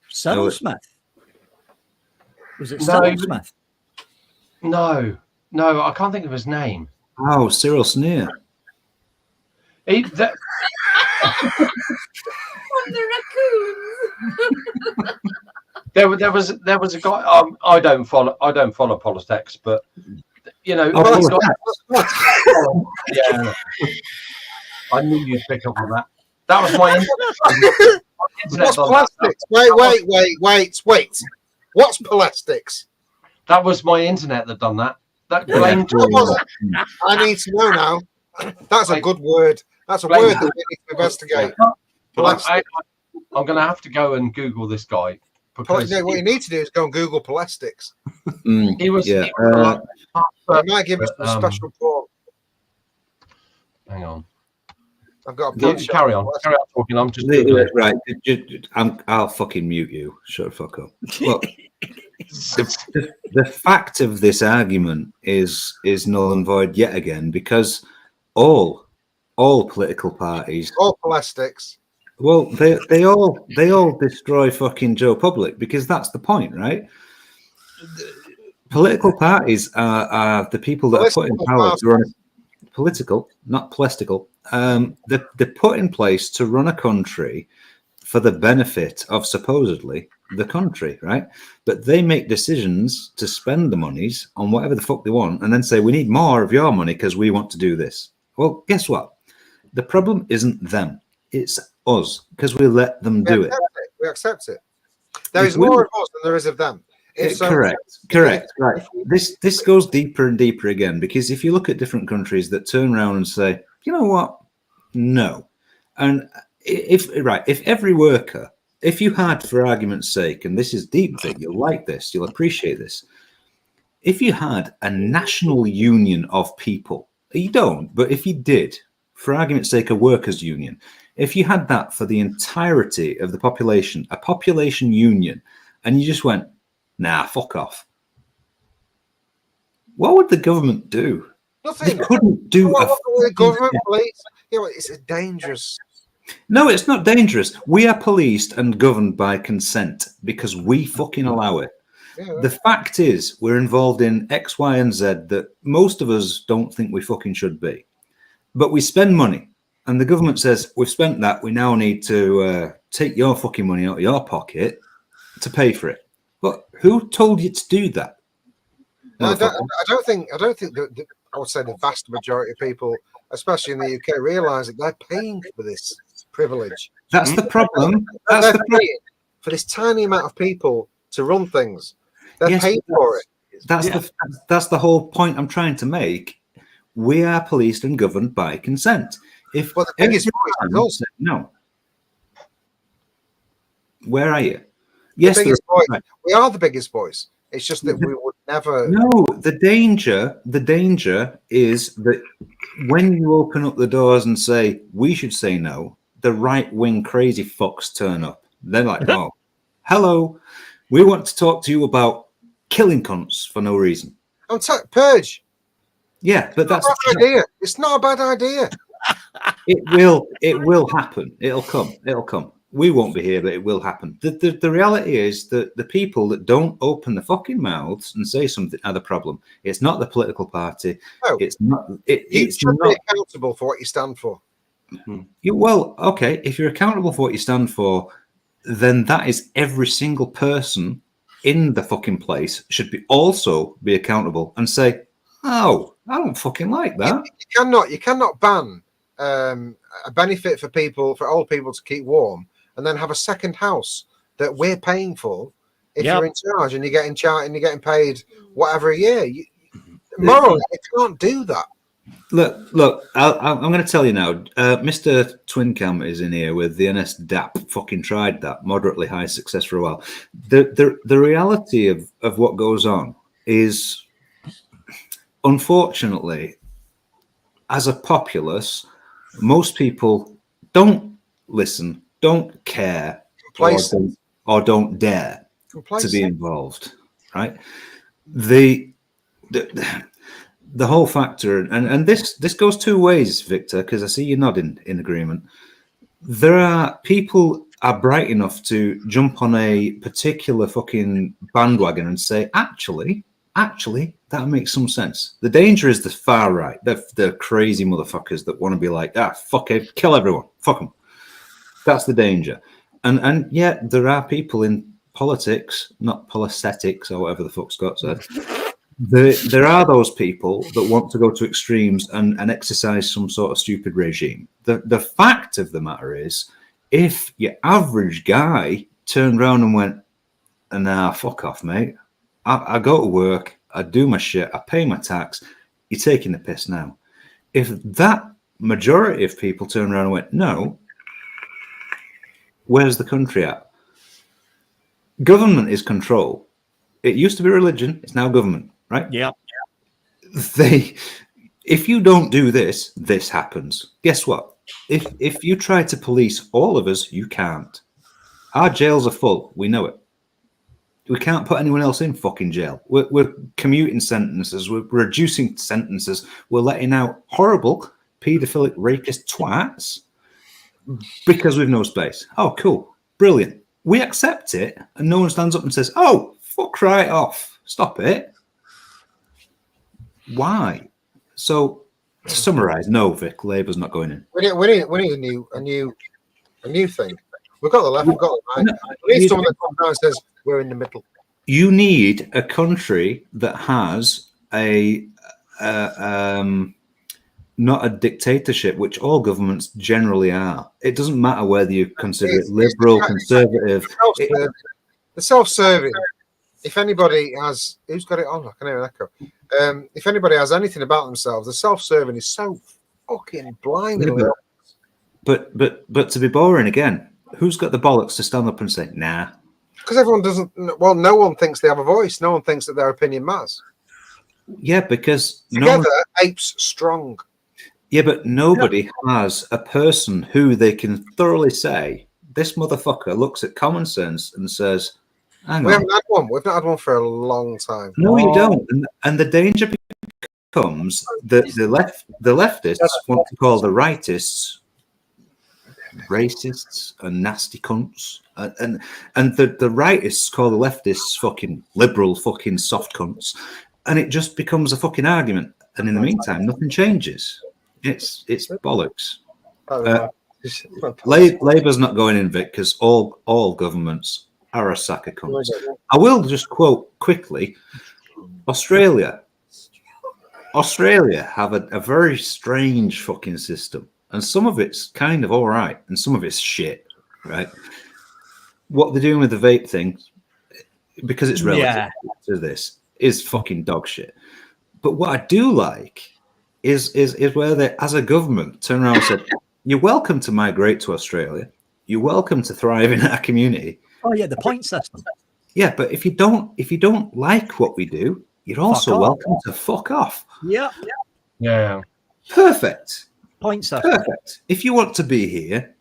Cyril Smith. Was it No, Cyril Smith? No, I can't think of his name. Oh, Cyril Sneer. The raccoons. There was a guy. I don't follow politics, but you know, yeah. I knew you'd pick up on that. That was my internet. What's plastics? Wait. What's plastics? That was my internet that done that. That blamed. I need to know now. That's a good word. That's a word that we need to investigate. I'm going to have to go and Google this guy. What you need to do is go and Google plastics. He was. He might give us some special form. Hang on. I've got a carry on talking. I'm just right. I'll fucking mute you. Shut the fuck up. Look, the fact of this argument is null and void yet again, because all political parties, all plastics. Well, they all destroy fucking Joe Public, because that's the point, right? Political parties are the people that are put in power to run political, not plastical. They're put in place to run a country for the benefit of supposedly the country, right? But they make decisions to spend the monies on whatever the fuck they want, and then say, we need more of your money because we want to do this. Well, guess what? The problem isn't them. It's us, because we let them do it. We accept it. There is more of us than there is of them. Correct. Right. This goes deeper and deeper again, because if you look at different countries that turn around and say, you know what? No. And if every worker, if you had, for argument's sake, and this is deep thing, you'll like this, you'll appreciate this. If you had a national union of people, you don't, but if you did, for argument's sake, a workers' union, if you had that for the entirety of the population, a population union, and you just went, nah, fuck off, what would the government do? Nothing. They couldn't do the government police. You know, it's dangerous. No, it's not dangerous. We are policed and governed by consent because we fucking allow it. Yeah. The fact is, we're involved in X, Y, and Z that most of us don't think we fucking should be. But we spend money, and the government says, we've spent that, we now need to take your fucking money out of your pocket to pay for it. But who told you to do that? No, I don't think that I would say the vast majority of people, especially in the UK, realise that they're paying for this privilege. That's the problem. They're paying for this tiny amount of people to run things. They're paying for it. That's the whole point I'm trying to make. We are policed and governed by consent. If the biggest voice said no, where are you? Yes, voice. We are the biggest voice. It's just that we would never. No, the danger is that when you open up the doors and say we should say no, the right-wing crazy fucks turn up. They're like, oh, hello, we want to talk to you about killing cunts for no reason. Purge. Yeah, but that's not a bad idea. It's not a bad idea. It will happen. It'll come. We won't be here, but it will happen. The reality is that the people that don't open the fucking mouths and say something are the problem. It's not the political party. No, it's not. It's not be accountable for what you stand for. Well, okay. If you're accountable for what you stand for, then that is every single person in the fucking place should also be accountable and say, "Oh, I don't fucking like that." You cannot ban a benefit for old people to keep warm, and then have a second house that we're paying for. If Yep. you're in charge and you're getting paid whatever a year, morally, you can't do that. Look. I'm going to tell you now. Mr. Twincam is in here with the NS DAP. Fucking tried that moderately high success for a while. The reality of what goes on is, unfortunately, as a populace, most people don't listen, don't care, or don't dare to be involved. Right? The whole factor, and this goes two ways, Victor, because I see you nodding in agreement. There are people are bright enough to jump on a particular fucking bandwagon and say, actually, that makes some sense. The danger is the far right, the crazy motherfuckers that want to be like, fuck it, kill everyone, fuck them. That's the danger. And yet there are people in politics, not polysetics or whatever the fuck Scott said. There are those people that want to go to extremes and exercise some sort of stupid regime. The fact of the matter is, if your average guy turned around and went, nah, fuck off, mate. I go to work, I do my shit, I pay my tax, you're taking the piss now. If that majority of people turn around and went, no, where's the country at? Government is control. It used to be religion, it's now government, right? Yeah. If you don't do this, this happens. Guess what? If you try to police all of us, you can't. Our jails are full, we know it. We can't put anyone else in fucking jail. We're commuting sentences. We're reducing sentences. We're letting out horrible paedophilic rapist twats because we've no space. Oh, cool. Brilliant. We accept it and no one stands up and says, oh, fuck right off. Stop it. Why? So to summarize, no, Vic, Labour's not going in. We need a new thing. We've got the left, we've got the right. We need someone that comes down and says, we're in the middle. You need a country that has not a dictatorship, which all governments generally are. It doesn't matter whether you consider it liberal, conservative. The self-serving. If anybody has, who's got it on? I can hear an echo. If anybody has anything about themselves, the self-serving is so fucking blindingly. But to be boring again, who's got the bollocks to stand up and say, nah? Because everyone doesn't. Well, no one thinks they have a voice. No one thinks that their opinion matters. Yeah, because together, apes strong. Yeah, but nobody has a person who they can thoroughly say, this motherfucker looks at common sense and says, hang on. We haven't had one. We've not had one for a long time. No, you don't. And the danger becomes that the leftists want to call the rightists racists and nasty cunts. And the rightists call the leftists fucking liberal fucking soft cunts. And it just becomes a fucking argument. And in the meantime, nothing changes. It's bollocks. Labour's not going in, Vic, because all governments are a sack of cunts. I will just quote quickly, Australia have a very strange fucking system. And some of it's kind of all right, and some of it's shit, right? What they're doing with the vape thing, because it's relative to this, is fucking dog shit. But what I do like is where they, as a government, turn around and said, "You're welcome to migrate to Australia. You're welcome to thrive in our community." Oh yeah, the point system. Yeah, but if you don't like what we do, you're also welcome to fuck off. Yeah. Perfect. Point system. Perfect. If you want to be here,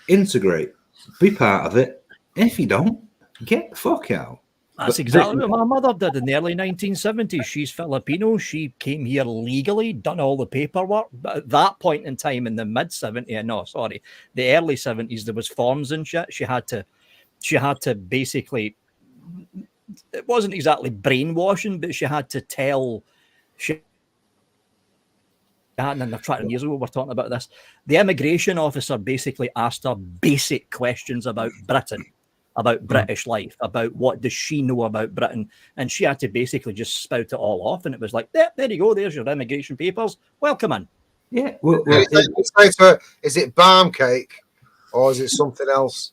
integrate, be part of it. If you don't, get the fuck out. That's exactly what my mother did in the early 1970s. She's Filipino. She came here legally, done all the paperwork. But at that point in time, in the the early 70s, there was forms and shit. She had to basically, it wasn't exactly brainwashing, but she had to tell. And then 20 years ago, we're talking about this. The immigration officer basically asked her basic questions about Britain, about British life, about what does she know about Britain, and she had to basically just spout it all off. And it was like, there you go, there's your immigration papers. Welcome in. Yeah. Is it balm cake or is it something else?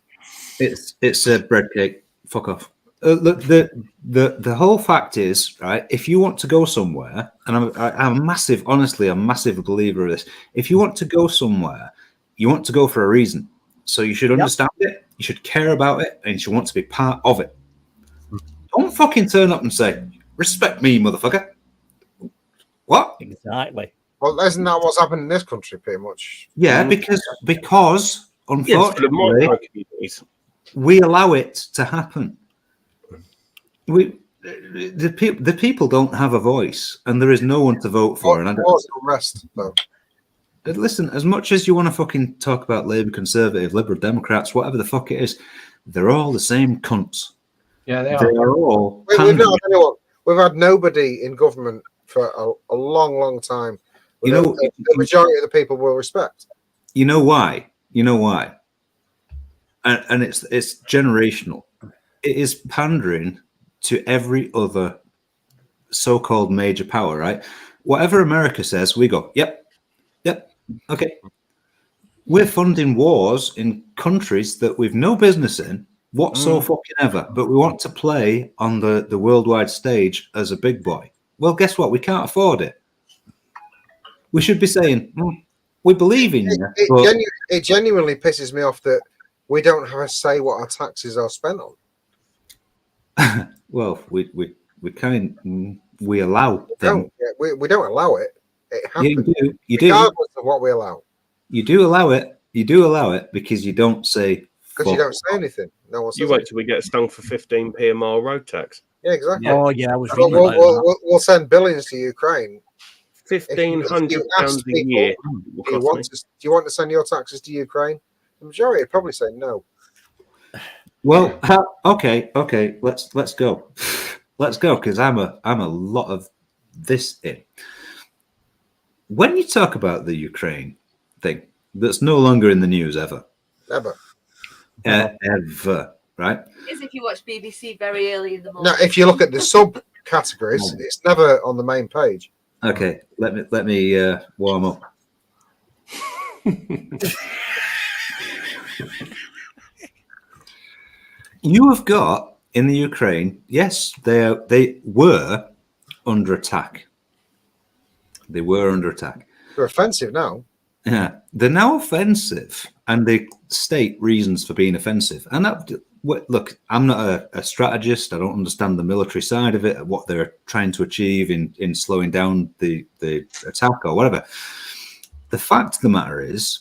It's a bread cake. Fuck off. Look, the whole fact is, right, if you want to go somewhere, and I'm a massive, honestly, I'm a massive believer of this. If you want to go somewhere, you want to go for a reason. So you should understand it, you should care about it, and you should want to be part of it. Don't fucking turn up and say, respect me, motherfucker. What? Exactly. Well, isn't that what's happened in this country, pretty much? Yeah, because unfortunately, we allow it to happen. The people don't have a voice, and there is no one to vote for. And I don't rest though. Listen, as much as you want to fucking talk about Labour, Conservative, Liberal, Democrats, whatever the fuck it is, they're all the same cunts. Yeah, they are all. We've not had anyone. We've had nobody in government for a long, long time. You know, the majority of the people will respect. You know why? You know why? And it's generational. It is pandering to every other so-called major power, right? Whatever America says, we go, yep, okay. We're funding wars in countries that we've no business in whatsoever, fucking ever, but we want to play on the worldwide stage as a big boy. Well, guess what? We can't afford it. We should be saying, we believe in you. It genuinely pisses me off that we don't have a say what our taxes are spent on. Well, we allow them. We don't allow it. It happens. You do. Regardless of what we allow. You do allow it. You do allow it because you don't say. Because you don't say anything. No one says you wait till we get stung for 15p a mile road tax. Yeah, exactly. Oh yeah, I was. We'll send billions to Ukraine. £1,500 a year. Do you want to send your taxes to Ukraine? The majority would probably say no. Well, okay. Let's go. Let's go because I'm a lot of this in. When you talk about the Ukraine thing, that's no longer in the news ever. Never. Ever, right? Is if you watch BBC very early in the morning. Now, if you look at the subcategories, it's never on the main page. Okay, let me warm up. You have got in the Ukraine, yes, they were under attack. They were under attack. They're offensive now. Yeah, they're now offensive, and they state reasons for being offensive. And look, I'm not a strategist. I don't understand the military side of it, what they're trying to achieve in slowing down the attack or whatever. The fact of the matter is,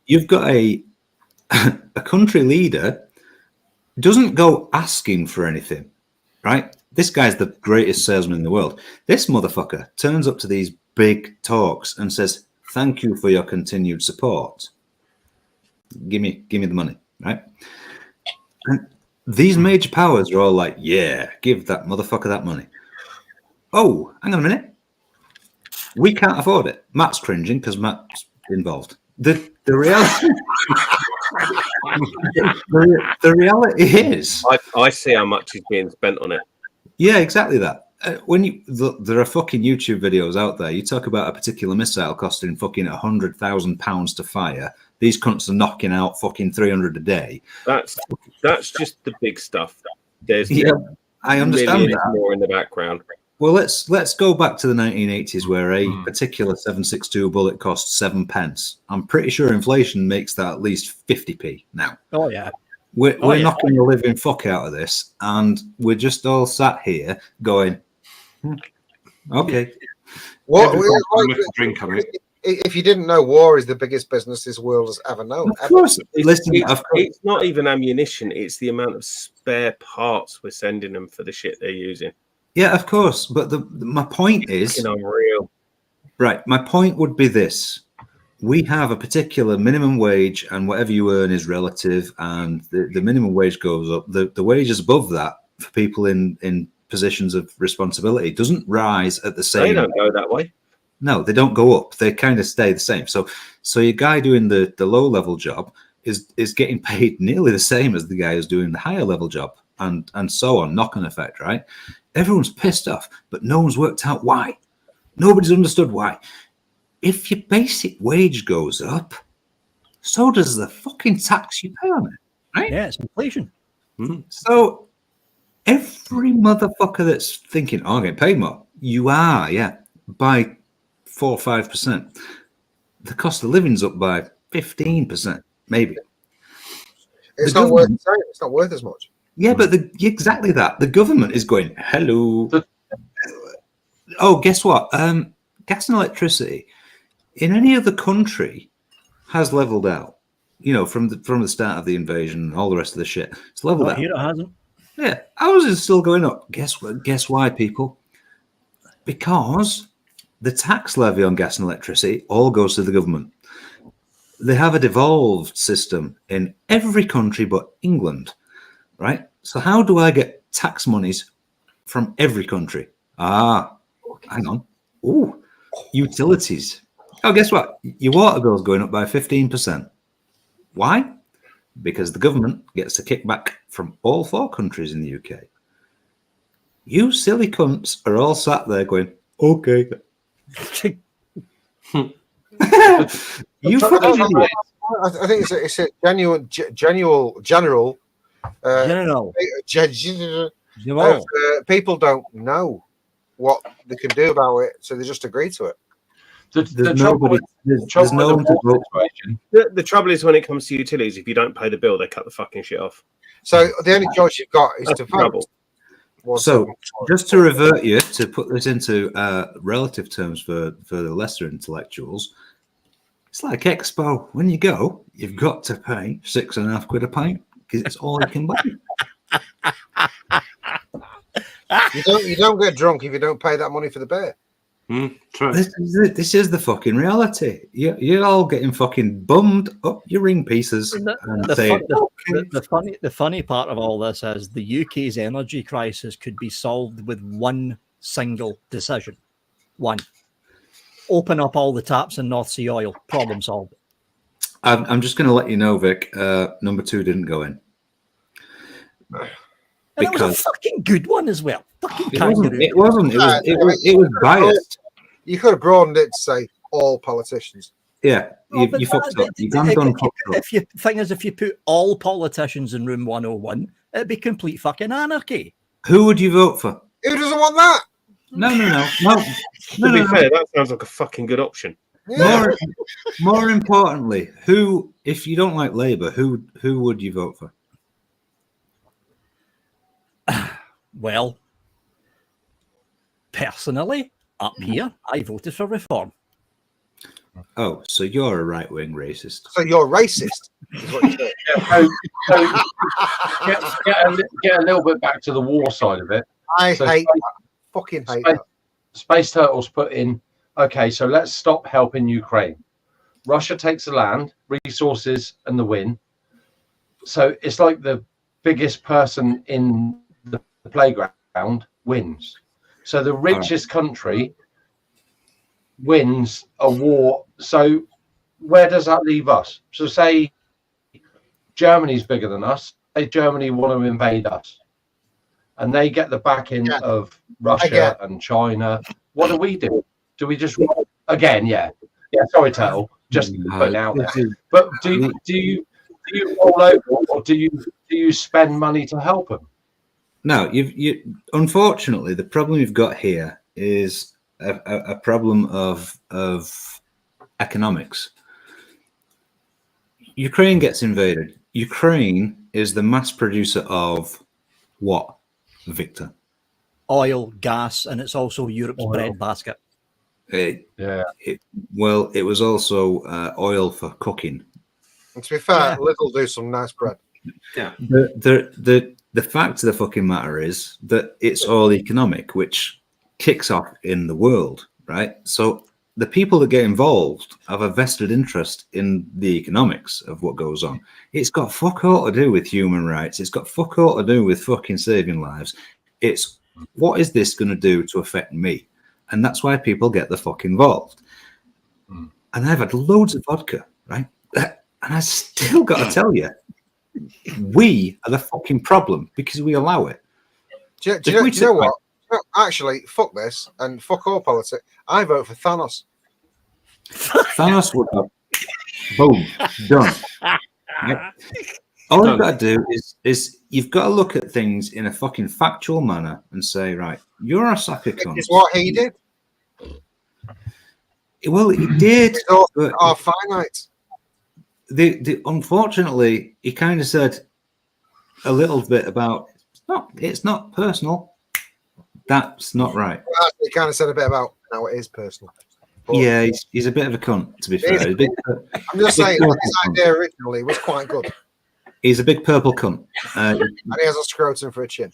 you've got a country leader doesn't go asking for anything, right? This guy's the greatest salesman in the world. This motherfucker turns up to these big talks and says, "Thank you for your continued support. Give me the money," right? And these major powers are all like, "Yeah, give that motherfucker that money." Oh, hang on a minute. We can't afford it. Matt's cringing because Matt's involved. The reality, the reality is, I see how much is being spent on it. Yeah, exactly that. There are fucking YouTube videos out there. You talk about a particular missile costing fucking £100,000 to fire. These cunts are knocking out fucking 300 a day. That's just the big stuff. There's I understand that. More in the background. Well, let's go back to the 1980s where a particular 7.62 bullet cost 7 pence. I'm pretty sure inflation makes that at least 50p now. Oh yeah. We're knocking the living fuck out of this, and we're just all sat here going, okay. Drink on it. If you didn't know, war is the biggest business this world has ever known. Of course. It's not even ammunition. It's the amount of spare parts we're sending them for the shit they're using. Yeah, of course. But my point is... unreal. Right. My point would be this. We have a particular minimum wage, and whatever you earn is relative, and the minimum wage goes up. The wages above that for people in positions of responsibility doesn't rise at the same... They don't go that way. No, they don't go up. They kind of stay the same. So your guy doing the low level job is getting paid nearly the same as the guy who's doing the higher level job, and so on. Knock-on effect, right? Everyone's pissed off, but no one's worked out why. Nobody's understood why. If your basic wage goes up, so does the fucking tax you pay on it. Right? Yeah, it's inflation. So every motherfucker that's thinking, oh, I'm getting paid more, you are, yeah, by 4 or 5%. The cost of living's up by 15%, maybe. It's not worth the same. It's not worth as much. Yeah, but exactly that. The government is going, hello. Oh, guess what? Gas and electricity in any other country has leveled out. You know, from the start of the invasion and all the rest of the shit. It's leveled out. Here it hasn't. Yeah, ours is still going up. Guess what? Guess why, people? Because the tax levy on gas and electricity all goes to the government. They have a devolved system in every country but England, right? So how do I get tax monies from every country? Ah, hang on. Ooh, utilities. Oh, guess what? Your water bill's going up by 15%. Why? Because the government gets a kickback from all 4 countries in the UK. You silly cunts are all sat there going, okay. You fucking idiot. I think it's a general. People don't know what they can do about it, so they just agree to it. The trouble is when it comes to utilities, if you don't pay the bill, they cut the fucking shit off. So the only choice you've got is to vote. So just to revert you, to put this into relative terms for the lesser intellectuals, it's like Expo. When you go, you've got to pay £6.50 a pint because it's all you can buy. You don't get drunk if you don't pay that money for the beer. True. This is the fucking reality. You're all getting fucking bummed up your ring pieces. The funny part of all this is the UK's energy crisis could be solved with one single decision. One. Open up all the taps in North Sea oil. Problem solved. I'm just going to let you know, Vic. Number 2 didn't go in. And it was a fucking good one as well. Fucking it wasn't. It was biased. You could have broadened it to say all politicians. Yeah, you fucked up. You done fucked up. If you if you put all politicians in room 101, it'd be complete fucking anarchy. Who would you vote for? Who doesn't want that? No. To be fair, that sounds like a fucking good option. Yeah. More importantly, who, if you don't like Labour, who would you vote for? Well, personally, up here, I voted for Reform. Oh, so you're a right-wing racist. So you're racist, is what you said. Get a little bit back to the war side of it. I hate that. Fucking hate that. Space Turtles put in, okay, so let's stop helping Ukraine. Russia takes the land, resources, and the win. So it's like the biggest person in the playground wins. So the richest country wins a war. So where does that leave us? So say Germany's bigger than us. Say Germany want to invade us. And they get the backing of Russia and China. What do we do? Do we just again? Yeah. Sorry, Turtle. Just putting out there. But do you roll over, or do you spend money to help them? No, you. Unfortunately, the problem you've got here is a problem of economics. Ukraine gets invaded. Ukraine is the mass producer of what, Victor? Oil, gas, and it's also Europe's breadbasket. It was also oil for cooking. And to be fair, Lidl do some nice bread. Yeah. The fact of the fucking matter is that it's all economic, which kicks off in the world, right? So the people that get involved have a vested interest in the economics of what goes on. It's got fuck all to do with human rights. It's got fuck all to do with fucking saving lives. It's what is this going to do to affect me? And that's why people get the fuck involved. And I've had loads of vodka, right? And I still got to tell you, we are the fucking problem because we allow it. Do you know what? Actually, fuck this and fuck all politics. I vote for Thanos. Thanos would have boom, done. Right? All you've got to do is you've got to look at things in a fucking factual manner and say, right, you're a sack of cunts. It's what he did. Well, he did. Resources are finite. Unfortunately, he kind of said a little bit about it's not personal. That's not right. Well, he kind of said a bit about how it is personal. But Yeah, he's a bit of a cunt, to be fair. He's a big, I'm just saying, his idea originally was quite good. he's a big purple cunt. And he has a scrotum for a chin.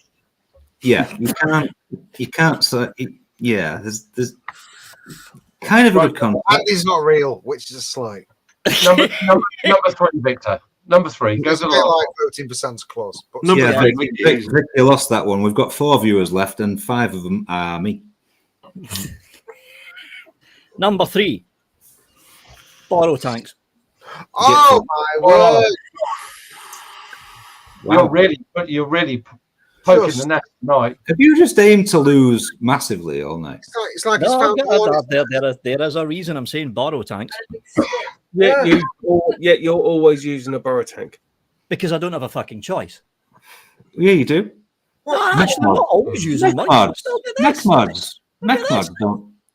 Yeah, you can't say, yeah, there's kind of a good cunt. And he's not real, which is a slight. Number 3, Victor. Number 3. Go It's to a the bit last. like voting for Santa Claus. But Yeah, Vic, you lost that one. We've got 4 viewers left, and 5 of them are me. Number 3, borrow tanks. Oh my word! Wow. You're really poking Just- the net tonight. Have you just aimed to lose massively all night? It's like he's No, found there is a reason I'm saying borrow tanks, Yet you're always using a borrow tank. because I don't have a fucking choice. Yeah, you do. No, actually, I'm not always using mine. I'll still do this.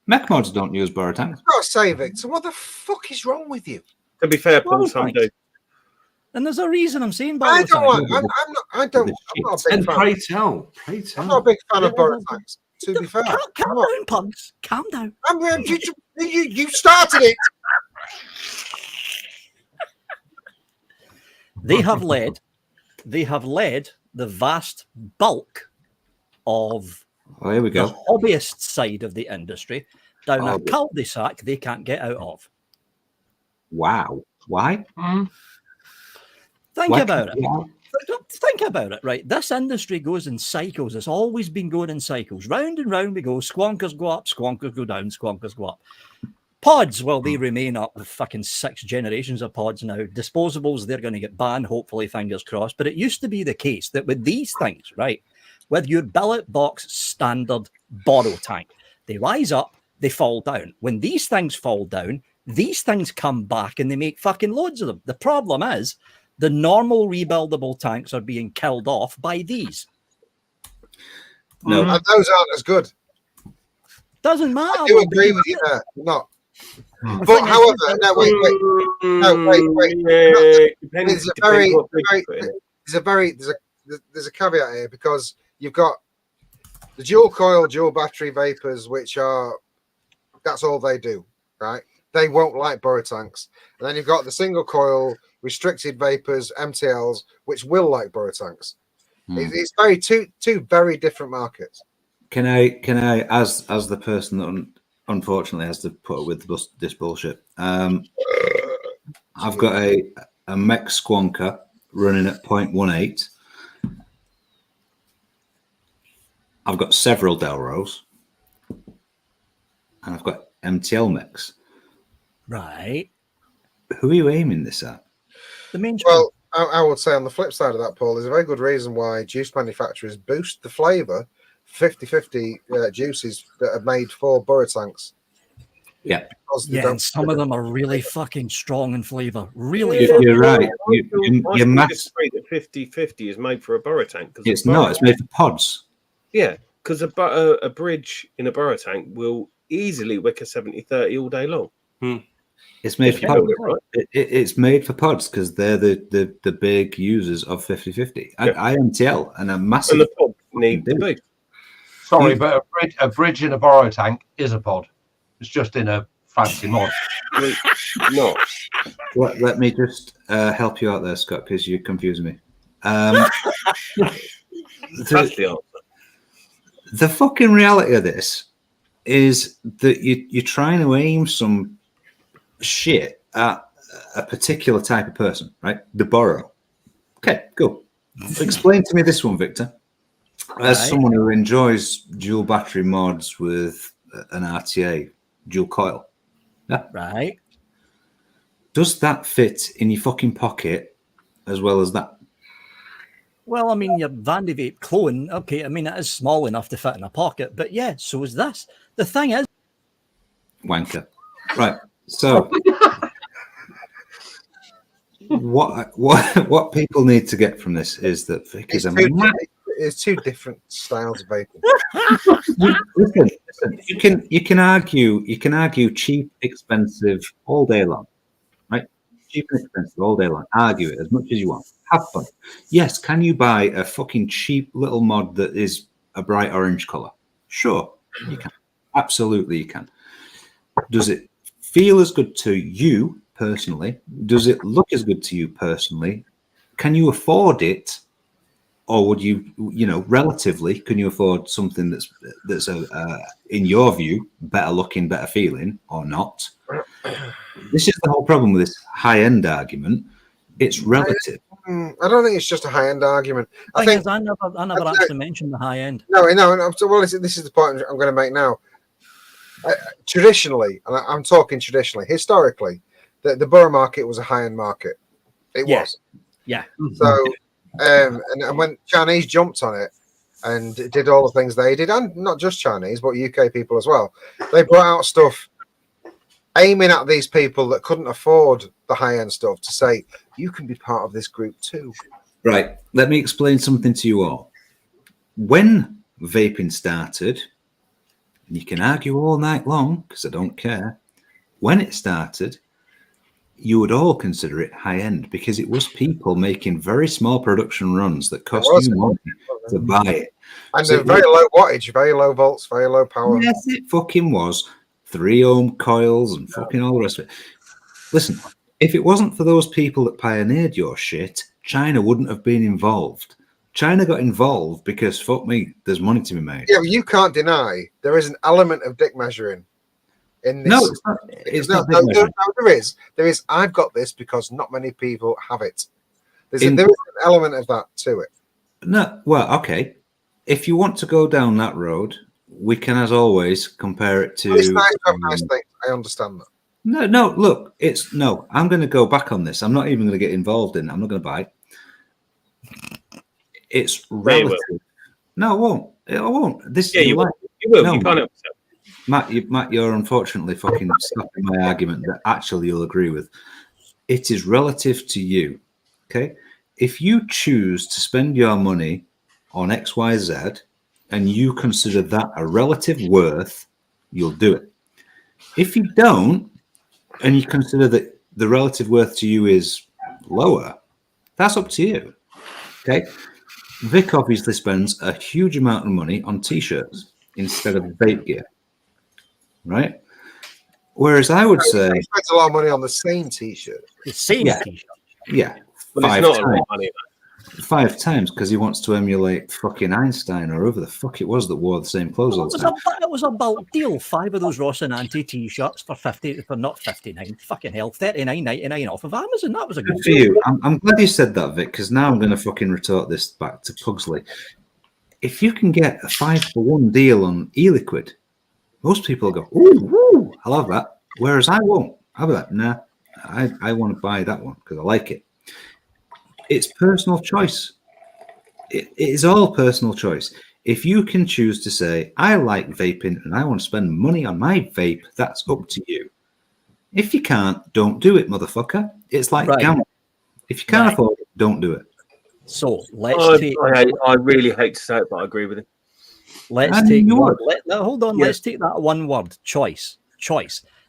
Mech mods don't use borrow tanks. I've got to say, Victor, what the fuck is wrong with you? To be fair, Borrow Paul, some tanks. do. And there's a reason I'm saying borrow I tanks. don't want. I'm not a big And fan. pray tell. I'm not a big fan of borrow tanks. To be fair, Calm I'm not. down, pugs. Calm down. You started it. They have led the vast bulk of Oh, here we the go. hobbyist side of the industry down a Oh. cul-de-sac they can't get out of. Wow. Why? Think Why about can't it. you out? Think about it, right? This industry goes in cycles. It's always been going in cycles. Round and round we go. Squonkers go up, squonkers go down, squonkers go up. Pods, well, they remain up with fucking 6 generations of pods now. Disposables, they're going to get banned, hopefully, fingers crossed. But it used to be the case that with these things, right, with your billet box standard borrow tank, they rise up, they fall down. When these things fall down, these things come back and they make fucking loads of them. The problem is the normal rebuildable tanks are being killed off by these. No. And those aren't as good. Doesn't matter. I do agree with you there. Not. But however, no, wait. No, wait. There's a caveat here, because you've got the dual coil, dual battery vapors, which are, that's all they do, right? They won't like borrow tanks. And then you've got the single coil restricted vapors, MTLs, which will like borrow tanks. It's very two very different markets. Can I, as the person that unfortunately has to put up with this bullshit, I've got a mech squonker running at 0.18. I've got several Delros, and I've got MTL mechs. Right. Who are you aiming this at? The main. Well, I would say on the flip side of that, Paul, there's a very good reason why juice manufacturers boost the flavour 50-50 juices that are made for borrow tanks. Yeah. Yeah, and some of them are really fucking strong in flavour. Really, You're right. You're mass. 50-50 is made for a borrow tank. It's not. It's made for pods. Yeah, because a bridge in a borrow tank will easily wick a 70-30 all day long. It's made for pods. It's made for pods because they're the big users of 50-50. I MTL and a massive. And the pod need the boost. Sorry, but a bridge in a borrow tank is a pod. It's just in a fancy mod. No. Let me just help you out there, Scott, because you're confusing me. That's the answer. The fucking reality of this is that you're trying to aim some shit at a particular type of person, right? The borrow. Okay, cool. Explain to me this one, Victor. As someone who enjoys dual battery mods with an RTA dual coil. Yeah. Right. Does that fit in your fucking pocket as well as that? Well, I mean, your Vandy Vape clone, okay, I mean, it is small enough to fit in a pocket, but yeah, so is this. The thing is... Wanker. Right, so... what people need to get from this is that Vic is a it's two different styles of vaping. listen, you can argue cheap, expensive all day long, right? Cheap and expensive all day long. Argue it as much as you want. Have fun. Yes, can you buy a fucking cheap little mod that is a bright orange color? Sure, you can. Absolutely, you can. Does it feel as good to you personally? Does it look as good to you personally? Can you afford it? Or would you, relatively, can you afford something that's in your view, better looking, better feeling, or not? This is the whole problem with this high-end argument. It's relative. I don't think it's just a high-end argument. I think I never actually mentioned the high end. No. Well, this is the point I'm going to make now. Traditionally, and I'm talking traditionally, historically, the borough market was a high-end market. It was. Yeah. So. And when Chinese jumped on it and did all the things they did, and not just Chinese, but UK people as well, they brought out stuff aiming at these people that couldn't afford the high-end stuff to say, you can be part of this group too. Right. Let me explain something to you all. When vaping started, and you can argue all night long because I don't care, when it started, you would all consider it high end because it was people making very small production runs that cost you money to buy it. And so very low wattage, very low volts, very low power. Yes, it fucking was. 3 ohm coils and fucking all the rest of it. Listen, if it wasn't for those people that pioneered your shit, China wouldn't have been involved. China got involved because, fuck me, there's money to be made. Yeah, but you can't deny there is an element of dick measuring. In this. No, it's not. There is. I've got this because not many people have it. There is an element of that to it. No, well, okay. If you want to go down that road, we can, as always, compare it to. It's nice to have nice things. I understand that. No. Look, I'm going to go back on this. I'm not even going to get involved in it. I'm not going to buy it. It's relative. No, I won't. I won't. This. Yeah, you will. You will. No, you can't help yourself. Matt, you're unfortunately fucking stopping my argument that actually you'll agree with. It is relative to you, okay? If you choose to spend your money on X, Y, Z, and you consider that a relative worth, you'll do it. If you don't, and you consider that the relative worth to you is lower, that's up to you, okay? Vic obviously spends a huge amount of money on T-shirts instead of vape gear. Right. Whereas I would say he spends a lot of money on the same T-shirt. The same T-shirt. Yeah. Well, it's not a lot of money. 5 times because he wants to emulate fucking Einstein or whoever the fuck it was that wore the same clothes all the time. It was a bulk deal. 5 of those Ross and Anti T-shirts for not 59. Fucking hell, $39.99 off of Amazon. That was a good for you. I'm glad you said that, Vic, because now I'm going to fucking retort this back to Pugsley. If you can get a 5-for-1 deal on e-liquid, most people go, ooh, I love that. Whereas I won't. I'll be like, nah, I want to buy that one because I like it. It's personal choice. It is all personal choice. If you can choose to say, I like vaping and I want to spend money on my vape, that's up to you. If you can't, don't do it, motherfucker. It's like gambling. If you can't afford it, don't do it. So let's take. I really hate to say it, but I agree with it. Let's take. Hold on. Yeah. Let's take that one word. Choice.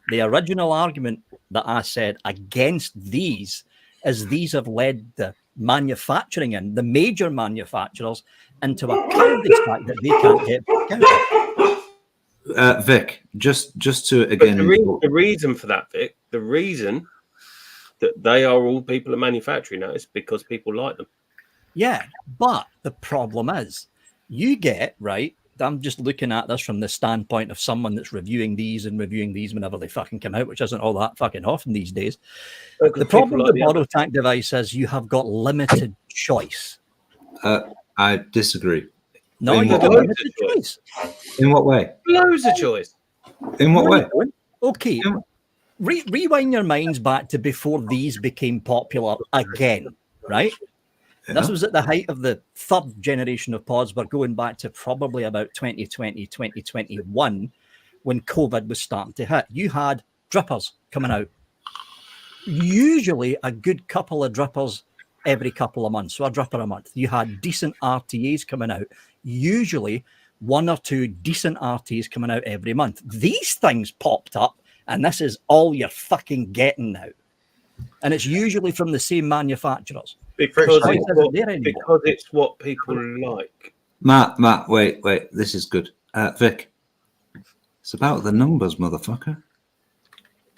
The original argument that I said against these is these have led the manufacturing and the major manufacturers into a cul-de-sac that they can't get out. Vic, just to again. The reason for that, Vic, the reason that they are all people are manufacturing that is because people like them. Yeah, but the problem is, you get right. I'm just looking at this from the standpoint of someone that's reviewing these whenever they fucking come out, which isn't all that fucking often these days. The problem with the bottle tank device is you have got limited choice. I disagree. No, you've got limited choice. In what way? Loads of choice. In what way? Okay. Rewind your minds back to before these became popular again, right? Yeah. This was at the height of the 3rd generation of pods. We're going back to probably about 2020, 2021, when COVID was starting to hit. You had drippers coming out. usually a good couple of drippers every couple of months. So a dripper a month. You had decent RTAs coming out. Usually 1 or 2 decent RTAs coming out every month. These things popped up, and this is all you're fucking getting now. And it's usually from the same manufacturers. Because Choice it's, isn't what, there anymore. because it's what people like. Matt, wait. This is good. Vic, it's about the numbers, motherfucker.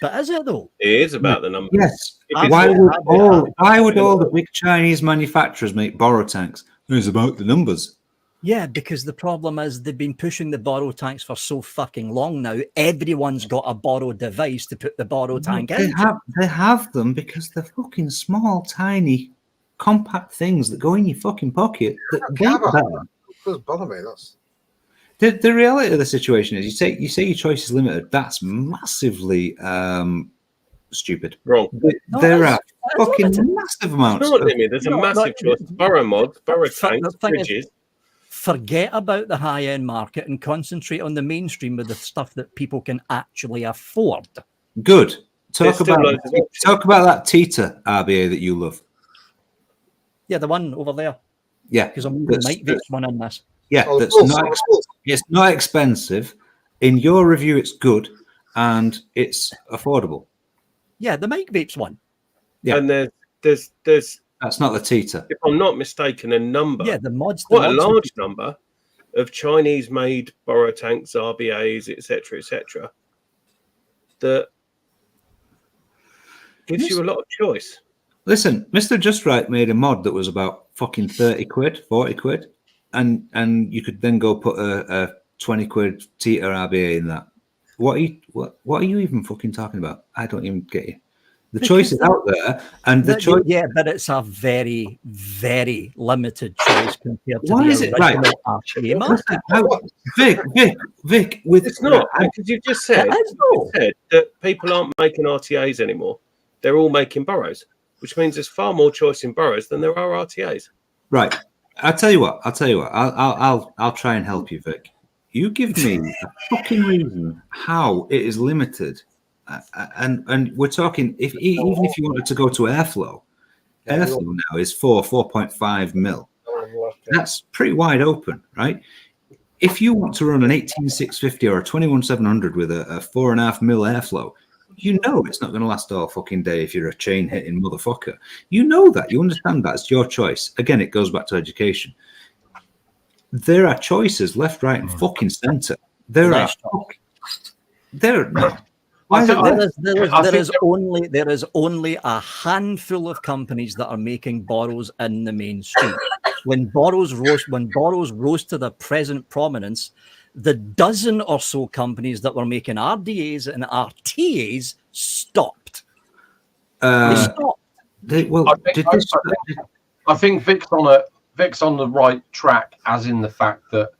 But is it though? It is about the numbers. Yes. If it's Why what- would all the big Chinese manufacturers make borrow tanks? It's about the numbers. Yeah, because the problem is they've been pushing the borrow tanks for so fucking long now. Everyone's got a borrow device to put the borrow tank in. They have them because they're fucking small, tiny, compact things that go in your fucking pocket. That doesn't bother me. That's the reality of the situation is you say your choice is limited. That's massively stupid. Wrong. There are fucking massive amounts. It's not limited. There's a massive choice. Borrow mods, borrow tanks, fridges. Forget about the high-end market and concentrate on the mainstream with the stuff that people can actually afford. Good. Talk about that Tita RBA that you love. Yeah, the one over there. Yeah, because I'm the Mike Vape's one in this. Yeah, it's not expensive. In your review, it's good and it's affordable. Yeah, the Mike Vape's one. Yeah, and there's that's not the Tita. If I'm not mistaken, a number. Yeah, the mods. Quite a large number of Chinese-made borrow tanks, RBAs, etc., that gives you a lot of choice. Listen, Mr. Just Right made a mod that was about fucking 30 quid, 40 quid, and you could then go put a 20 quid Tita RBA in that. What are you even fucking talking about? I don't even get you. The choice is out there, and the choice. Yeah, but it's a very, very limited choice compared to Why the is it right? RTA market. Vic, with it's not because you just said that people aren't making RTAs anymore. They're all making borrows, which means there's far more choice in borrows than there are RTAs. Right. I'll tell you what. I'll try and help you, Vic. You give me a fucking reason how it is limited. And we're talking even if you wanted to go to airflow now is 4.5 mil. That's pretty wide open, right? If you want to run an 18650 or a 21700 with a 4.5 mil airflow, you know it's not going to last all fucking day if you're a chain hitting motherfucker. You know that. You understand that. It's your choice. Again, it goes back to education. There are choices left, right, and fucking center. There is only a handful of companies that are making borrows in the mainstream. When borrows rose to the present prominence, the dozen or so companies that were making RDAs and RTAs stopped. They stopped. I think Vic's on the right track, as in the fact that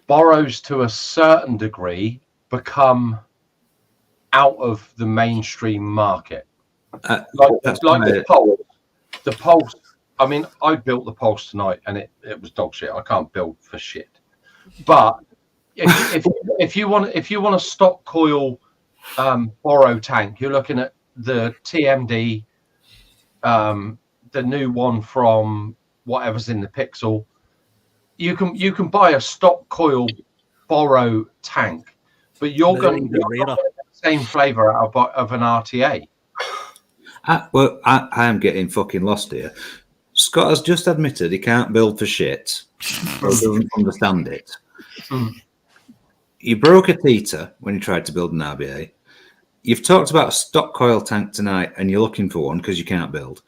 borrows to a certain degree become out of the mainstream market. Like the Pulse. The Pulse, I mean, I built the Pulse tonight and it was dog shit. I can't build for shit. But if you want a stock coil borrow tank, you're looking at the TMD, the new one from whatever's in the Pixel. You can buy a stock coil borrow tank, but you're going to get the same flavor out of an RTA. I am getting fucking lost here. Scott has just admitted he can't build for shit or doesn't understand it. You broke a Tita when you tried to build an RBA. You've talked about a stock coil tank tonight and you're looking for one because you can't build.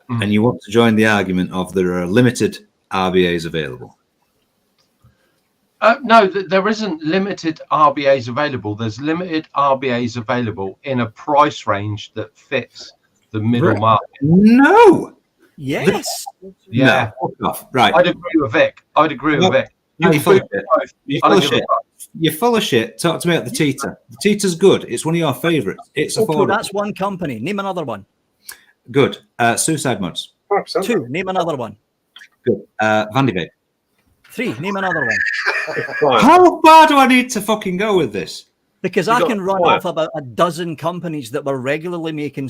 And you want to join the argument of there are limited RBAs available. No, there isn't limited RBAs available. There's limited RBAs available in a price range that fits the middle market. No. Yes. Yeah. No. Right. I'd agree with Vic. You're full of shit. Talk to me about the Tita. The Tita's good. It's one of your favourites. It's affordable. That's one company. Name another one. Good. Suicide Mods. 2. Name another one. Good. Vandy Vape. 3. Name another one. How far do I need to fucking go with this? Because You I got can run quiet. off about a dozen companies that were regularly making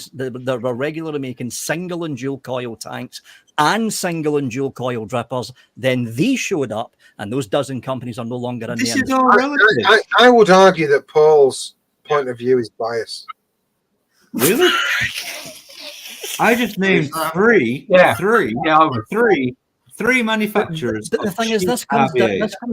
single and dual coil tanks and single and dual coil drippers. Then these showed up, and those dozen companies are no longer in the This is industry. all relative. I would argue that Paul's point of view is biased. Really? I just named three manufacturers. The thing is, this comes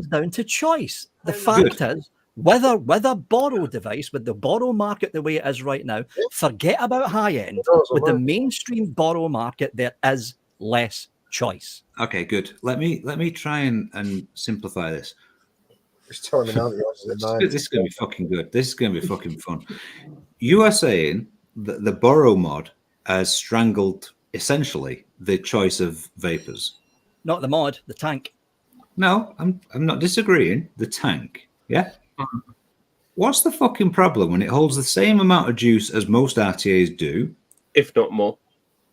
down to choice. The fact is, with a borrow device, with the borrow market the way it is right now, forget about high end. With the mainstream borrow market, there is less choice. Okay, good. Let me try and simplify this. He's telling me now that yours is at 9. This is going to be fucking good. This is going to be fucking fun. You are saying that the borrow mod has strangled essentially the choice of vapors. Not the mod, the tank. No, I'm not disagreeing. The tank, yeah. What's the fucking problem when it holds the same amount of juice as most RTAs do, if not more?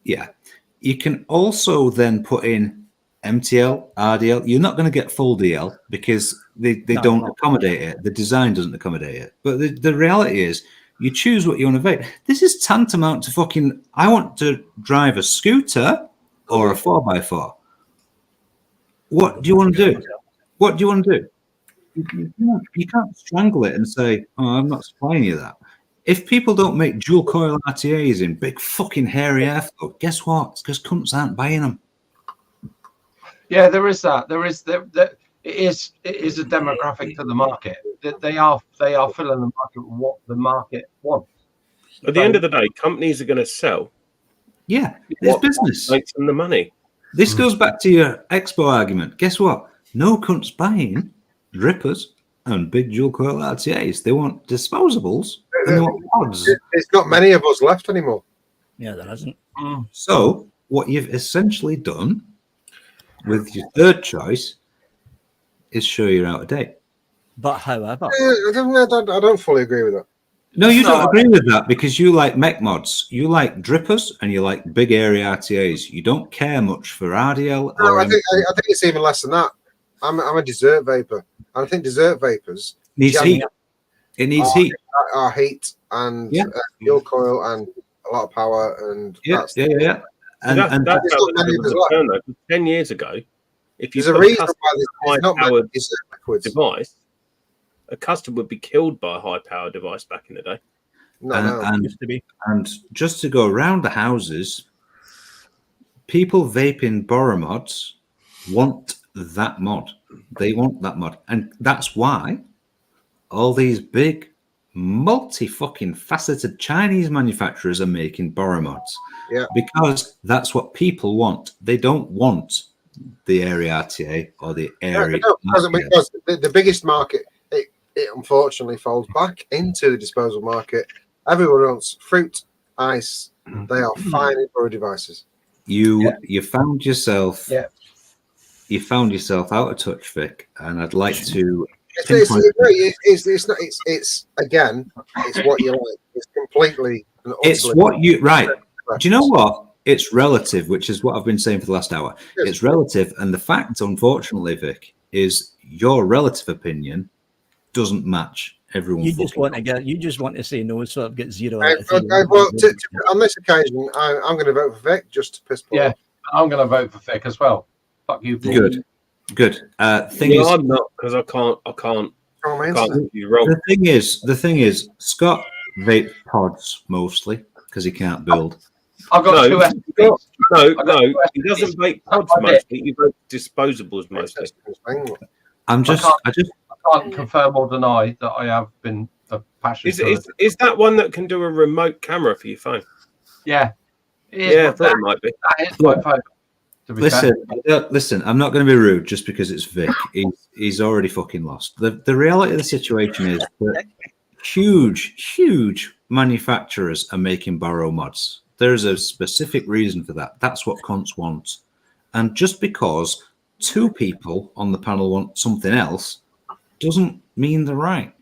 Yeah, you can also then put in MTL, RDL. You're not going to get full DL because they don't accommodate it. The design doesn't accommodate it. But the reality is, you choose what you want to vape. This is tantamount to fucking, I want to drive a scooter or a 4x4. What do you want to do? What do you want to do? You can't strangle it and say, oh, I'm not supplying you that. If people don't make dual coil RTAs in big fucking hairy airflow, guess what? It's because cunts aren't buying them. Yeah, there is that. It is a demographic to the market. They are filling the market with what the market wants. At the end of the day, companies are going to sell. Yeah, it's business. Makes them the money. This goes back to your Expo argument. Guess what? No cunts buying drippers and big dual coil RTAs. They want disposables and they want pods. There's not many of us left anymore. Yeah, there isn't. So what you've essentially done with your third choice is show you're out of date. But however, I don't fully agree with that. No, you don't agree with that because you like mech mods. You like drippers and you like big area RTAs. You don't care much for RDL. No, I think it's even less than that. I'm a dessert vapor. And I think dessert vapors needs heat. It needs heat. Our heat and fuel coil and a lot of power and yeah. And that's not many of us left. 10 years ago, if you there's a reason why there's not many device, a customer would be killed by a high power device back in the day. And just to go around the houses, people vaping borrow mods want that mod. They want that mod. And that's why all these big multi-fucking faceted Chinese manufacturers are making borrow mods. Yeah. Because that's what people want. They don't want the area RTA or the area. Because the biggest market, it unfortunately falls back into the disposable market. Everyone wants fruit, ice. They are fine in borrow devices. You found yourself. Yeah. You found yourself out of touch, Vic, and I'd like to. It's what you like. It's completely. It's what you right. Do you know what? It's relative, which is what I've been saying for the last hour. Yes. It's relative, and the fact, unfortunately, Vic, is your relative opinion doesn't match everyone. You just want to say no, so I've got zero. On this occasion, I'm going to vote for Vic just to piss Paul off. I'm going to vote for Vic as well. Fuck you, Paul. Good. I'm not because I can't. The thing is, Scott vape pods mostly because he can't build. I've got two SPs. No, he doesn't vape pods mostly. He vapes disposables mostly. I can't confirm or deny that I have been a passion. Is that one that can do a remote camera for your phone? Yeah. I thought it might be. That is my phone. Listen. I'm not going to be rude just because it's Vic. He's already fucking lost. The reality of the situation is that huge manufacturers are making borrow mods. There's a specific reason for that. That's what cunts want. And just because two people on the panel want something else doesn't mean they're right.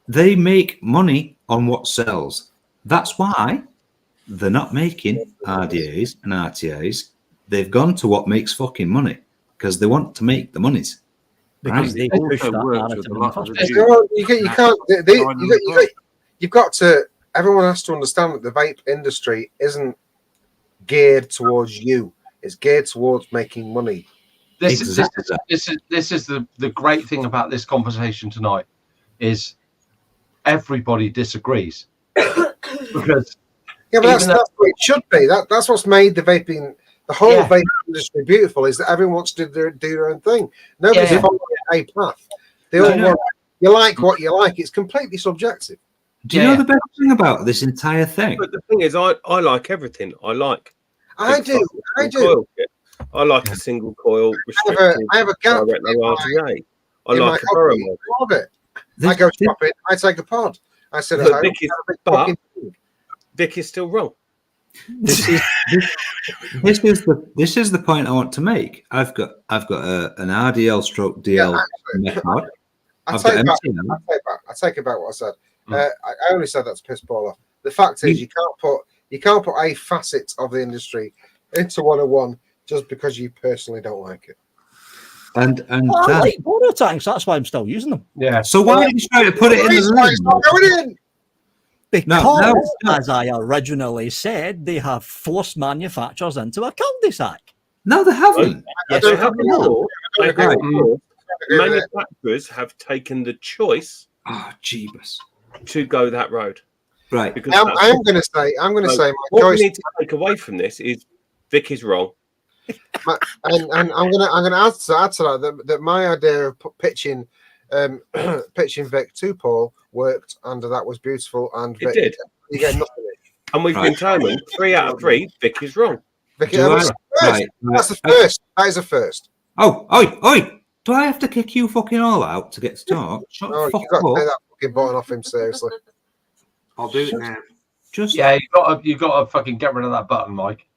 They make money on what sells. That's why they're not making RDAs and RTAs. They've gone to what makes fucking money because they want to make the monies. because they push also that works with narrative a in lot the of first the place. You can't. You've got to. Everyone has to understand that the vape industry isn't geared towards you. It's geared towards making money. This is the great thing about this conversation tonight is everybody disagrees because Yeah, but that's what it should be. That's what's made the vaping, the whole vape industry beautiful, is that everyone wants to do their own thing. Nobody's following a path. They all want. You like what you like. It's completely subjective. Do you know the best thing about this entire thing? But the thing is, I like everything. I like. I do. Coil kit. I like a single coil restricted. I have a gap. RTA. I in like my a burrow hobby. mod. I love it. I go shopping. I take a pod. I sit at home. Vic is still wrong. This is the point I want to make. I've got an RDL stroke DL mod. I take it back what I said. I only said that to piss Paul off. The fact is, you can't put a facet of the industry into 101 just because you personally don't like it. And I like borrow tanks. That's why I'm still using them. Yeah. So why did you try to put it in the room? Because, as I originally said, they have forced manufacturers into a cul-de-sac. No, they haven't. Yes, they have. Manufacturers have taken the choice. Oh, jeebus. To go that road. Right. Because I'm going to say my what choice. we need to take away from this is Vic is wrong. And I'm going to add to that my idea of pitching Vic to Paul worked, and that was beautiful. And It did. You get nothing. And we've been told 3 out of 3, Vic is wrong. Vic, that's the first. That is a first. Oi! Do I have to kick you fucking all out to get to talk? Shut the fuck you've got to up. take that fucking button off him, seriously. I'll do it now. You got to fucking get rid of that button, Mike.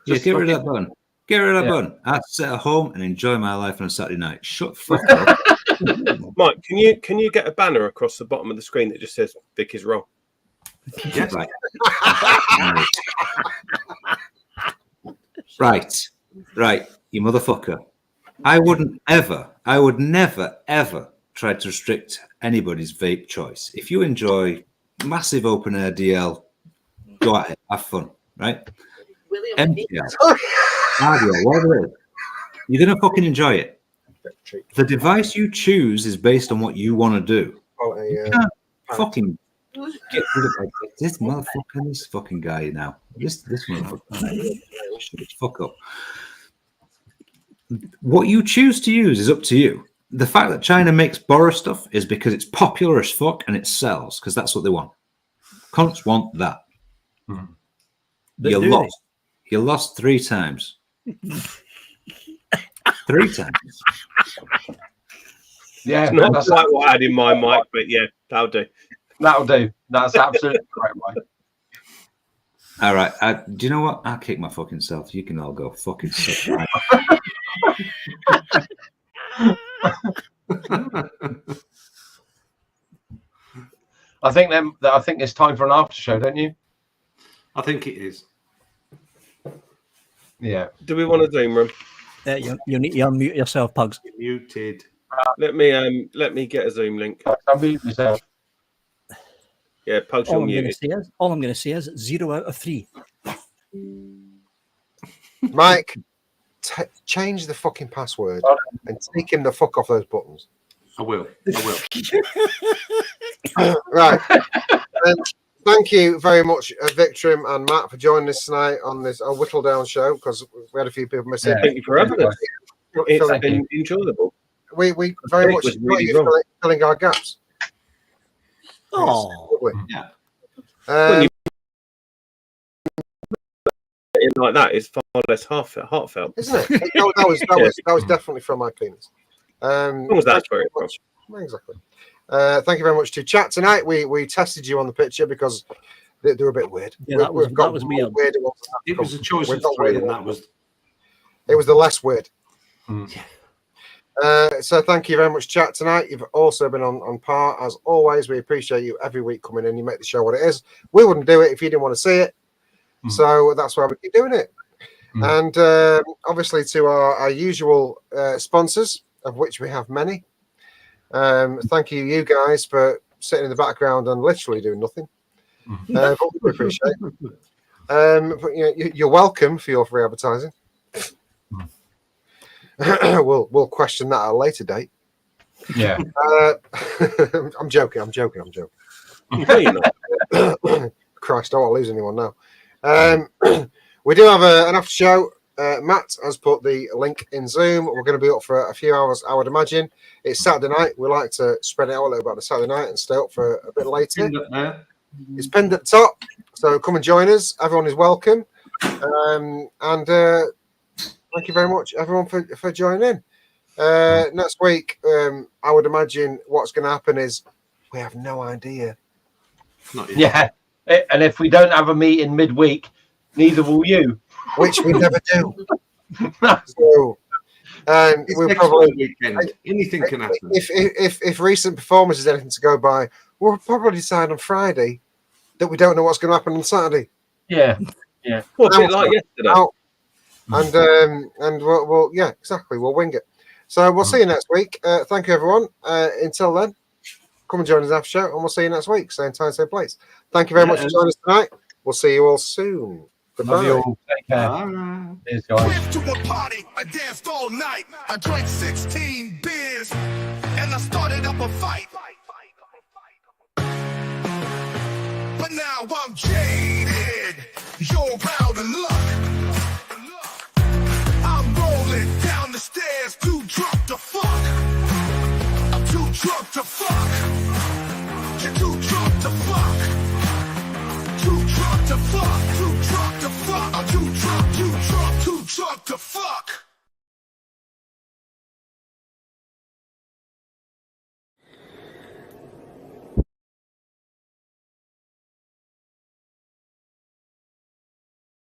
Get rid of that button. Get rid of that button. I sit at home and enjoy my life on a Saturday night. Shut the fuck up. Mike, can you get a banner across the bottom of the screen that just says Vic is wrong? Yes. Right, you motherfucker. I would never, ever try to restrict anybody's vape choice. If you enjoy massive open air DL, go at it, have fun, right? MTL, RDL, whatever it is, you're going to fucking enjoy it. The device you choose is based on what you want to do. You can't fucking get rid of this motherfucker, this fucking guy now. This motherfucker. Shut the fuck up. What you choose to use is up to you. The fact that China makes borrow stuff is because it's popular as fuck and it sells, because that's what they want. Cunts want that. You lost 3 times. 3 times. Yeah, it's not quite what I had in my mic, but yeah, that'll do. That'll do. That's absolutely right, Mike. All right. Do you know what? I'll kick my fucking self. You can all go fucking suck. I think it's time for an after show, don't you? I think it is. Yeah. Do we want a Zoom room? You need to unmute yourself, Pugs. You're muted. Let me get a Zoom link. Unmute yourself. Yeah, Pugs, you're muted. All I'm going to say is 0 out of 3. Mike, change the fucking password and take him the fuck off those buttons. I will. Right. Thank you very much, Victrim and Matt, for joining us tonight on this Whittle Down show, because we had a few people missing. Thank you for having us. It's been enjoyable. We very much enjoy you filling our gaps. Oh, yeah. Like that is far less heartfelt, isn't it? That was definitely from my penis. As long as that's very much. Exactly. Thank you very much to chat tonight. We tested you on the picture because they were a bit weird. Yeah, that was weird. It was a choice of 3, and that was. It was the less weird. So thank you very much, chat tonight. You've also been on par as always. We appreciate you every week coming in. You make the show what it is. We wouldn't do it if you didn't want to see it. So that's why we keep doing it. And obviously to our usual sponsors, of which we have many. Thank you guys, for sitting in the background and literally doing nothing. But we appreciate it. But, you're welcome for your free advertising. We'll question that at a later date. Yeah. I'm joking. Christ, I don't want to lose anyone now. We do have an after show. Matt has put the link in Zoom. We're going to be up for a few hours, I would imagine. It's Saturday night. We like to spread it out a little bit on a Saturday night and stay up for a bit later. It's pinned at the top, so come and join us. Everyone is welcome. And thank you very much, everyone, for joining in. Next week, I would imagine what's going to happen is we have no idea. Yeah. And if we don't have a meeting midweek, neither will you. Which we never do. So, we'll probably weekend. Anything can happen. If recent performance is anything to go by, we'll probably decide on Friday that we don't know what's going to happen on Saturday. Yeah. Well, a bit like yesterday. And we'll yeah, exactly. We'll wing it. So we'll see you next week. Thank you, everyone. Until then, come and join us after show, and we'll see you next week. Same time, same place. Thank you very much for joining us tonight. We'll see you all soon. Goodbye. Love you all. Take care. Cheers, guys. Went to a party, I danced all night. I drank 16 beers, and I started up a fight. But now I'm jaded. You're out of luck. I'm rolling down the stairs, too drunk to fuck. I'm too drunk to fuck. You're too drunk to fuck. Too drunk to fuck. Too drunk to fuck. I'm too drunk to fuck.